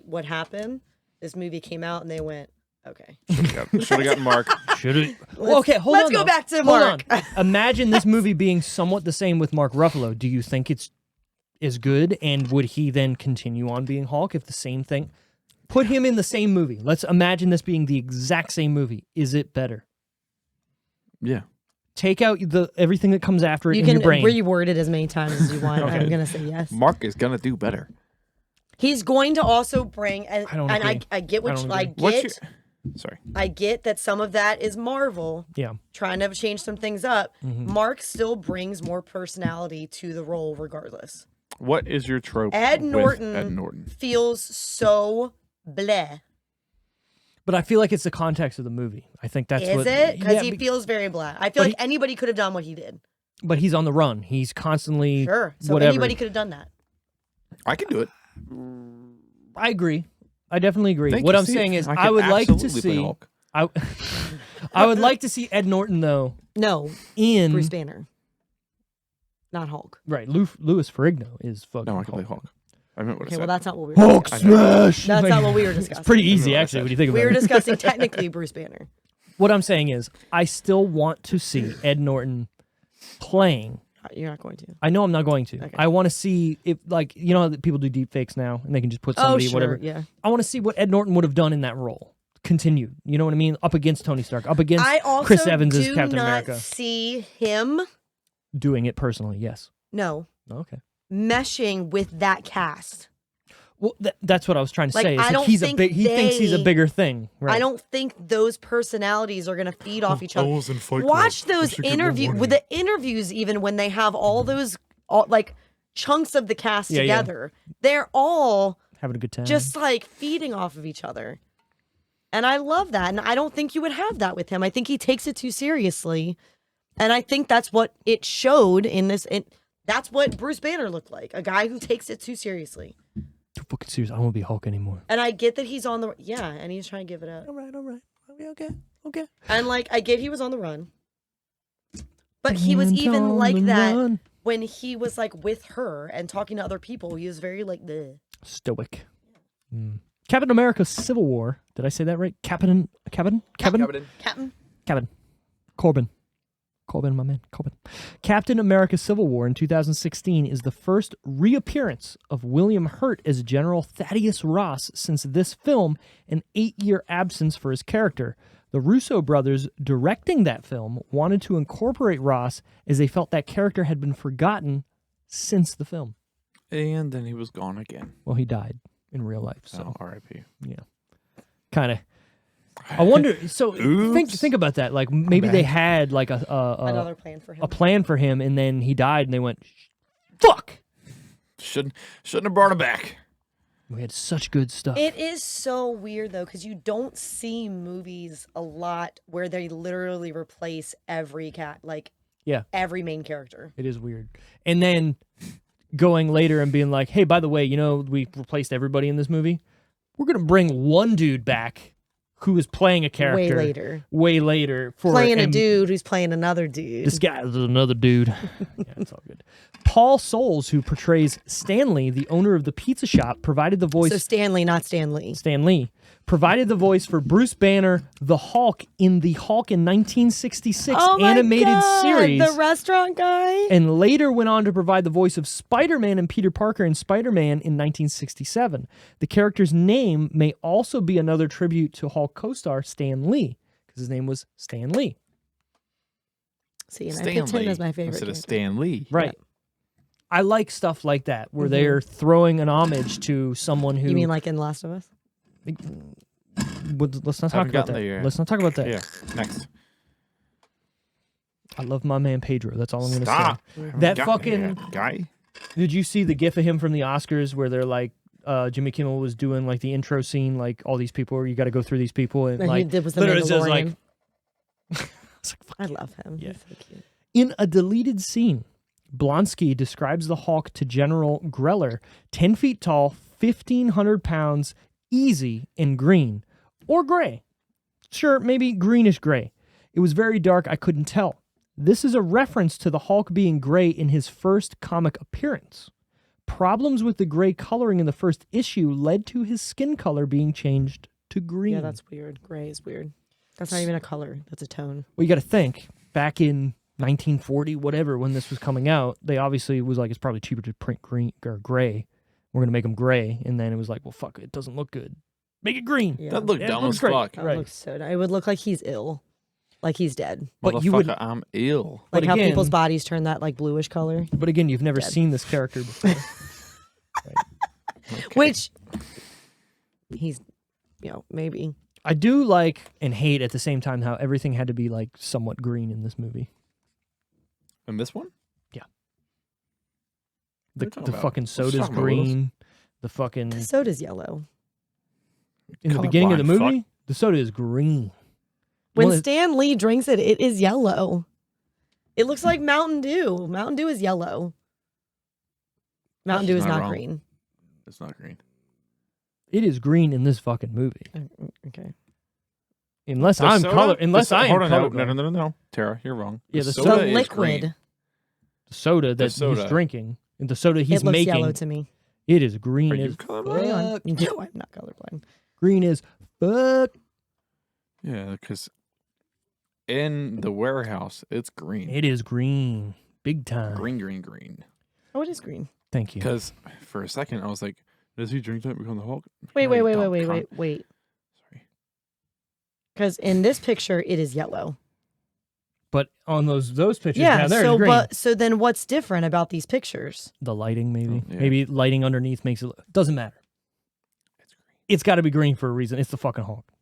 what happened? This movie came out and they went, okay. Should have gotten Mark. Should it? Well, okay, hold let's on. go though. back to Hold Mark. on. Imagine this movie being somewhat the same with Mark Ruffalo. Do you think it's as good? And would he then continue on being Hulk if the same thing? Put him in the same movie. Let's imagine this being the exact same movie. Is it better? Yeah. Take out everything that comes after it You in can your brain. reword it as many times as you want. I'm gonna say yes. Mark is gonna do better. He's going to also bring, and I don't and agree. I get what I you, don't I agree. What's get. Sorry. I get that some of that is Marvel Yeah. trying to change some things up. Mm-hmm. Mark still brings more personality to the role, regardless. What is your trope? Ed with Norton, Ed Norton. feels so bleh. But I feel like it's the context of the movie. I think that's Is what. it? Because Yeah, he be- feels very blah. I feel but like anybody could have done what he did. but he's on the run. He's constantly. Sure. So whatever. anybody could have done that. I can do it. I agree. I definitely agree. Thank What you, I'm Steve. saying is, I I can would like to absolutely play see. Hulk. I, I would like to see Ed Norton though No, in Bruce Banner, not Hulk. right. Louis Ferrigno is fucking. No, I can play Hulk. I meant what I Okay, said. well that's not what we were Hulk discussing. smash. That's not what we were discussing. It's pretty easy what I actually said. when you think We about were it. discussing technically Bruce Banner. What I'm saying is, I still want to see Ed Norton playing. You're not going to. I know I'm not going to. Okay. I want to see if, like, you know how people do deep fakes now and they can just put Oh, somebody, sure. whatever. Yeah. I want to see what Ed Norton would have done in that role. Continued. You know what I mean? Up against Tony Stark. Up against I also Chris Evans as do Captain not America. see him. Doing it personally, yes. No, Okay. meshing with that cast. Well, that's what I was trying to Like, say. It's I like don't he's a think big. He thinks he's a they- bigger thing. Right. I don't think those personalities are going to feed off each other. was in Fight Club. Watch We those should get more interviews money. with the interviews, even when they have all those like chunks of the cast Yeah, yeah. together. They're all Having a good time. just like feeding off of each other. And I love that. And I don't think you would have that with him. I think he takes it too seriously. And I think that's what it showed in this. That's what Bruce Banner looked like, a guy who takes it too seriously. too fucking serious. I don't want to be Hulk anymore. And I get that he's on the, yeah, and he's trying to give it up. All right. Okay. And like, I get he was on the run. But he was even like that when he was like with her and talking to other people. He was very like, bleh. Stoic. Captain America: Civil War. Did I say that right? Captain. Captain. Corbin, my man, Corbin. Captain America: Civil War in 2016 is the first reappearance of William Hurt as General Thaddeus Ross since this film, an 8-year absence for his character. The Russo brothers directing that film wanted to incorporate Ross as they felt that character had been forgotten since the film. And then he was gone again. Well, he died in real life, so So R.I.P. yeah, kind of. I wonder. So Oops. think about that. Like maybe they had like Another plan for him. a plan for him, and then he died, and they went, "Fuck." Shouldn't have brought him back. We had such good stuff. It is so weird though, because you don't see movies a lot where they literally replace every Yeah. every main character. It is weird. And then going later and being like, "Hey, by the way, you know, we replaced everybody in this movie. We're gonna bring one dude back who is playing a character way later for Playing a and dude who's playing another dude. This guy is another dude." Yeah, it's all good. Paul Soules, who portrays Stanley, the owner of the pizza shop, provided the voice. So Stanley, not Stanley. Stan Lee provided the voice for Bruce Banner, the Hulk, in the Hulk in 1966 Oh my animated God, series, the restaurant guy. and later went on to provide the voice of Spider-Man and Peter Parker in Spider-Man in 1967. The character's name may also be another tribute to Hulk co-star Stan Lee, because his name was Stan Lee. See, and I Stan picked him Lee as my favorite instead of character. Stan Lee. Right. I like stuff like that where they're throwing an homage to someone who. You mean like in Last of Us? Let's not talk Haven't about gotten that. there yet. Let's not talk about that. Yeah. Next. I love my man Pedro. That's all I'm going to Stop. say. Haven't That gotten fucking- there yet, guy. Did you see the gif of him from the Oscars where they're like, Jimmy Kimmel was doing like the intro scene, like all these people, where you got to go through these people, and That like he did was the literally says Mandalorian. like, it's like, fuck I love him. Yeah. He's so cute. In a deleted scene, Blonsky describes the Hulk to General Greller, 10 feet tall, 1,500 pounds, easy, and green. Or gray. Sure, maybe greenish gray. It was very dark, I couldn't tell. This is a reference to the Hulk being gray in his first comic appearance. Problems with the gray coloring in the first issue led to his skin color being changed to green. Yeah, that's weird. Gray is weird. That's not even a color. That's a tone. Well, you got to think, back in 1940, whatever, when this was coming out, they obviously was like, it's probably cheaper to print green or gray. We're going to make them gray. And then it was like, well, fuck, it doesn't look good. Make it green. Yeah. That looked It dumb looks as great. fuck. That Right. looks so. It would look like he's ill, like he's dead. But you would, I'm ill. But Like how again- people's bodies turn that like bluish color. but again, you've never Dead. seen this character before. Okay. Which he's, maybe. I do like and hate at the same time how everything had to be like somewhat green in this movie. And this one? The, What are you talking the about? fucking What you soda's talking about, Willis? green. The fucking The soda's yellow. in the beginning of the Colorblind movie, the soda is green. When Well, it- Stan Lee drinks it, it is yellow. It looks like Mountain Dew. Mountain Dew is yellow. Mountain Dew She's is not not wrong. green. It's not green. It is green in this fucking movie. Okay. Unless The I'm soda? color. Unless I am Hold on, colorblind. no. Tara, you're wrong. Yeah, the The soda is liquid. green. The soda that soda. he's drinking, and the soda he's It looks making, yellow to me. it is green Are you as colorblind? Hang on. fuck. No, I'm not colorblind. Green as fuck. Yeah, because in the warehouse, it's green. It is green, big time. Green. Oh, it is green. Thank you. Because for a second, I was like, does he drink that and become the Hulk? Wait, No, wait, you wait, don't, wait, cunt. wait. Sorry. Because in this picture, it is yellow. But on those pictures Yeah. down there, it's So, green. so then, what's different about these pictures? The lighting, maybe. Oh, yeah. Maybe lighting underneath makes it. Doesn't matter. It's green. It's got to be green for a reason. It's the fucking Hulk.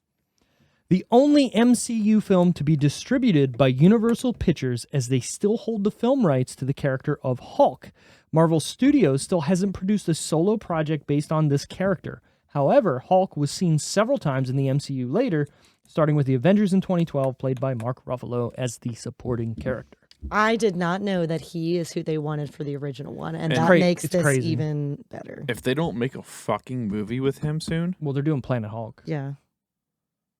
The only MCU film to be distributed by Universal Pictures, as they still hold the film rights to the character of Hulk. Marvel Studios still hasn't produced a solo project based on this character. However, Hulk was seen several times in the MCU later, starting with the Avengers in 2012, played by Mark Ruffalo as the supporting character. I did not know that he is who they wanted for the original one, and And that cra- makes it's this crazy. even better. If they don't make a fucking movie with him soon, Well, they're doing Planet Hulk. Yeah.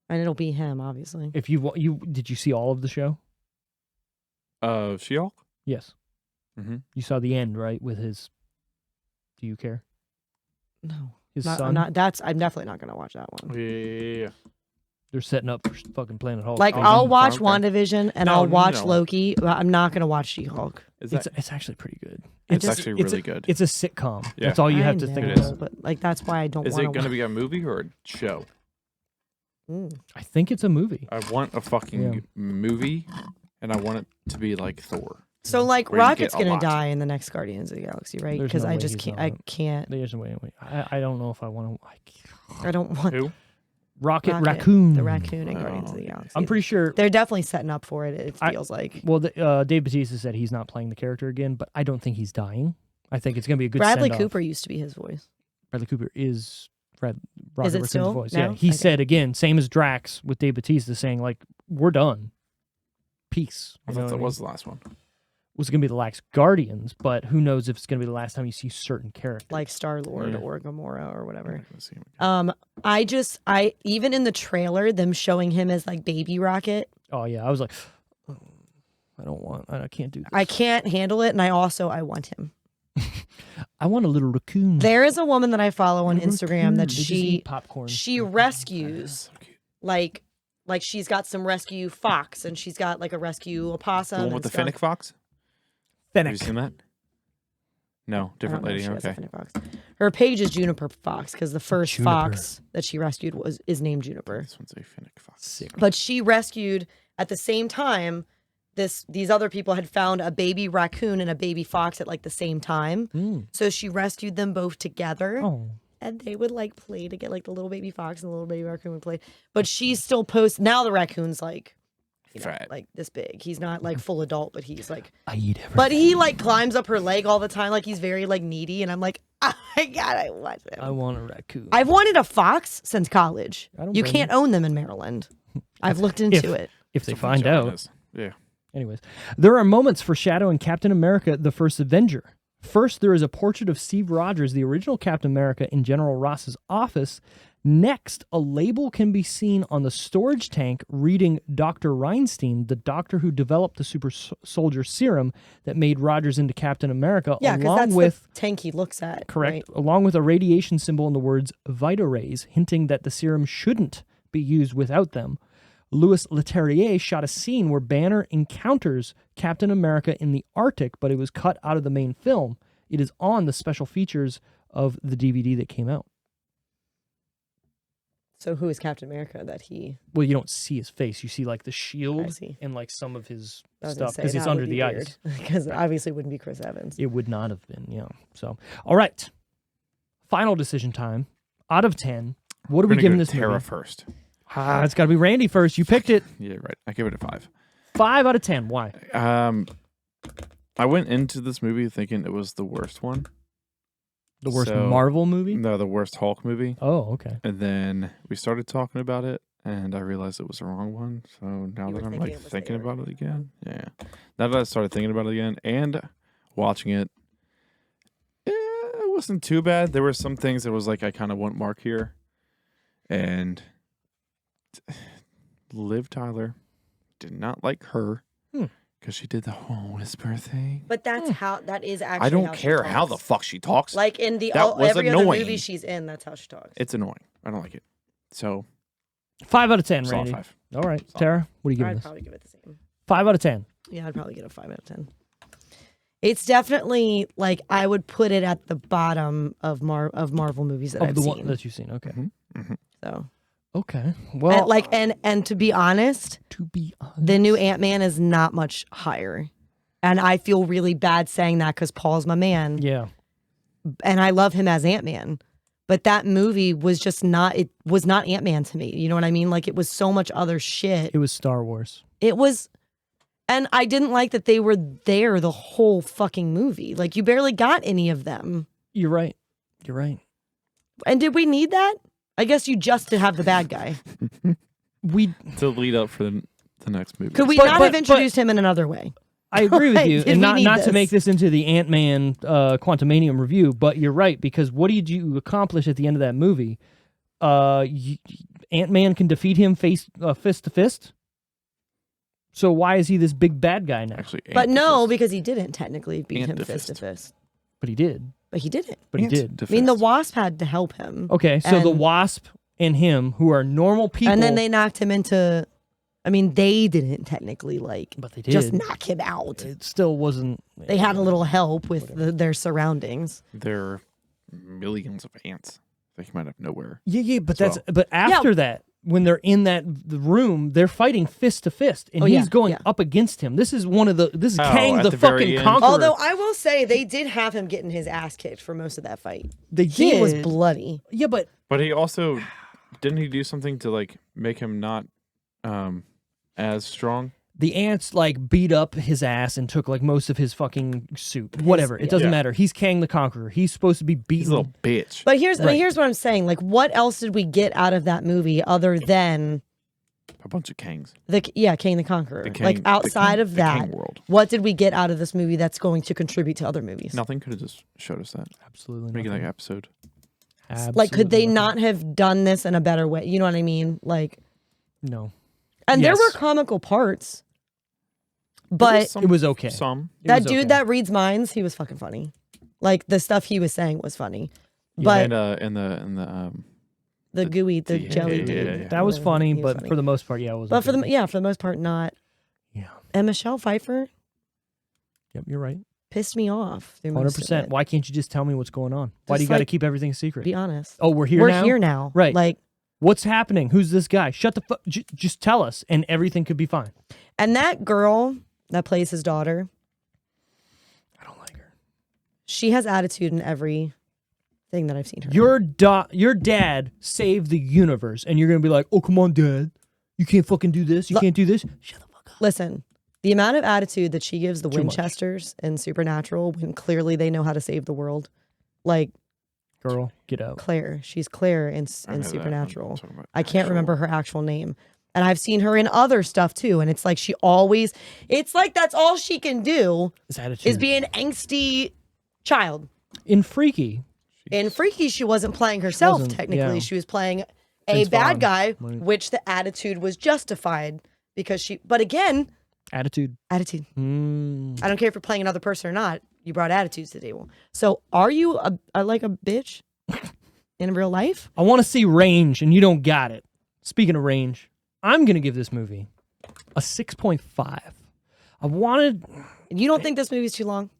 And it'll be him, obviously. If you did you see all of the show? She-Hulk? Yes. Mhm. You saw the end, right? With his. Do you care? No. His Not, son. I'm definitely not going to watch that one. Yeah. They're setting up for fucking Planet Hulk. Like, Oh, I'll okay. watch Okay. WandaVision and No, I'll watch no. Loki, but I'm not going to watch She-Hulk. Is that, it's actually pretty good. it's actually really good. It's a sitcom. Yeah. That's all you I have to know, think It is. about. But, like, that's why I don't is want it to going to watch. be a movie or a show? I think it's a movie. I want a fucking Yeah. movie, and I want it to be like Thor. So, like, where you Rocket's get a going to lot. die in the next Guardians of the Galaxy, right? There's Because no I way just he's can't. not. I can't. There's no way. I don't know if I want to. I don't want Who? Rocket Raccoon. the raccoon in Guardians of the Oh, Galaxy. I'm pretty sure. They're definitely setting up for it. It I- feels like Well, Dave Bautista said he's not playing the character again, but I don't think he's dying. I think it's going to be a good Bradley send-off. Cooper used to be his voice. Bradley Cooper is Rocket it Raccoon's still voice. now? Yeah, he Okay. said again, same as Drax with Dave Bautista, saying like, "We're done, peace." I You know thought what that I mean? was the last one. Was going to be the last Guardians, but who knows if it's going to be the last time you see certain characters. Like Star-Lord Yeah. or Gamora or I'm whatever. not gonna see him again. I even in the trailer, them showing him as like baby Rocket, Oh yeah, I was like, "Oh, I can't do this. I can't handle it, and I want him. I want a little raccoon. There is a woman that I follow on Little Instagram that raccoon. They just she eat popcorn. she rescues So cute. like she's got some rescue fox and she's got like a rescue opossum. The one and with the stuff. Fennec fox? Have you Fennec. seen that? No, I don't different know if lady. she has a Okay. Fennec fox. Her page is Juniper Fox because the first Juniper. fox that she rescued is named Juniper. This one's a Fennec fox. Sick. But she rescued at the same time these other people had found a baby raccoon and a baby fox at like the same time. So she rescued them both together. Oh. And they would like play to get like the little baby fox and the little baby raccoon would play. But she's still now the raccoon's like, Fat. like this big. He's not like full adult, but he's like, I eat everything. but he like climbs up her leg all the time. Like he's very like needy. And I'm like, oh my God, I want him. I want a raccoon. I've wanted a fox since college. I don't You blame can't own them in Maryland. I've looked into it. If they Something's find wrong with out. this. Yeah. Anyways, there are moments foreshadowing Captain America, the First Avenger. First, there is a portrait of Steve Rogers, the original Captain America, in General Ross's office. Next, a label can be seen on the storage tank reading Dr. Reinstein, the doctor who developed the super soldier serum that made Rogers into Captain America, Yeah, because along that's with the tank he looks at. correct, right? along with a radiation symbol in the words Vitarays, hinting that the serum shouldn't be used without them. Louis Leterrier shot a scene where Banner encounters Captain America in the Arctic, but it was cut out of the main film. It is on the special features of the DVD that came out. So who is Captain America that he... Well, you don't see his face. You see like the I shield see. and like some of his I was gonna stuff say, because it's that under would be the weird, ice. Because it obviously wouldn't be Chris Evans. It would not have been, yeah. So, all right. Final decision time. Out of 10, what are we giving this Tara movie? first. It's got to be Randy first. You picked it. Yeah, right. I give it a 5. 5 out of 10. Why? I went into this movie thinking it was the worst one. The worst So- Marvel movie? No, the worst Hulk movie. Oh, okay. And then we started talking about it, and I realized it was the wrong one. So now You that were I'm thinking like it was thinking there. about it again, yeah. Now that I started thinking about it again and watching it, it wasn't too bad. There were some things that was like I kind of want Mark here, and Liv Tyler did not like her because she did the whole whisper thing. But that's how... That is actually I don't how she care how the talks. fuck she talks. Like in the That was every other annoying. movie she's in, that's how she talks. It's annoying. I don't like it. So 5 out of 10, solid Randy. 5. All right. Solid. Tara, what are you giving I'd this? probably give it the same. 5 out of 10. Yeah, I'd probably get a 5 out of 10. It's definitely like I would put it at the bottom of Marvel movies that Of I've the seen. one that you've seen. Okay. So Okay. Well, and to be honest, to be honest. the new Ant-Man is not much higher. And I feel really bad saying that because Paul's my man. Yeah. And I love him as Ant-Man. But that movie was just not, it was not Ant-Man to me. You know what I mean? Like it was so much other shit. It was Star Wars. It was, and I didn't like that they were there the whole fucking movie. Like you barely got any of them. You're right. You're right. And did we need that? I guess you just to have the bad guy. We To lead up for the next movie. Could we But- not but- have introduced him in another way? I agree with Right, you, did and we not need not to this? make this into the Ant-Man Quantumanium review, but you're right because what did you accomplish at the end of that movie? Ant-Man can defeat him fist to fist. So why is he this big bad guy now? Actually, But no, Ant-Fist. because he didn't technically beat him Ant-Fist. fist to fist. But he did. But he didn't. But he did. Ant-Fist. I mean, the Wasp had to help him. Okay, so the And- Wasp and him, who are normal people, And then they knocked him into. I mean, they didn't technically like but they did. just knock him out. It still wasn't. They had a little help with their surroundings. There are millions of ants that came out of nowhere. Yeah, but as that's but after that, when they're in the room, they're fighting fist to fist, and Oh, he's yeah, going yeah. up against him. This is this is Oh, Kang at the the very fucking end. conqueror. Although I will say they did have him getting his ass kicked for most of that fight. they He did. was bloody. Yeah, but But he also didn't he do something to like make him not as strong? the ants like beat up his ass and took like most of his fucking suit. Whatever, it doesn't Yeah. matter. He's Kang the Conqueror. He's supposed to be He's beaten. a little bitch. But here's Right. here's what I'm saying. Like, what else did we get out of that movie other than A bunch of Kangs. King the Conqueror? The Kang- like the outside Kang- of the that, Kang world. what did we get out of this movie that's going to contribute to other movies? Nothing could have just showed us that. Absolutely Make it like nothing. an episode. Like, could they Absolutely not have done this in a better way? You know what I mean? Like, nothing. No, and there Yes. were comical parts, but it was okay. Some. It that was dude okay. that reads minds, he was fucking funny. Like the stuff he was saying was funny, but And the gooey, the yeah, jelly yeah, dude, yeah, yeah. That was he funny, was but funny. for the most part, yeah, it was. but for the most part, not. yeah, And Michelle Pfeiffer yep, you're right. pissed me off. through most of 100%. it. Why can't you just tell me what's going on? Why do you Just, got to like, keep everything a secret? Be honest. Oh, we're here We're now. here now, Right. Like, What's happening? Who's this guy? Shut the fuck. Just tell us, and everything could be fine. and that girl that plays his daughter. I don't like her. She has attitude in every thing that I've seen her. Your dad saved the universe, and you're gonna be like, "Oh, come on, Dad, you can't fucking do this. You can't do this." Shut the fuck up. Listen, the amount of attitude that she gives the Too much. Winchesters in Supernatural, when clearly they know how to save the world, like Girl, get out. Claire. She's Claire in I know that. Supernatural. I'm talking about I can't actual- remember her actual name. And I've seen her in other stuff too. And it's like it's like that's all she can do His attitude. is be an angsty child. In Freaky. In Freaky, she wasn't playing herself, wasn't, technically. yeah. She was playing a Vince bad Vaughn. guy, Right. which the attitude was justified because but again, Attitude. attitude. Mm. I don't care if you're playing another person or not. You brought attitudes to the table. So are you like a bitch in real life? I want to see range, and you don't got it. Speaking of range, I'm going to give this movie a 6.5. I wanted... You don't think this movie's too long?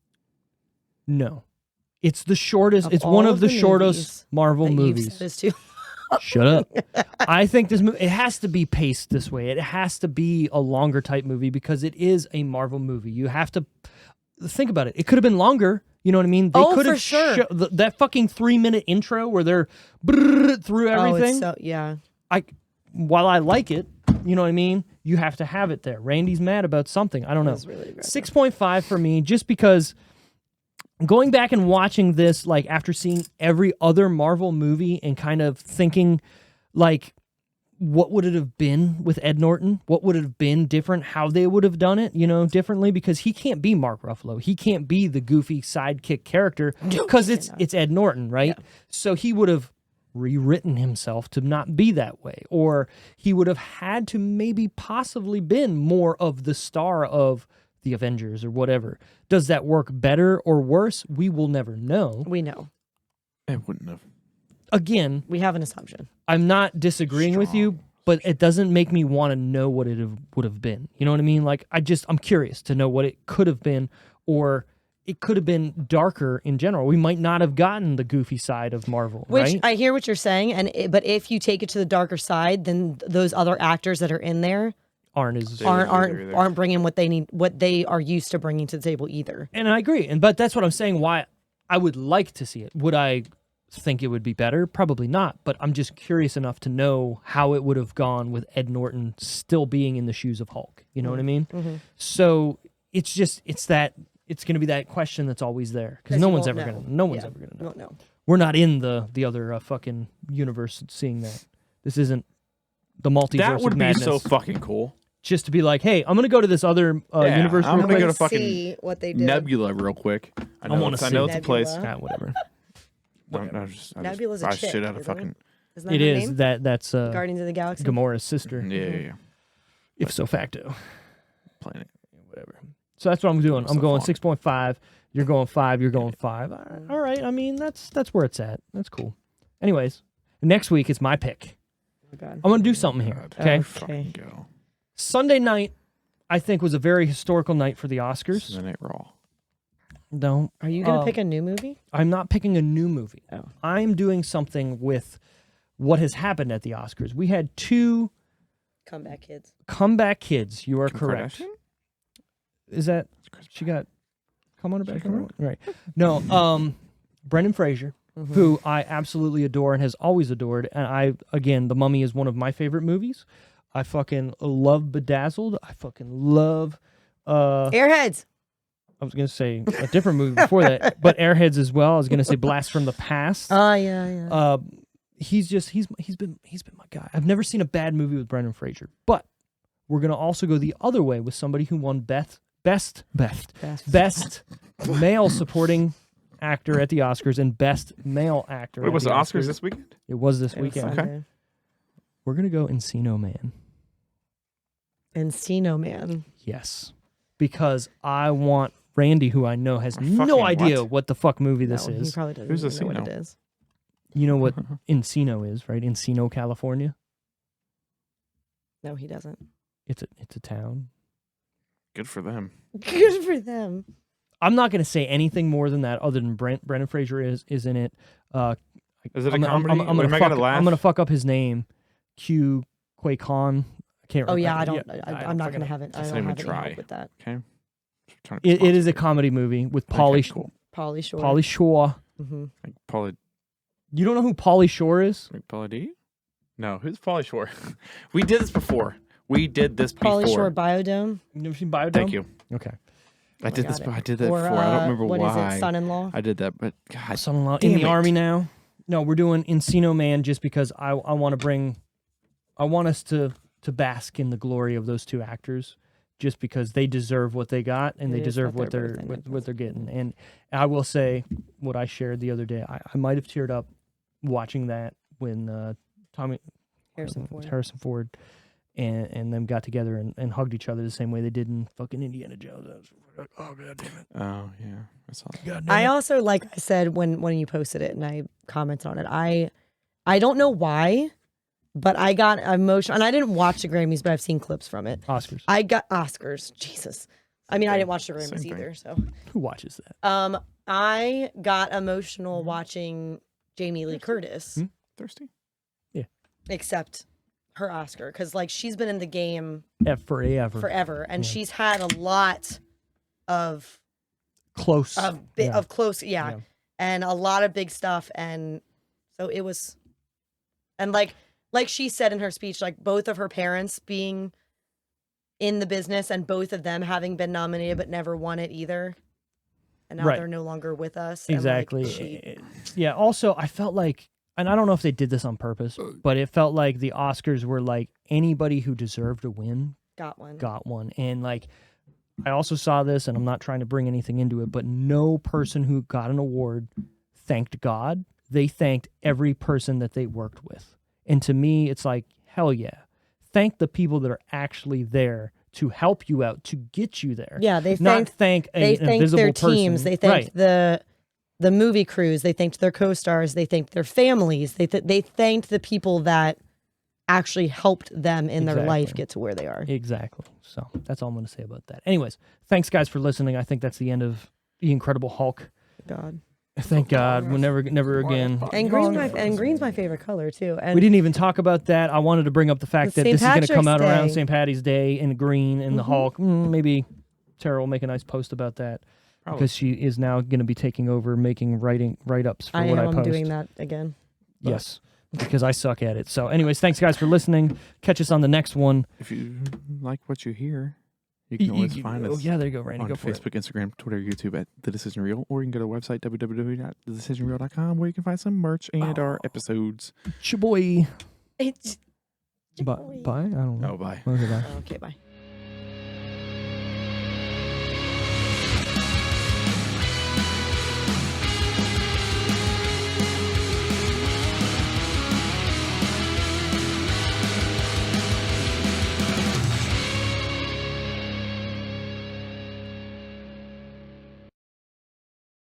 No. It's the shortest. Of It's one all of the the shortest movies Marvel that you've movies. said is too. Shut up. I think this movie, it has to be paced this way. It has to be a longer type movie because it is a Marvel movie. You have to think about it. It could have been longer. You know what I mean? They could for have sure. that fucking 3-minute intro where they're through everything. Yeah. While I like it, you know what I mean? You have to have it there. Randy's mad about something. I don't know. was really aggressive. 6.5 for me, just because going back and watching this, like after seeing every other Marvel movie and kind of thinking, like, what would it have been with Ed Norton? What would it have been different? How they would have done it, differently? Because he can't be Mark Ruffalo. He can't be the goofy sidekick character because it's Ed Norton, right? Yeah. So he would have rewritten himself to not be that way, or he would have had to maybe possibly been more of the star of the Avengers or whatever. Does that work better or worse? We will never know. We know. It wouldn't have. Again, We have an assumption. I'm not disagreeing with you, but it doesn't make me want to know what it would have been. You know what I mean? Like, I'm curious to know what it could have been, or it could have been darker in general. We might not have gotten the goofy side of Marvel, Which right? I hear what you're saying, but if you take it to the darker side, then those other actors that are in there Aren't as aren't bringing what they need, what they are used to bringing to the table either. And I agree. But that's what I'm saying. Why I would like to see it. Would I think it would be better? Probably not. But I'm just curious enough to know how it would have gone with Ed Norton still being in the shoes of Hulk. You know what I mean? Mm-hmm. So it's going to be that question that's always there because no one's ever going to know. You won't know. We're not in the other fucking universe seeing that. This isn't the multiverse. That would of be madness. so fucking cool. Just to be like, hey, I'm going to go to this other Yeah, universe. I'm real gonna quick. go to fucking See what they did. Nebula real quick. I know wanna it's, I see know it's a place. Nebula. Whatever. I just Nebula's a buy chick, shit out of isn't it? fucking. Isn't that It her is name? that's Guardians of the Galaxy. Gamora's sister, Yeah. if facto. Planet. Whatever. So that's what I'm doing. So I'm going fun. 6.5. You're going 5. You're going 5. All right. I mean, that's where it's at. That's cool. Anyways, next week is my pick. Oh, God. I'm gonna do something here. God. Okay. Fucking go. Sunday night, I think, was a very historical night for the Oscars. Sunday Night Raw. No, Are you going to pick a new movie? I'm not picking a new movie. Oh. I'm doing something with what has happened at the Oscars. We had 2 Comeback Kids. comeback kids. You are Kim correct. Kardashian? Is that she got come on her back? Right. No, Brendan Fraser, who I absolutely adore and has always adored. And The Mummy is one of my favorite movies. I fucking love Bedazzled. I fucking love Airheads. I was gonna say a different movie before that, but Airheads as well. I was gonna say Blast from the Past. Oh, yeah. He's been my guy. I've never seen a bad movie with Brendan Fraser. But we're gonna also go the other way with somebody who won best male supporting actor at the Oscars and best male actor. Wait, at was the the Oscars this weekend? It was this weekend. Okay. We're gonna go Encino Man. Encino Man. Yes, because I want Randy, who I know has no Fucking idea what? what the fuck movie this No, he is. probably doesn't Who's even know what Encino? it is. You know what Encino is, right? Encino, California. No, he doesn't. It's a town. Good for them. Good for them. I'm not going to say anything more than that, other than Brendan Fraser is in it. Is it a I'm comedy? gonna Am I gonna laugh? I'm gonna fuck up his name. Q Quay Khan. I can't. Oh remember. yeah, I'm I'm not gonna have it. I Let's don't not have even any try. help with that. Okay. trying to be It is a responsible. comedy movie with Okay, Pauly cool. Pauly Shore. Pauly Shore. Mm-hmm. Like Pauly, You don't know who Pauly Shore is? like Pauly D? No, who's Pauly Shore? We did this before. We did this before. Pauly Shore Biodome. You never seen Biodome? Thank you. Okay. I did got this. it. I did that Or, before. I don't remember what why. is it, Son-in-Law? I did that, but God, Son-in-law damn in the it. army now. No, we're doing Encino Man just because I want us to bask in the glory of those two actors, just because they deserve what they got and It they is deserve what what they're they're both in. what they're getting. And I will say what I shared the other day. I might have teared up watching that when Harrison Ford and them got together and hugged each other the same way they did in fucking Indiana Jones. I was like, oh god damn it! Oh yeah, I saw that. God damn I it. also, like I said when you posted it and I commented on it, I don't know why, but I got emotional. And I didn't watch the Grammys, but I've seen clips from it. Oscars. I got Oscars. Jesus. I mean, I didn't watch the Same Grammys thing. either. So, Who watches that? I got emotional watching Jamie Lee Curtis, Thirsty. except her Oscar, because like she's been in the game Forever. forever, and she's had a lot of Close. of close, and a lot of big stuff, and so it was, and like she said in her speech, like both of her parents being in the business and both of them having been nominated but never won it either, and now Right. they're no longer with us. And, Exactly. like, Yeah. Also, I felt like, and I don't know if they did this on purpose, but it felt like the Oscars were like anybody who deserved to win got one. got one. And like, I also saw this, and I'm not trying to bring anything into it, but no person who got an award thanked God. They thanked every person that they worked with. And to me, it's like, hell yeah. Thank the people that are actually there to help you out, to get you there. Yeah, they Not thanked thank an they thanked invisible their person. teams. They thanked Right. the movie crews. They thanked their co-stars. They thanked their families. They thanked the people that actually helped them in their life Exactly. get to where they are. Exactly. So that's all I'm going to say about that. Anyways, thanks guys for listening. I think that's the end of The Incredible Hulk. God. Thank God. We'll never again. And green's my favorite color too. And We didn't even talk about that. I wanted to bring up the fact that St. this is going to come out Patrick's around Day. St. Patty's Day in the green and the Hulk. Maybe Tara will make a nice post about that Probably. because she is now going to be taking over making write-ups for I what I am post. doing that again. Yes, because I suck at it. So anyways, thanks guys for listening. Catch us on the next one. If you like what you hear, you can always find us. Oh yeah, there you go, Randy. On Go for it. Facebook, Instagram, Twitter, YouTube at The Decision Reel, or you can go to our website, www.thedecisionreel.com, where you can find some merch and our episodes. Chaboy. It's Bye. I don't know. Oh, bye. Okay, bye. okay. Bye.